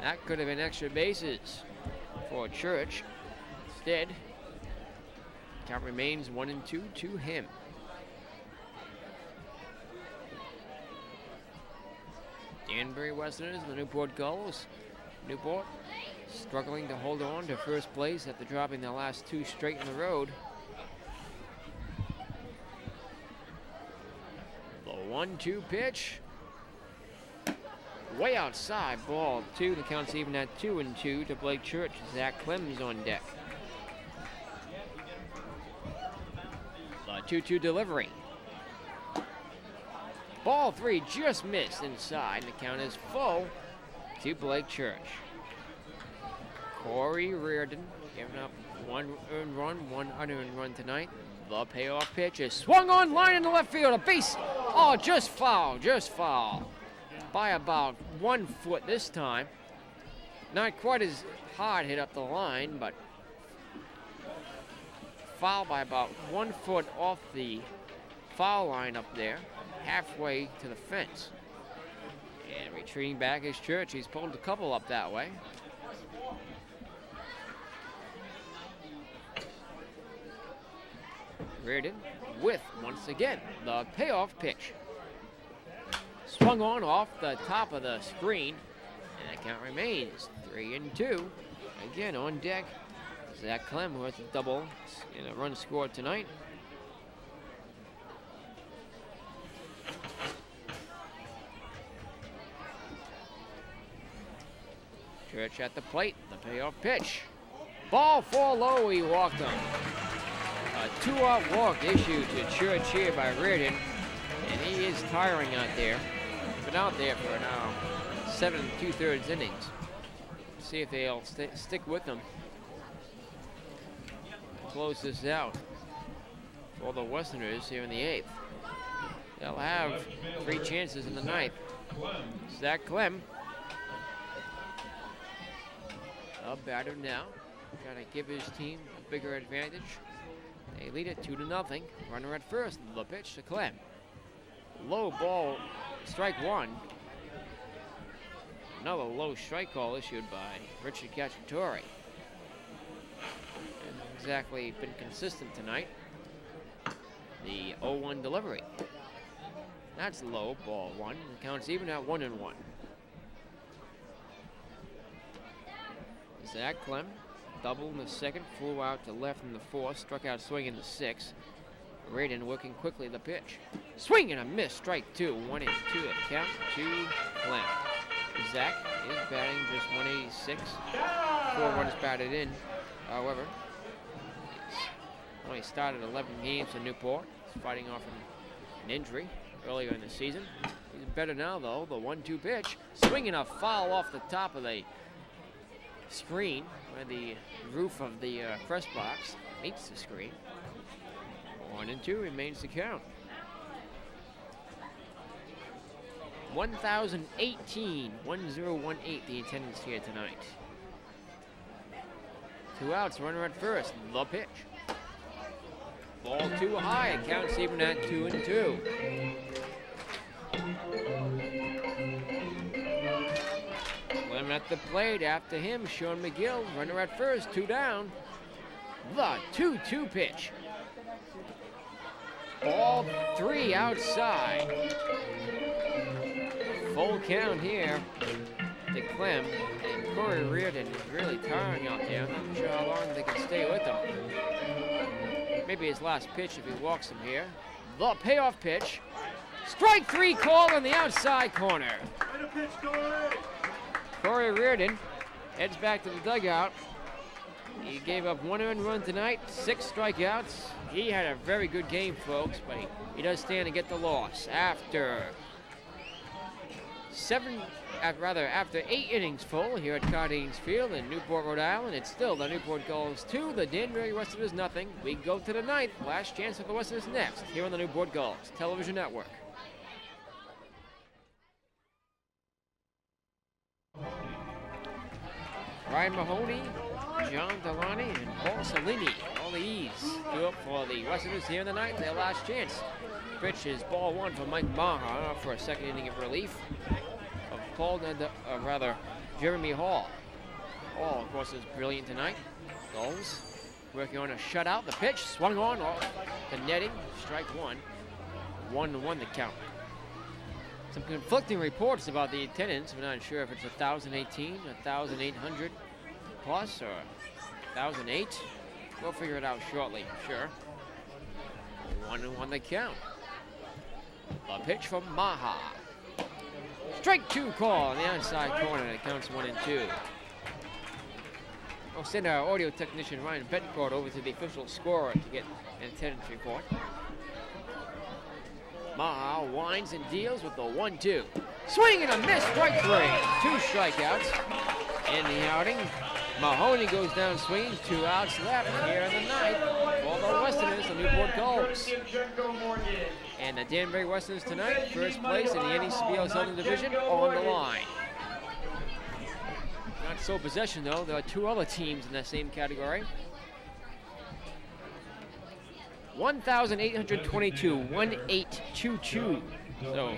That could have been extra bases for Church. Instead, count remains 1-2 to him. Danbury Westerners and the Newport Gulls. Newport struggling to hold on to first place after dropping their last 2 straight in the road. The 1-2 pitch. Way outside, ball 2. The count's even at 2-2 to Blake Church. Zach Clem's on deck. The 2-2 delivery. Ball 3 just missed inside. The count is full to Blake Church. Corey Reardon giving up 1 earned run, 1 unearned run tonight. The payoff pitch is swung on, line in the left field. A base. Oh, just foul. By about 1 foot this time. Not quite as hard hit up the line, but foul by about 1 foot off the foul line up there, halfway to the fence. And retreating back is Church. He's pulled a couple up that way. Reardon with, once again, the payoff pitch. Swung on off the top of the screen, and that count remains 3-2. Again on deck, Zach Clem, who has a double and a run scored tonight. Church at the plate, the payoff pitch. Ball 4 low, he walked him. A 2-out walk issued to Church here by Reardon, and he is tiring out there. Been out there for now 7 2/3 innings. See if they'll stick with him. Close this out for the Westerners here in the 8th. They'll have 3 chances in the 9th. Zach Clem, a batter now, trying to give his team a bigger advantage. They lead it 2-0. Runner at first. The pitch to Clem. Low ball, strike 1. Another low strike call issued by Richard Cacciatore. Hasn't exactly been consistent tonight. The 0-1 delivery. That's low, ball 1. The count's even at 1-1. Zach Clem, double in the 2nd, flew out to left in the 4th, struck out swinging in the 6th. Reardon working quickly the pitch. Swing and a miss, strike 2, 1-2 at count to Clem. Zach is batting just 186, 4 runs batted in. However, he's only started 11 games in Newport. He's fighting off an injury earlier in the season. He's better now though, the 1-2 pitch. Swinging a foul off the top of the screen where the roof of the press box meets the screen. 1-2 remains the count. 1,018, 1018 the attendance here tonight. 2 outs, runner at first, the pitch. Ball too high, it counts even at 2-2. Clem at the plate, after him, Sean McGill, runner at first, 2 down. The 2-2 pitch. Ball 3 outside. Full count here to Clem, and Corey Reardon is really tiring out there. I'm not sure how long they can stay with him. Maybe his last pitch if he walks him here. The payoff pitch. Strike 3 called on the outside corner. Corey Reardon heads back to the dugout. He gave up 1 earned run tonight, 6 strikeouts. He had a very good game, folks, but he does stand to get the loss after After 8 innings full here at Cardines Field in Newport, Rhode Island, it's still the Newport Gulls 2, the Danbury Westerners nothing. We go to the 9th. Last chance for the Westerners next here on the Newport Gulls Television Network. Ryan Mahoney, John Delaney, and Paul Salini. All the E's do up for the Westerners here in the 9th. Their last chance. Pitch is ball 1 for Mike Maha for a second inning of relief of Jeremy Hall. Hall, of course, is brilliant tonight. Gulls working on a shutout. The pitch swung on off the netting. Strike 1. 1-1 the count. Some conflicting reports about the attendance. We're not sure if it's 1,018, 1,800 plus, or 1,008. We'll figure it out shortly, I'm sure. 1-1 the count. A pitch from Maha. Strike 2 call on the outside corner. It counts 1 and 2. We'll send our audio technician Ryan Bettencourt over to the official scorer to get an attendance report. Maha winds and deals with the 1-2. Swing and a miss, strike 3. 2 strikeouts in the outing. Mahoney goes down swinging, 2 outs left here in the 9th for the Westerners, the Newport Gulls. And the Danbury Westerners tonight, first place in the NECBL Southern Division on the line. Not sole possession though, there are 2 other teams in that same category. 1,822, 1,822. So,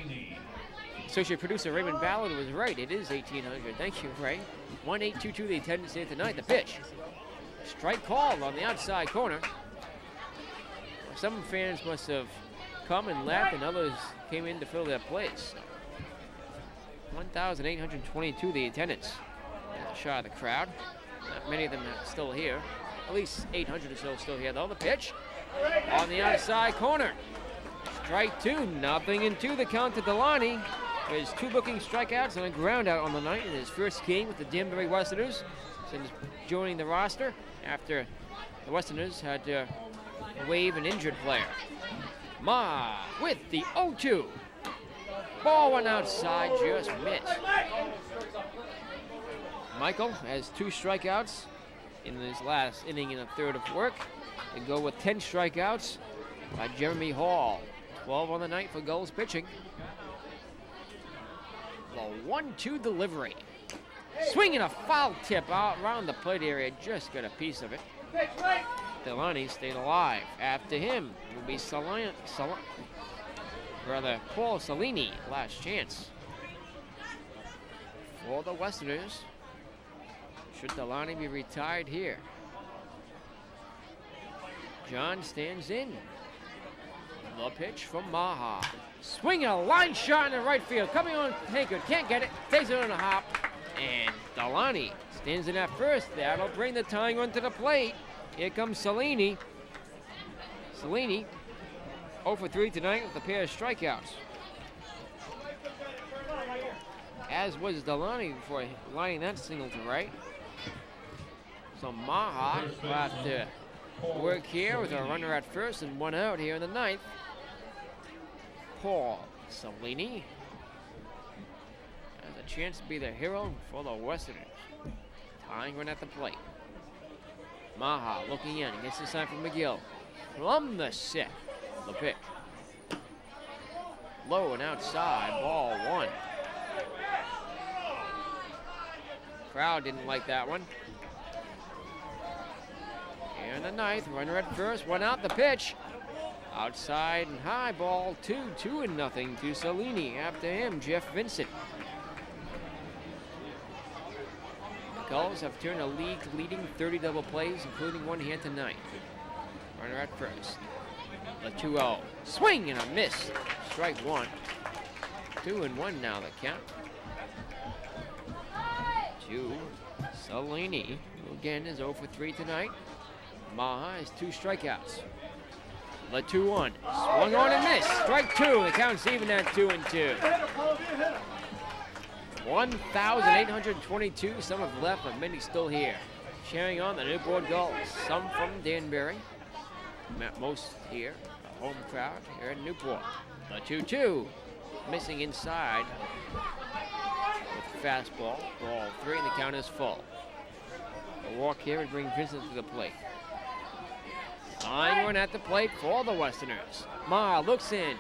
associate producer Raymond Ballard was right. It is 1,800. Thank you, Ray. 1,822 the attendance here tonight. The pitch. Strike called on the outside corner. Some fans must have come and left, and others came in to fill their place. 1,822 the attendance. There's a shot of the crowd. Not many of them are still here. At least 800 or so still here, though. The pitch on the outside corner. Strike 2, 0-2 the count to Delaney. There's 2 booking strikeouts and a ground out on the night in his first game with the Danbury Westerners since joining the roster after the Westerners had to waive an injured player. Ma with the 0-2. Ball went outside, just missed. Michael has 2 strikeouts in his last inning and a third of work. They go with 10 strikeouts by Jeremy Hall. 12 on the night for Gulls pitching. The 1-2 delivery. Swinging a foul tip out around the plate area. Just got a piece of it. Delaney stayed alive. After him will be Paul Salini. Last chance for the Westerners. Should Delaney be retired here? John stands in. The pitch from Maha. Swinging a line shot in the right field. Coming on Tankard. Can't get it. Takes it on a hop. And Delaney stands in at first. That'll bring the tying run to the plate. Here comes Salini. Salini 0 for 3 tonight with a pair of strikeouts. As was Delaney before lining that single to right. So Maha will have to work here with a runner at first and 1 out here in the 9th. Paul Salini has a chance to be the hero for the Westerners. Tying run at the plate. Maha looking in. He gets the sign from McGill. From the set. The pitch. Low and outside. Ball 1. Crowd didn't like that one. Here in the 9th. Runner at first. 1 out. The pitch. Outside and high. Ball 2. 2-0 to Salini. After him, Jeff Vincent. The Gulls have turned a league-leading 30 double plays, including 1 here tonight. Runner at first. The 2-0. Swing and a miss. Strike 1. 2-1 now the count. To Salini, who again is 0 for 3 tonight. Maha has 2 strikeouts. The 2-1. Swung on and missed. Strike 2. The count's even at 2-2. 1,822. Some have left, but many still here. Cheering on the Newport Gulls. Some from Danbury. Most here. A home crowd here in Newport. The 2-2. Missing inside. fastball. Ball 3 and the count is full. A walk here would bring Vincent to the plate. Tying run at the plate for the Westerners. Ma looks in.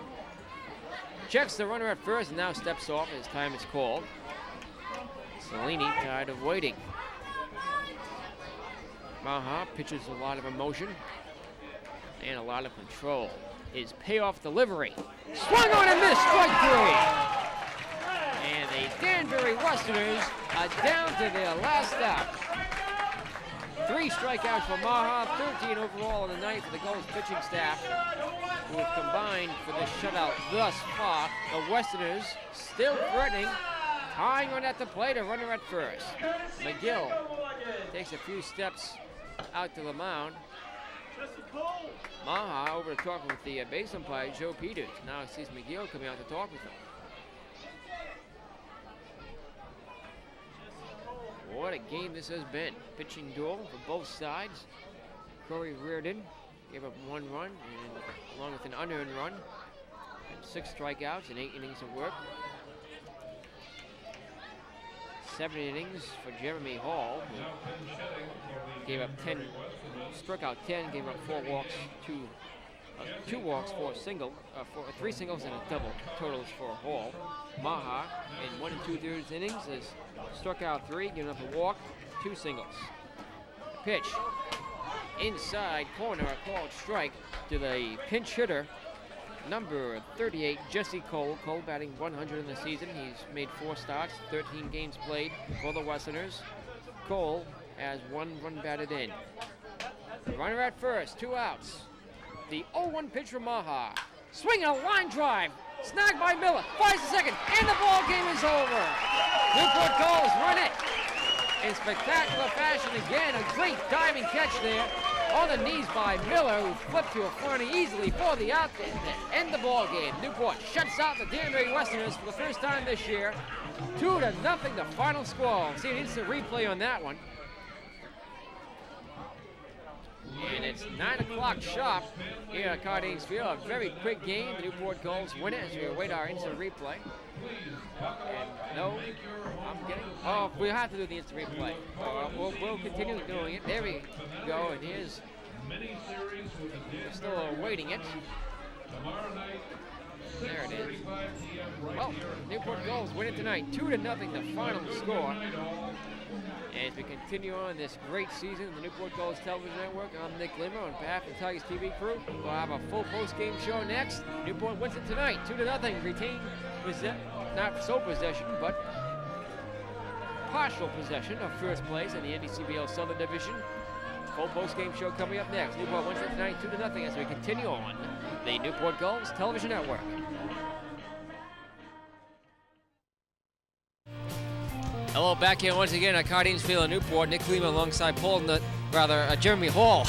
Checks the runner at first and now steps off as time is called. Cellini tired of waiting. Maha pitches a lot of emotion and a lot of control. His payoff delivery. Swung on and missed, strike 3. And the Danbury Westerners are down to their last out. 3 strikeouts for Maha, 13 overall in the night for the Gulls pitching staff, who have combined for the shutout thus far. The Westerners still threatening. Tying run at the plate, a runner at first. McGill takes a few steps out to the mound. Maha over to talk with the base umpire, Joe Peters. Now sees McGill coming out to talk with him. What a game this has been. Pitching duel for both sides. Corey Reardon gave up 1 run, and along with an unearned run, and 6 strikeouts and 8 innings of work. 7 innings for Jeremy Hall, who gave up 10, struck out 10, gave up 4 walks, 2 walks, 3 singles and a double. Totals for Hall. Maha in 1 2/3 innings has struck out 3, given up a walk, 2 singles. Pitch inside corner, a called strike to the pinch hitter, number 38, Jesse Cole. Cole batting 100 in the season. He's made 4 starts, 13 games played for the Westerners. Cole has 1 run batted in. Runner at first, 2 outs. The 0-1 pitch from Maha. Swinging a line drive. Snagged by Miller. Fires to second, and the ball game is over. Newport Gulls run it in spectacular fashion again. A great diving catch there on the knees by Miller, who flipped to a corner easily for the out to end the ball game. Newport shuts out the Danbury Westerners for the first time this year. 2-0 the final score. See an instant replay on that one. And it's 9 o'clock sharp here at Cardines Field. A very quick game. The Newport Gulls win it as we await our instant replay. And no, I'm getting. Oh, we'll have to do the instant replay. We'll continue doing it. There we go. And here's. We're still awaiting it. There it is. Well, Newport Gulls win it tonight. 2-0 the final score. As we continue on this great season, the Newport Gulls Television Network, I'm Nick Limmer on behalf of the Tigers TV crew. We'll have a full post-game show next. Newport wins it tonight, 2-0. Retain, not sole possession, but partial possession of first place in the NDCBL Southern Division. Full post-game show coming up next. Newport wins it tonight, 2-0, as we continue on the Newport Gulls Television Network. Hello, back here once again at Cardines Field in Newport. Nick Lima alongside Jeremy Hall,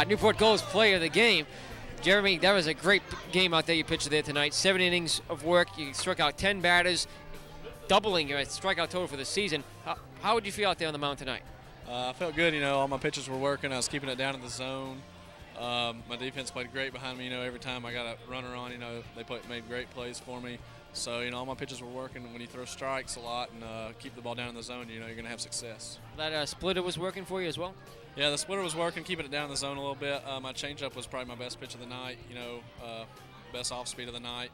Newport Gulls player of the game. Jeremy, that was a great game out there you pitched there tonight. 7 innings of work. You struck out 10 batters, doubling your strikeout total for the season. How would you feel out there on the mound tonight? I felt good. All my pitches were working. I was keeping it down in the zone. My defense played great behind me. Every time I got a runner on, they made great plays for me. So, all my pitches were working. When you throw strikes a lot and keep the ball down in the zone, you're going to have success. That splitter was working for you as well? Yeah, the splitter was working, keeping it down in the zone a little bit. My changeup was probably my best pitch of the night, best off speed of the night.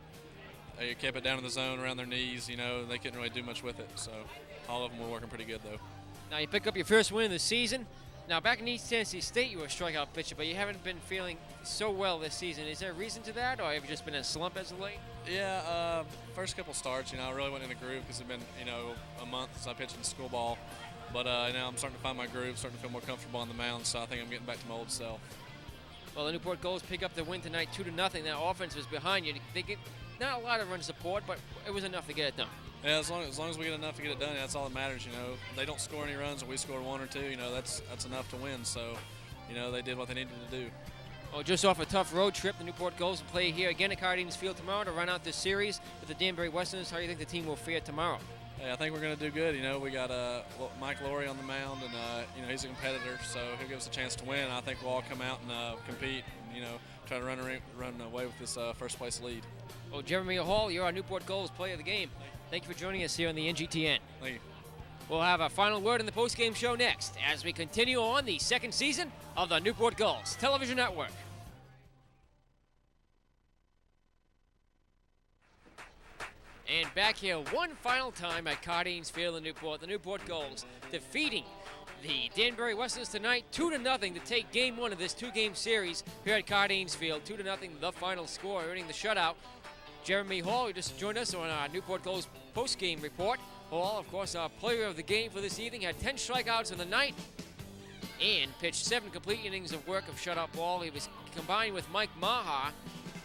You kept it down in the zone around their knees, they couldn't really do much with it. So all of them were working pretty good, though. Now, you pick up your first win of the season. Now, back in East Tennessee State, you were a strikeout pitcher, but you haven't been feeling so well this season. Is there a reason to that, or have you just been in a slump as of late? Yeah, first couple starts, I really went in a groove because it's been, a month since I pitched in school ball. But now I'm starting to find my groove, starting to feel more comfortable on the mound, so I think I'm getting back to my old self. Well, the Newport Gulls pick up the win tonight, 2-0. That offense was behind you. They get not a lot of run support, but it was enough to get it done. Yeah, as long as we get enough to get it done, that's all that matters. They don't score any runs, and we score 1 or 2. That's enough to win. So, they did what they needed to do. Well, just off a tough road trip, the Newport Gulls will play here again at Cardines Field tomorrow to run out this series with the Danbury Westerners. How do you think the team will fare tomorrow? Hey, I think we're going to do good. We got Mike Laurie on the mound, and he's a competitor, so he'll give us a chance to win. I think we'll all come out and compete, and try to run away with this first place lead. Well, Jeremy Hall, you're our Newport Gulls player of the game. Thank you for joining us here on the NGTN. Thank you. We'll have a final word in the post-game show next as we continue on the second season of the Newport Gulls Television Network. And back here one final time at Cardines Field in Newport, the Newport Gulls defeating the Danbury Westerners tonight 2-0 to take game one of this two-game series here at Cardines Field. 2-0 the final score, earning the shutout. Jeremy Hall, who just joined us on our Newport Gulls post-game report. Hall, of course, our player of the game for this evening, had 10 strikeouts in the night and pitched 7 complete innings of work of shutout ball. He was combined with Mike Maha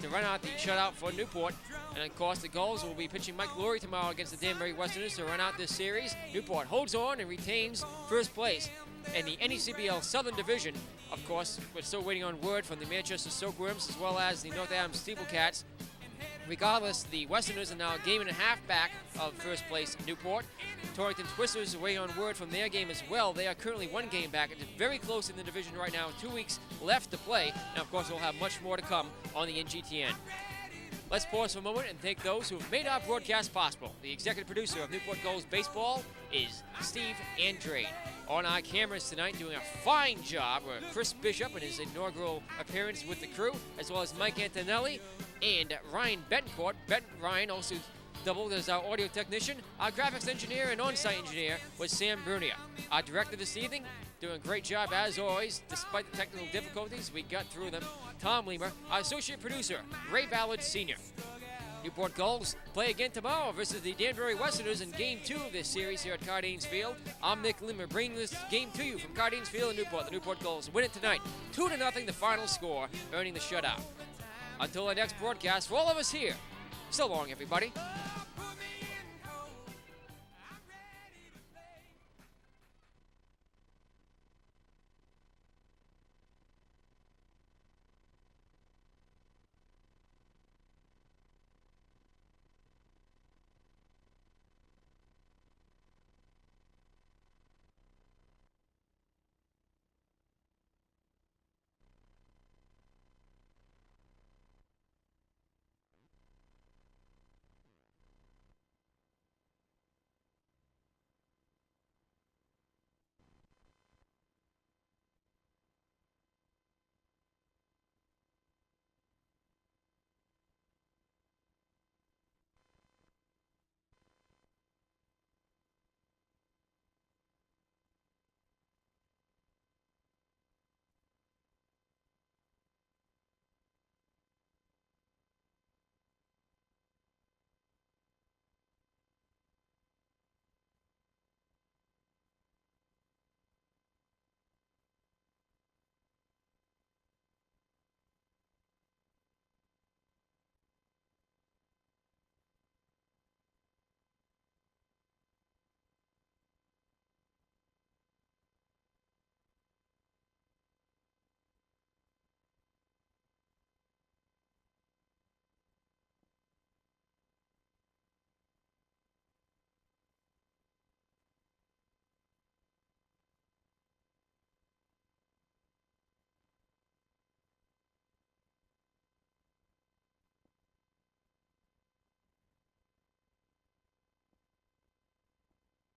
to run out the shutout for Newport. And of course, the Gulls will be pitching Mike Lurie tomorrow against the Danbury Westerners to run out this series. Newport holds on and retains first place in the NECBL Southern Division. Of course, we're still waiting on word from the Manchester Silkworms as well as the North Adams Steeplecats. Regardless, the Westerners are now a game and a half back of first place Newport. Torrington Twisters are waiting on word from their game as well. They are currently 1 game back. It's very close in the division right now. 2 weeks left to play. And of course, we'll have much more to come on the NGTN. Let's pause for a moment and thank those who have made our broadcast possible. The executive producer of Newport Gulls Baseball is Steve Andrade. On our cameras tonight, doing a fine job, were Chris Bishop in his inaugural appearance with the crew, as well as Mike Antonelli and Ryan Betancourt. Ryan also doubled as our audio technician. Our graphics engineer and on-site engineer was Sam Brunia. Our director this evening, doing a great job as always, despite the technical difficulties, we got through them. Tom Leamer, our associate producer, Ray Ballard Sr. Newport Gulls play again tomorrow versus the Danbury Westerners in Game 2 of this series here at Cardines Field. I'm Nick Leamer bringing this game to you from Cardines Field in Newport. The Newport Gulls win it tonight, 2-0 the final score, earning the shutout. Until our next broadcast, for all of us here, so long everybody.